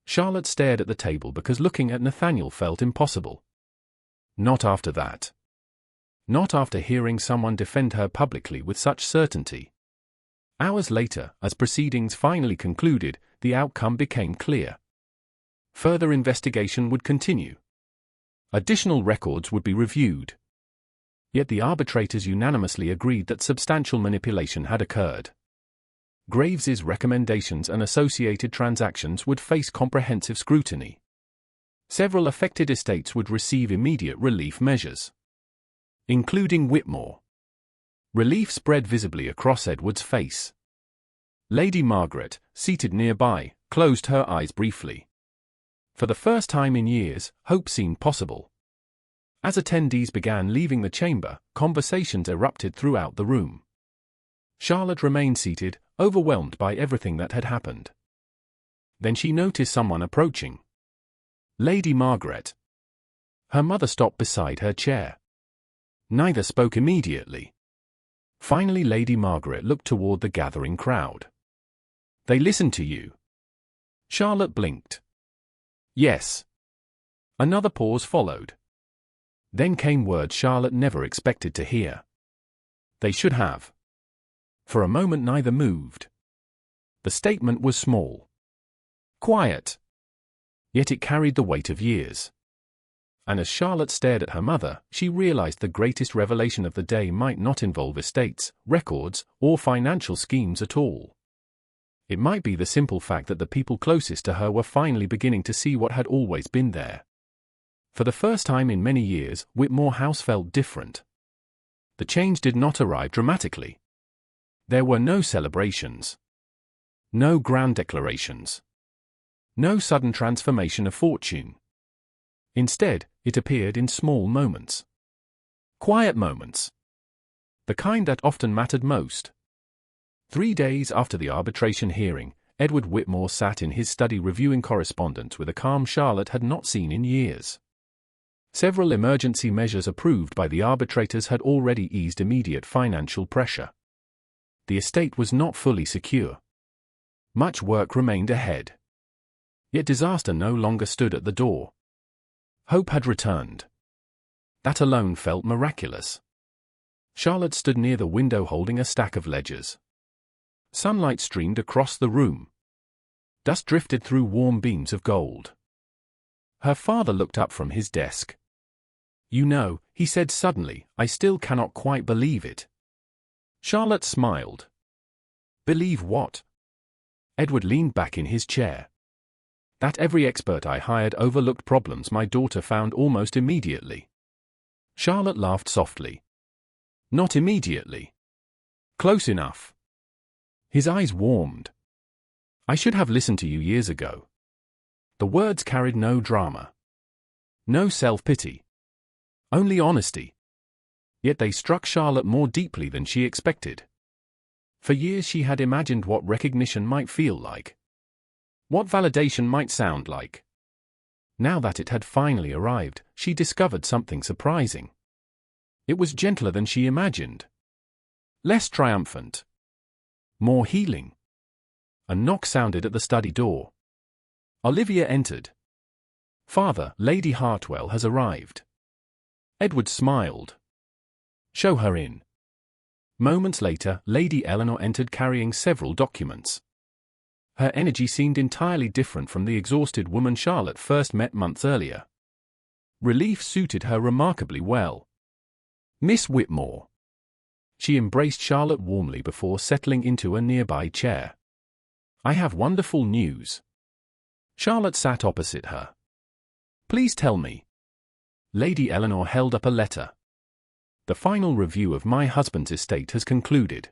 Charlotte stared at the table because looking at Nathaniel felt impossible. Not after that. Not after hearing someone defend her publicly with such certainty. Hours later, as proceedings finally concluded, the outcome became clear. Further investigation would continue. Additional records would be reviewed. Yet the arbitrators unanimously agreed that substantial manipulation had occurred. Graves's recommendations and associated transactions would face comprehensive scrutiny. Several affected estates would receive immediate relief measures, including Whitmore. Relief spread visibly across Edward's face. Lady Margaret, seated nearby, closed her eyes briefly. For the first time in years, hope seemed possible. As attendees began leaving the chamber, conversations erupted throughout the room. Charlotte remained seated, overwhelmed by everything that had happened. Then she noticed someone approaching. Lady Margaret. Her mother stopped beside her chair. Neither spoke immediately. Finally, Lady Margaret looked toward the gathering crowd. They listened to you. Charlotte blinked. Yes. Another pause followed. Then came words Charlotte never expected to hear. They should have. For a moment neither moved. The statement was small. Quiet. Yet it carried the weight of years. And as Charlotte stared at her mother, she realized the greatest revelation of the day might not involve estates, records, or financial schemes at all. It might be the simple fact that the people closest to her were finally beginning to see what had always been there. For the first time in many years, Whitmore House felt different. The change did not arrive dramatically. There were no celebrations. No grand declarations. No sudden transformation of fortune. Instead, it appeared in small moments. Quiet moments. The kind that often mattered most. 3 days after the arbitration hearing, Edward Whitmore sat in his study reviewing correspondence with a calm Charlotte had not seen in years. Several emergency measures approved by the arbitrators had already eased immediate financial pressure. The estate was not fully secure. Much work remained ahead. Yet disaster no longer stood at the door. Hope had returned. That alone felt miraculous. Charlotte stood near the window holding a stack of ledgers. Sunlight streamed across the room. Dust drifted through warm beams of gold. Her father looked up from his desk. You know, he said suddenly, I still cannot quite believe it. Charlotte smiled. Believe what? Edward leaned back in his chair. That every expert I hired overlooked problems my daughter found almost immediately. Charlotte laughed softly. Not immediately. Close enough. His eyes warmed. I should have listened to you years ago. The words carried no drama. No self-pity. Only honesty. Yet they struck Charlotte more deeply than she expected. For years she had imagined what recognition might feel like. What validation might sound like. Now that it had finally arrived, she discovered something surprising. It was gentler than she imagined. Less triumphant. More healing. A knock sounded at the study door. Olivia entered. Father, Lady Hartwell has arrived. Edward smiled. Show her in. Moments later, Lady Eleanor entered carrying several documents. Her energy seemed entirely different from the exhausted woman Charlotte first met months earlier. Relief suited her remarkably well. Miss Whitmore. She embraced Charlotte warmly before settling into a nearby chair. I have wonderful news. Charlotte sat opposite her. Please tell me. Lady Eleanor held up a letter. The final review of my husband's estate has concluded.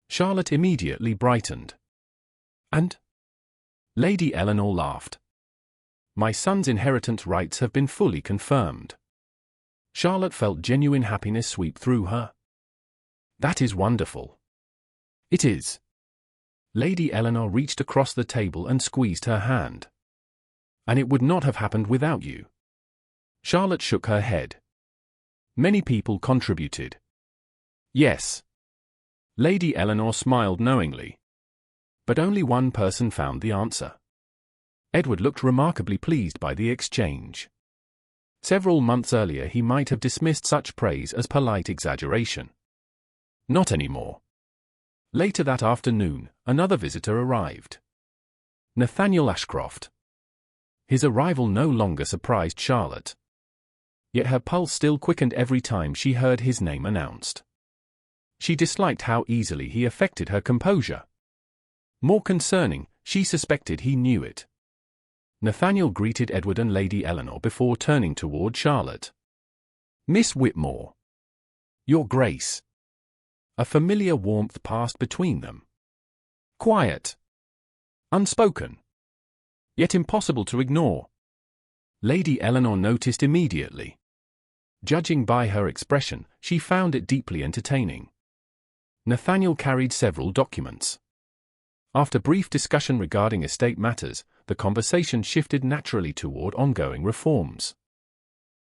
Charlotte immediately brightened. And? Lady Eleanor laughed. My son's inheritance rights have been fully confirmed. Charlotte felt genuine happiness sweep through her. That is wonderful. It is. Lady Eleanor reached across the table and squeezed her hand. And it would not have happened without you. Charlotte shook her head. Many people contributed. Yes. Lady Eleanor smiled knowingly. But only one person found the answer. Edward looked remarkably pleased by the exchange. Several months earlier he might have dismissed such praise as polite exaggeration. Not anymore. Later that afternoon, another visitor arrived. Nathaniel Ashcroft. His arrival no longer surprised Charlotte. Yet her pulse still quickened every time she heard his name announced. She disliked how easily he affected her composure. More concerning, she suspected he knew it. Nathaniel greeted Edward and Lady Eleanor before turning toward Charlotte. Miss Whitmore. Your Grace. A familiar warmth passed between them. Quiet. Unspoken. Yet impossible to ignore. Lady Eleanor noticed immediately. Judging by her expression, she found it deeply entertaining. Nathaniel carried several documents. After brief discussion regarding estate matters, the conversation shifted naturally toward ongoing reforms.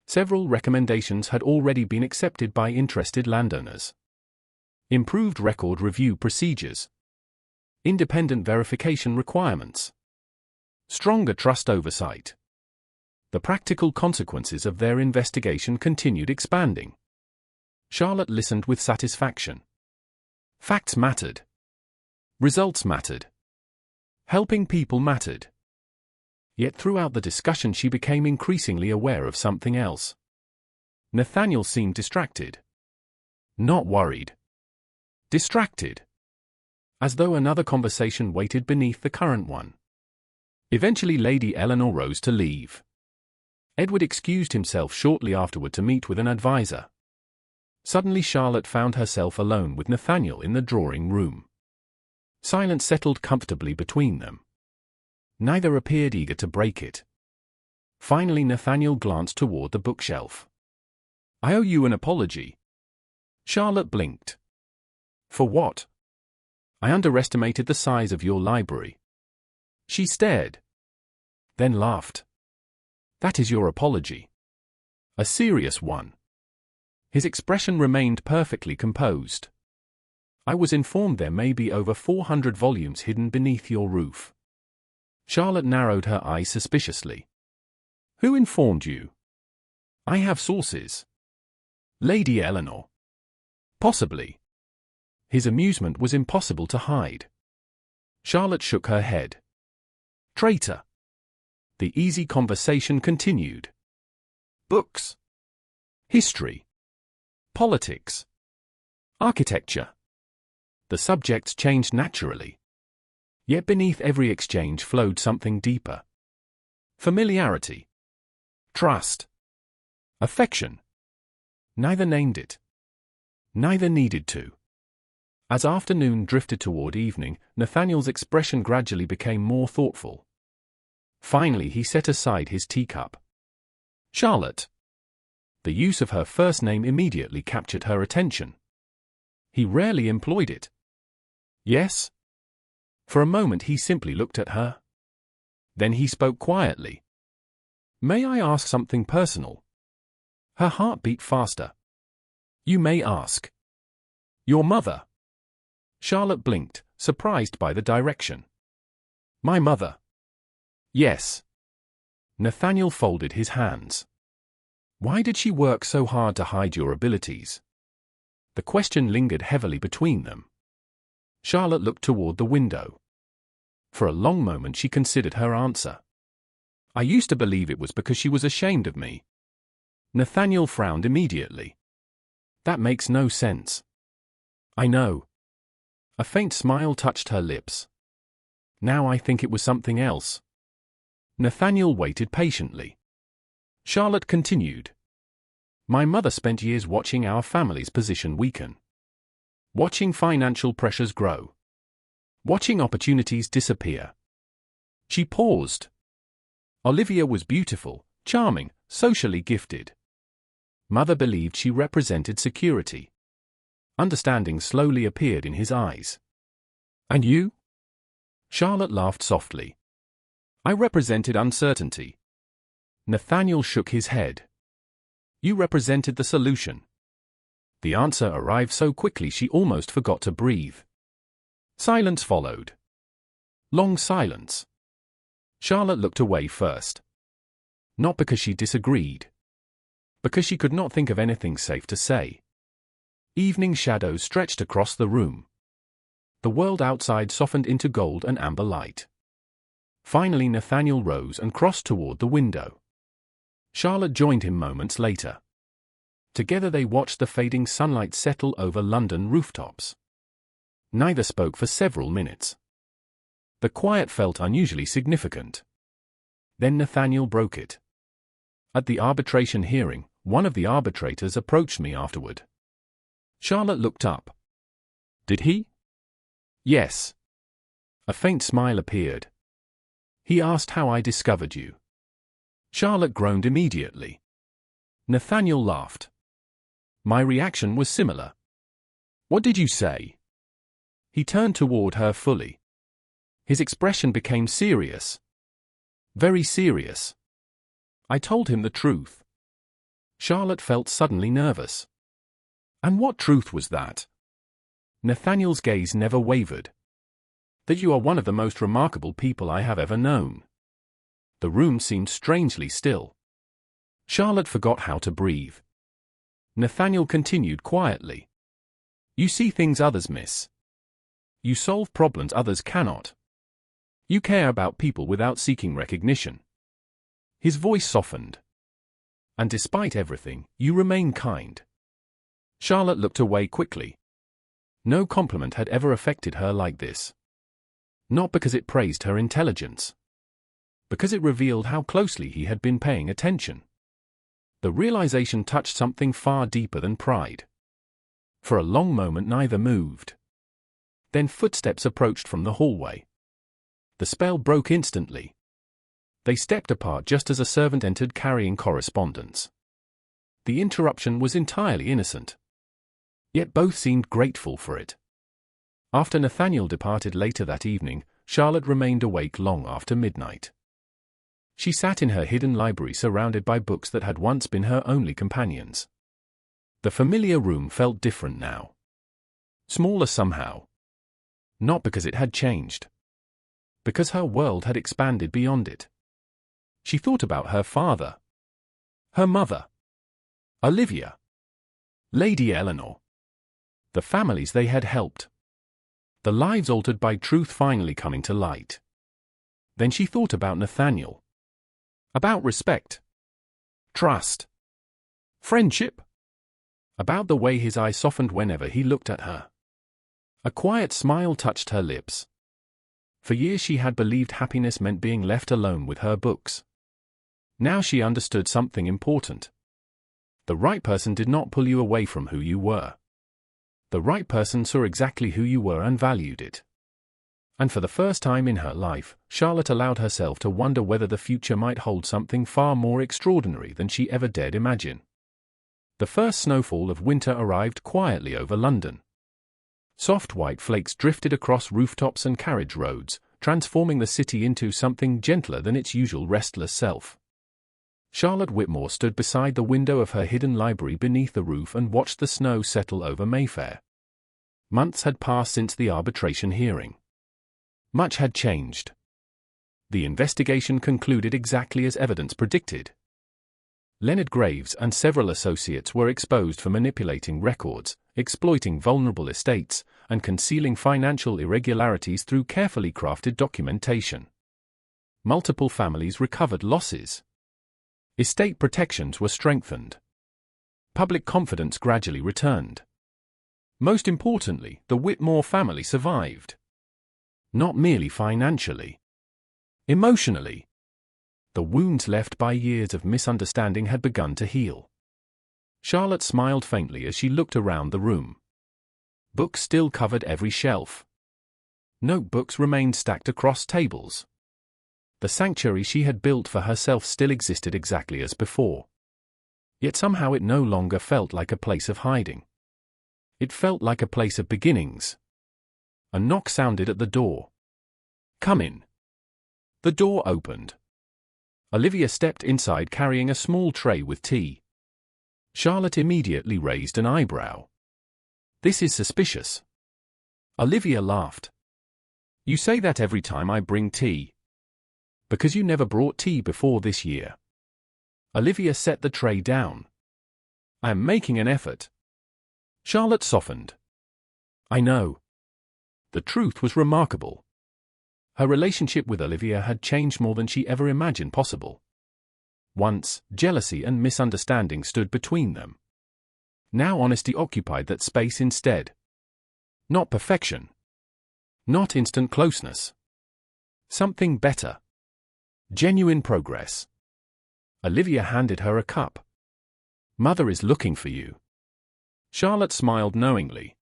Several recommendations had already been accepted by interested landowners. Improved record review procedures. Independent verification requirements. Stronger trust oversight. The practical consequences of their investigation continued expanding. Charlotte listened with satisfaction. Facts mattered. Results mattered. Helping people mattered. Yet throughout the discussion she became increasingly aware of something else. Nathaniel seemed distracted. Not worried. Distracted. As though another conversation waited beneath the current one. Eventually Lady Eleanor rose to leave. Edward excused himself shortly afterward to meet with an advisor. Suddenly Charlotte found herself alone with Nathaniel in the drawing room. Silence settled comfortably between them. Neither appeared eager to break it. Finally Nathaniel glanced toward the bookshelf. I owe you an apology. Charlotte blinked. For what? I underestimated the size of your library. She stared. Then laughed. That is your apology. A serious one. His expression remained perfectly composed. I was informed there may be over 400 volumes hidden beneath your roof. Charlotte narrowed her eyes suspiciously. Who informed you? I have sources. Lady Eleanor. Possibly. His amusement was impossible to hide. Charlotte shook her head. Traitor. The easy conversation continued. Books. History. Politics. Architecture. The subjects changed naturally. Yet beneath every exchange flowed something deeper. Familiarity. Trust. Affection. Neither named it. Neither needed to. As afternoon drifted toward evening, Nathaniel's expression gradually became more thoughtful. Finally he set aside his teacup. Charlotte. The use of her first name immediately captured her attention. He rarely employed it. Yes? For a moment he simply looked at her. Then he spoke quietly. May I ask something personal? Her heart beat faster. You may ask. Your mother. Charlotte blinked, surprised by the direction. My mother. Yes. Nathaniel folded his hands. Why did she work so hard to hide your abilities? The question lingered heavily between them. Charlotte looked toward the window. For a long moment she considered her answer. I used to believe it was because she was ashamed of me. Nathaniel frowned immediately. That makes no sense. I know. A faint smile touched her lips. Now I think it was something else. Nathaniel waited patiently. Charlotte continued. My mother spent years watching our family's position weaken. Watching financial pressures grow. watching opportunities disappear. She paused. Olivia was beautiful, charming, socially gifted. Mother believed she represented security. Understanding slowly appeared in his eyes. And you? Charlotte laughed softly. I represented uncertainty. Nathaniel shook his head. You represented the solution. The answer arrived so quickly she almost forgot to breathe. Silence followed. Long silence. Charlotte looked away first. Not because she disagreed. Because she could not think of anything safe to say. Evening shadows stretched across the room. The world outside softened into gold and amber light. Finally Nathaniel rose and crossed toward the window. Charlotte joined him moments later. Together they watched the fading sunlight settle over London rooftops. Neither spoke for several minutes. The quiet felt unusually significant. Then Nathaniel broke it. At the arbitration hearing, one of the arbitrators approached me afterward. Charlotte looked up. Did he? Yes. A faint smile appeared. He asked how I discovered you. Charlotte groaned immediately. Nathaniel laughed. My reaction was similar. What did you say? He turned toward her fully. His expression became serious. Very serious. I told him the truth. Charlotte felt suddenly nervous. And what truth was that? Nathaniel's gaze never wavered. That you are one of the most remarkable people I have ever known. The room seemed strangely still. Charlotte forgot how to breathe. Nathaniel continued quietly. You see things others miss. You solve problems others cannot. You care about people without seeking recognition. His voice softened. And despite everything, you remain kind. Charlotte looked away quickly. No compliment had ever affected her like this. Not because it praised her intelligence. Because it revealed how closely he had been paying attention. The realization touched something far deeper than pride. For a long moment neither moved. Then footsteps approached from the hallway. The spell broke instantly. They stepped apart just as a servant entered carrying correspondence. The interruption was entirely innocent. Yet both seemed grateful for it. After Nathaniel departed later that evening, Charlotte remained awake long after midnight. She sat in her hidden library surrounded by books that had once been her only companions. The familiar room felt different now. Smaller somehow. Not because it had changed. Because her world had expanded beyond it. She thought about her father. Her mother. Olivia. Lady Eleanor. The families they had helped. The lives altered by truth finally coming to light. Then she thought about Nathaniel. About respect. Trust. Friendship. About the way his eyes softened whenever he looked at her. A quiet smile touched her lips. For years she had believed happiness meant being left alone with her books. Now she understood something important. The right person did not pull you away from who you were. The right person saw exactly who you were and valued it. And for the first time in her life, Charlotte allowed herself to wonder whether the future might hold something far more extraordinary than she ever dared imagine. The first snowfall of winter arrived quietly over London. Soft white flakes drifted across rooftops and carriage roads, transforming the city into something gentler than its usual restless self. Charlotte Whitmore stood beside the window of her hidden library beneath the roof and watched the snow settle over Mayfair. Months had passed since the arbitration hearing. Much had changed. The investigation concluded exactly as evidence predicted. Leonard Graves and several associates were exposed for manipulating records, exploiting vulnerable estates, and concealing financial irregularities through carefully crafted documentation. Multiple families recovered losses. Estate protections were strengthened. Public confidence gradually returned. Most importantly, the Whitmore family survived. Not merely financially. Emotionally. The wounds left by years of misunderstanding had begun to heal. Charlotte smiled faintly as she looked around the room. Books still covered every shelf. Notebooks remained stacked across tables. The sanctuary she had built for herself still existed exactly as before. Yet somehow it no longer felt like a place of hiding. It felt like a place of beginnings. A knock sounded at the door. "Come in." The door opened. Olivia stepped inside carrying a small tray with tea. Charlotte immediately raised an eyebrow. "This is suspicious." Olivia laughed. "You say that every time I bring tea." "Because you never brought tea before this year." Olivia set the tray down. "I am making an effort." Charlotte softened. "I know." The truth was remarkable. Her relationship with Olivia had changed more than she ever imagined possible. Once, jealousy and misunderstanding stood between them. Now honesty occupied that space instead. Not perfection. Not instant closeness. Something better. Genuine progress. Olivia handed her a cup. "Mother is looking for you." Charlotte smiled knowingly.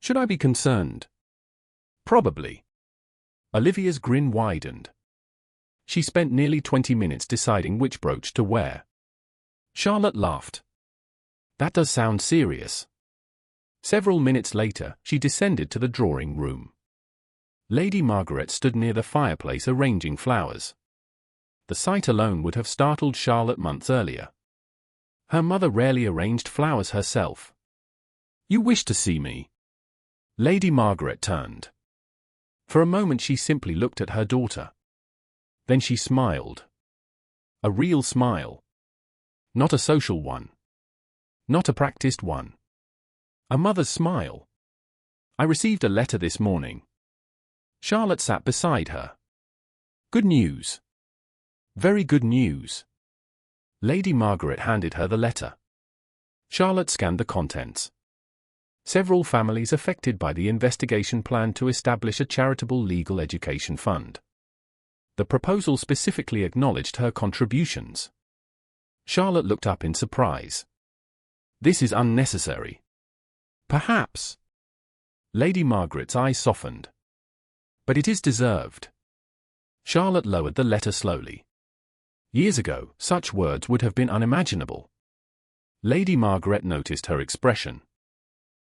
"Should I be concerned?" "Probably." Olivia's grin widened. She spent nearly 20 minutes deciding which brooch to wear. Charlotte laughed. "That does sound serious." Several minutes later, she descended to the drawing room. Lady Margaret stood near the fireplace arranging flowers. The sight alone would have startled Charlotte months earlier. Her mother rarely arranged flowers herself. "You wish to see me?" Lady Margaret turned. For a moment she simply looked at her daughter. Then she smiled. A real smile. Not a social one. Not a practiced one. A mother's smile. "I received a letter this morning." Charlotte sat beside her. "Good news." "Very good news." Lady Margaret handed her the letter. Charlotte scanned the contents. Several families affected by the investigation planned to establish a charitable legal education fund. The proposal specifically acknowledged her contributions. Charlotte looked up in surprise. "This is unnecessary." "Perhaps." Lady Margaret's eyes softened. "But it is deserved." Charlotte lowered the letter slowly. Years ago, such words would have been unimaginable. Lady Margaret noticed her expression.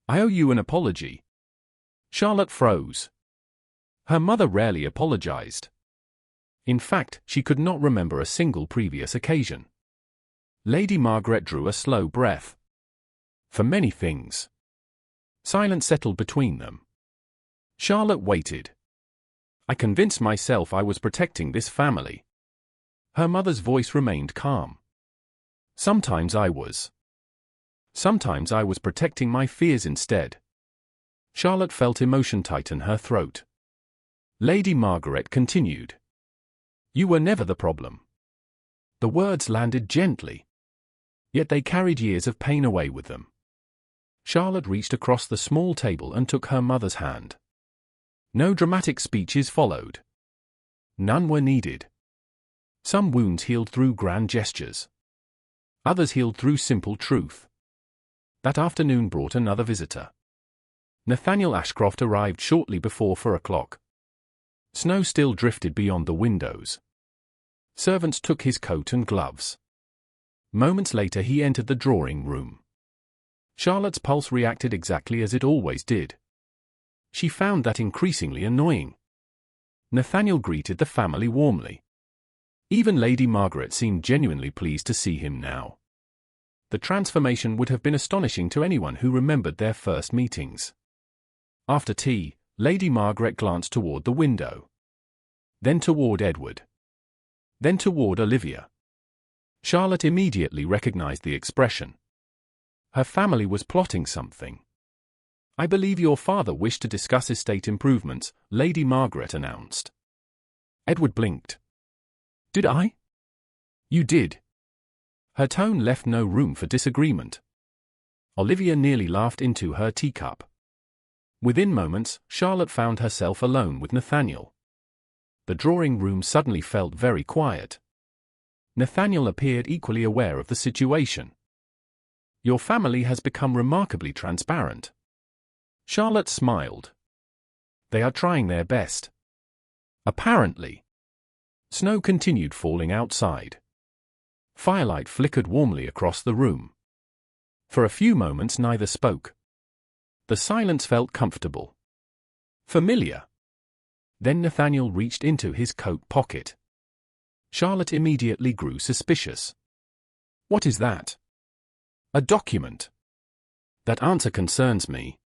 "I owe you an apology." Charlotte froze. Her mother rarely apologized. In fact, she could not remember a single previous occasion. Lady Margaret drew a slow breath. "For many things." Silence settled between them. Charlotte waited. "I convinced myself I was protecting this family." Her mother's voice remained calm. "Sometimes I was. Sometimes I was protecting my fears instead." Charlotte felt emotion tighten her throat. Lady Margaret continued. "You were never the problem." The words landed gently. Yet they carried years of pain away with them. Charlotte reached across the small table and took her mother's hand. No dramatic speeches followed. None were needed. Some wounds healed through grand gestures. Others healed through simple truth. That afternoon brought another visitor. Nathaniel Ashcroft arrived shortly before 4 o'clock. Snow still drifted beyond the windows. Servants took his coat and gloves. Moments later he entered the drawing room. Charlotte's pulse reacted exactly as it always did. She found that increasingly annoying. Nathaniel greeted the family warmly. Even Lady Margaret seemed genuinely pleased to see him now. The transformation would have been astonishing to anyone who remembered their first meetings. After tea, Lady Margaret glanced toward the window. Then toward Edward. Then toward Olivia. Charlotte immediately recognized the expression. Her family was plotting something. "I believe your father wished to discuss estate improvements," Lady Margaret announced. Edward blinked. "Did I?" "You did." Her tone left no room for disagreement. Olivia nearly laughed into her teacup. Within moments, Charlotte found herself alone with Nathaniel. The drawing room suddenly felt very quiet. Nathaniel appeared equally aware of the situation. "Your family has become remarkably transparent." Charlotte smiled. They are trying their best. Apparently. Snow continued falling outside. Firelight flickered warmly across the room. For a few moments neither spoke. The silence felt comfortable. Familiar. Then Nathaniel reached into his coat pocket. Charlotte immediately grew suspicious. What is that? A document. That answer concerns me.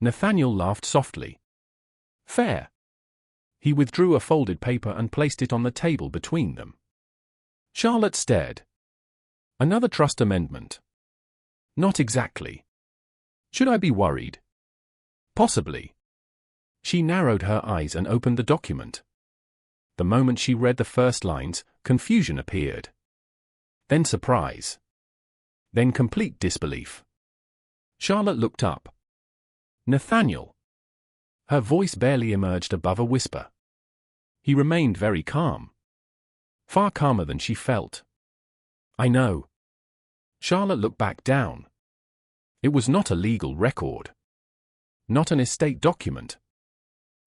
Nathaniel laughed softly. Fair. He withdrew a folded paper and placed it on the table between them. Charlotte stared. Another trust amendment. Not exactly. Should I be worried? Possibly. She narrowed her eyes and opened the document. The moment she read the first lines, confusion appeared. Then surprise. Then complete disbelief. Charlotte looked up. Nathaniel. Her voice barely emerged above a whisper. He remained very calm. Far calmer than she felt. I know. Charlotte looked back down. It was not a legal record. Not an estate document.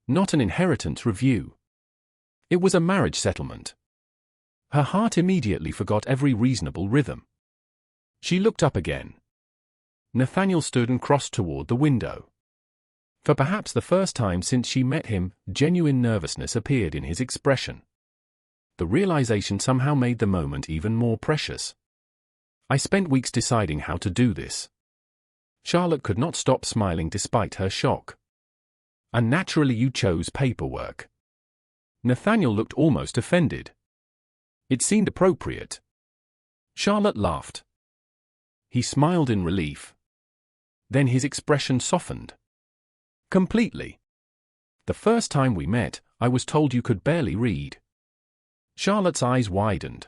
Not an inheritance review. It was a marriage settlement. Her heart immediately forgot every reasonable rhythm. She looked up again. Nathaniel stood and crossed toward the window. For perhaps the first time since she met him, genuine nervousness appeared in his expression. The realization somehow made the moment even more precious. I spent weeks deciding how to do this. Charlotte could not stop smiling despite her shock. And naturally you chose paperwork. Nathaniel looked almost offended. It seemed appropriate. Charlotte laughed. He smiled in relief. Then his expression softened. Completely. The first time we met, I was told you could barely read. Charlotte's eyes widened.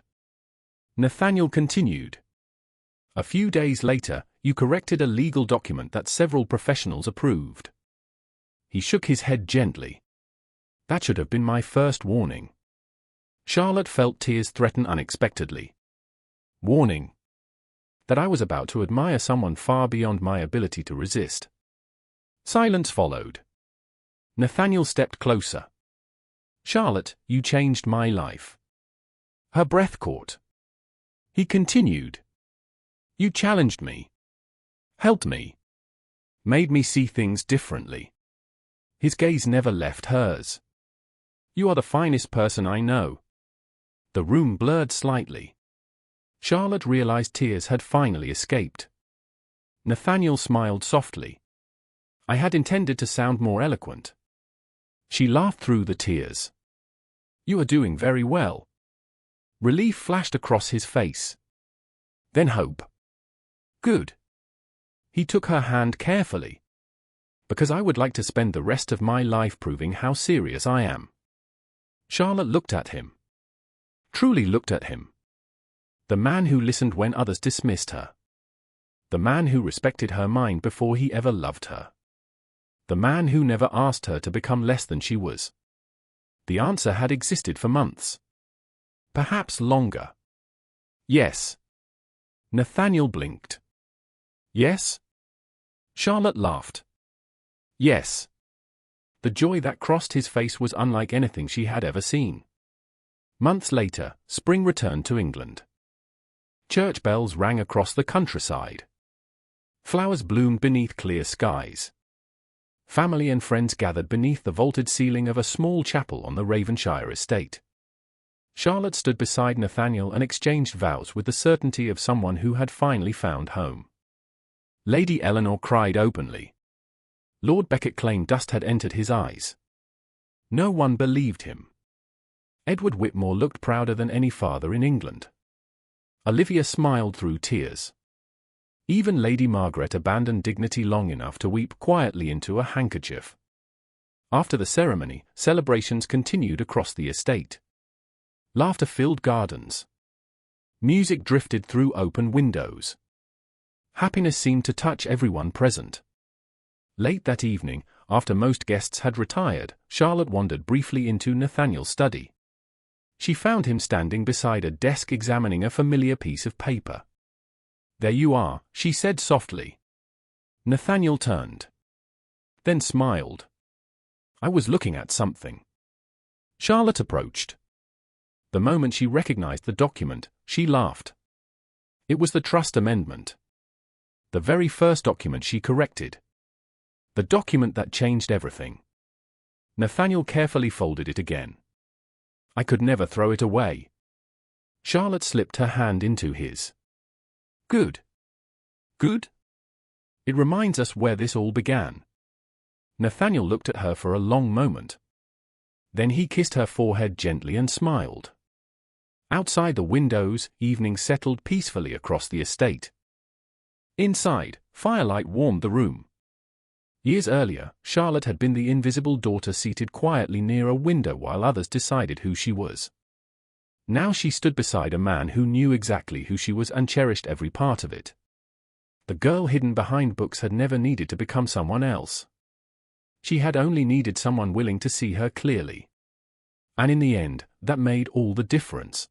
Nathaniel continued. A few days later, you corrected a legal document that several professionals approved. He shook his head gently. That should have been my first warning. Charlotte felt tears threaten unexpectedly. Warning. That I was about to admire someone far beyond my ability to resist. Silence followed. Nathaniel stepped closer. Charlotte, you changed my life. Her breath caught. He continued. You challenged me. Helped me. Made me see things differently. His gaze never left hers. You are the finest person I know. The room blurred slightly. Charlotte realized tears had finally escaped. Nathaniel smiled softly. I had intended to sound more eloquent. She laughed through the tears. You are doing very well. Relief flashed across his face. Then hope. Good. He took her hand carefully. Because I would like to spend the rest of my life proving how serious I am. Charlotte looked at him. Truly looked at him. The man who listened when others dismissed her. The man who respected her mind before he ever loved her. The man who never asked her to become less than she was. The answer had existed for months. Perhaps longer. Yes. Nathaniel blinked. Yes? Charlotte laughed. Yes. The joy that crossed his face was unlike anything she had ever seen. Months later, spring returned to England. Church bells rang across the countryside. Flowers bloomed beneath clear skies. Family and friends gathered beneath the vaulted ceiling of a small chapel on the Ravenshire estate. Charlotte stood beside Nathaniel and exchanged vows with the certainty of someone who had finally found home. Lady Eleanor cried openly. Lord Becket claimed dust had entered his eyes. No one believed him. Edward Whitmore looked prouder than any father in England. Olivia smiled through tears. Even Lady Margaret abandoned dignity long enough to weep quietly into a handkerchief. After the ceremony, celebrations continued across the estate. Laughter filled gardens. Music drifted through open windows. Happiness seemed to touch everyone present. Late that evening, after most guests had retired, Charlotte wandered briefly into Nathaniel's study. She found him standing beside a desk examining a familiar piece of paper. There you are, she said softly. Nathaniel turned. Then smiled. I was looking at something. Charlotte approached. The moment she recognized the document, she laughed. It was the trust amendment. The very first document she corrected. The document that changed everything. Nathaniel carefully folded it again. I could never throw it away. Charlotte slipped her hand into his. Good. Good? It reminds us where this all began. Nathaniel looked at her for a long moment. Then he kissed her forehead gently and smiled. Outside the windows, evening settled peacefully across the estate. Inside, firelight warmed the room. Years earlier, Charlotte had been the invisible daughter seated quietly near a window while others decided who she was. Now she stood beside a man who knew exactly who she was and cherished every part of it. The girl hidden behind books had never needed to become someone else. She had only needed someone willing to see her clearly. And in the end, that made all the difference.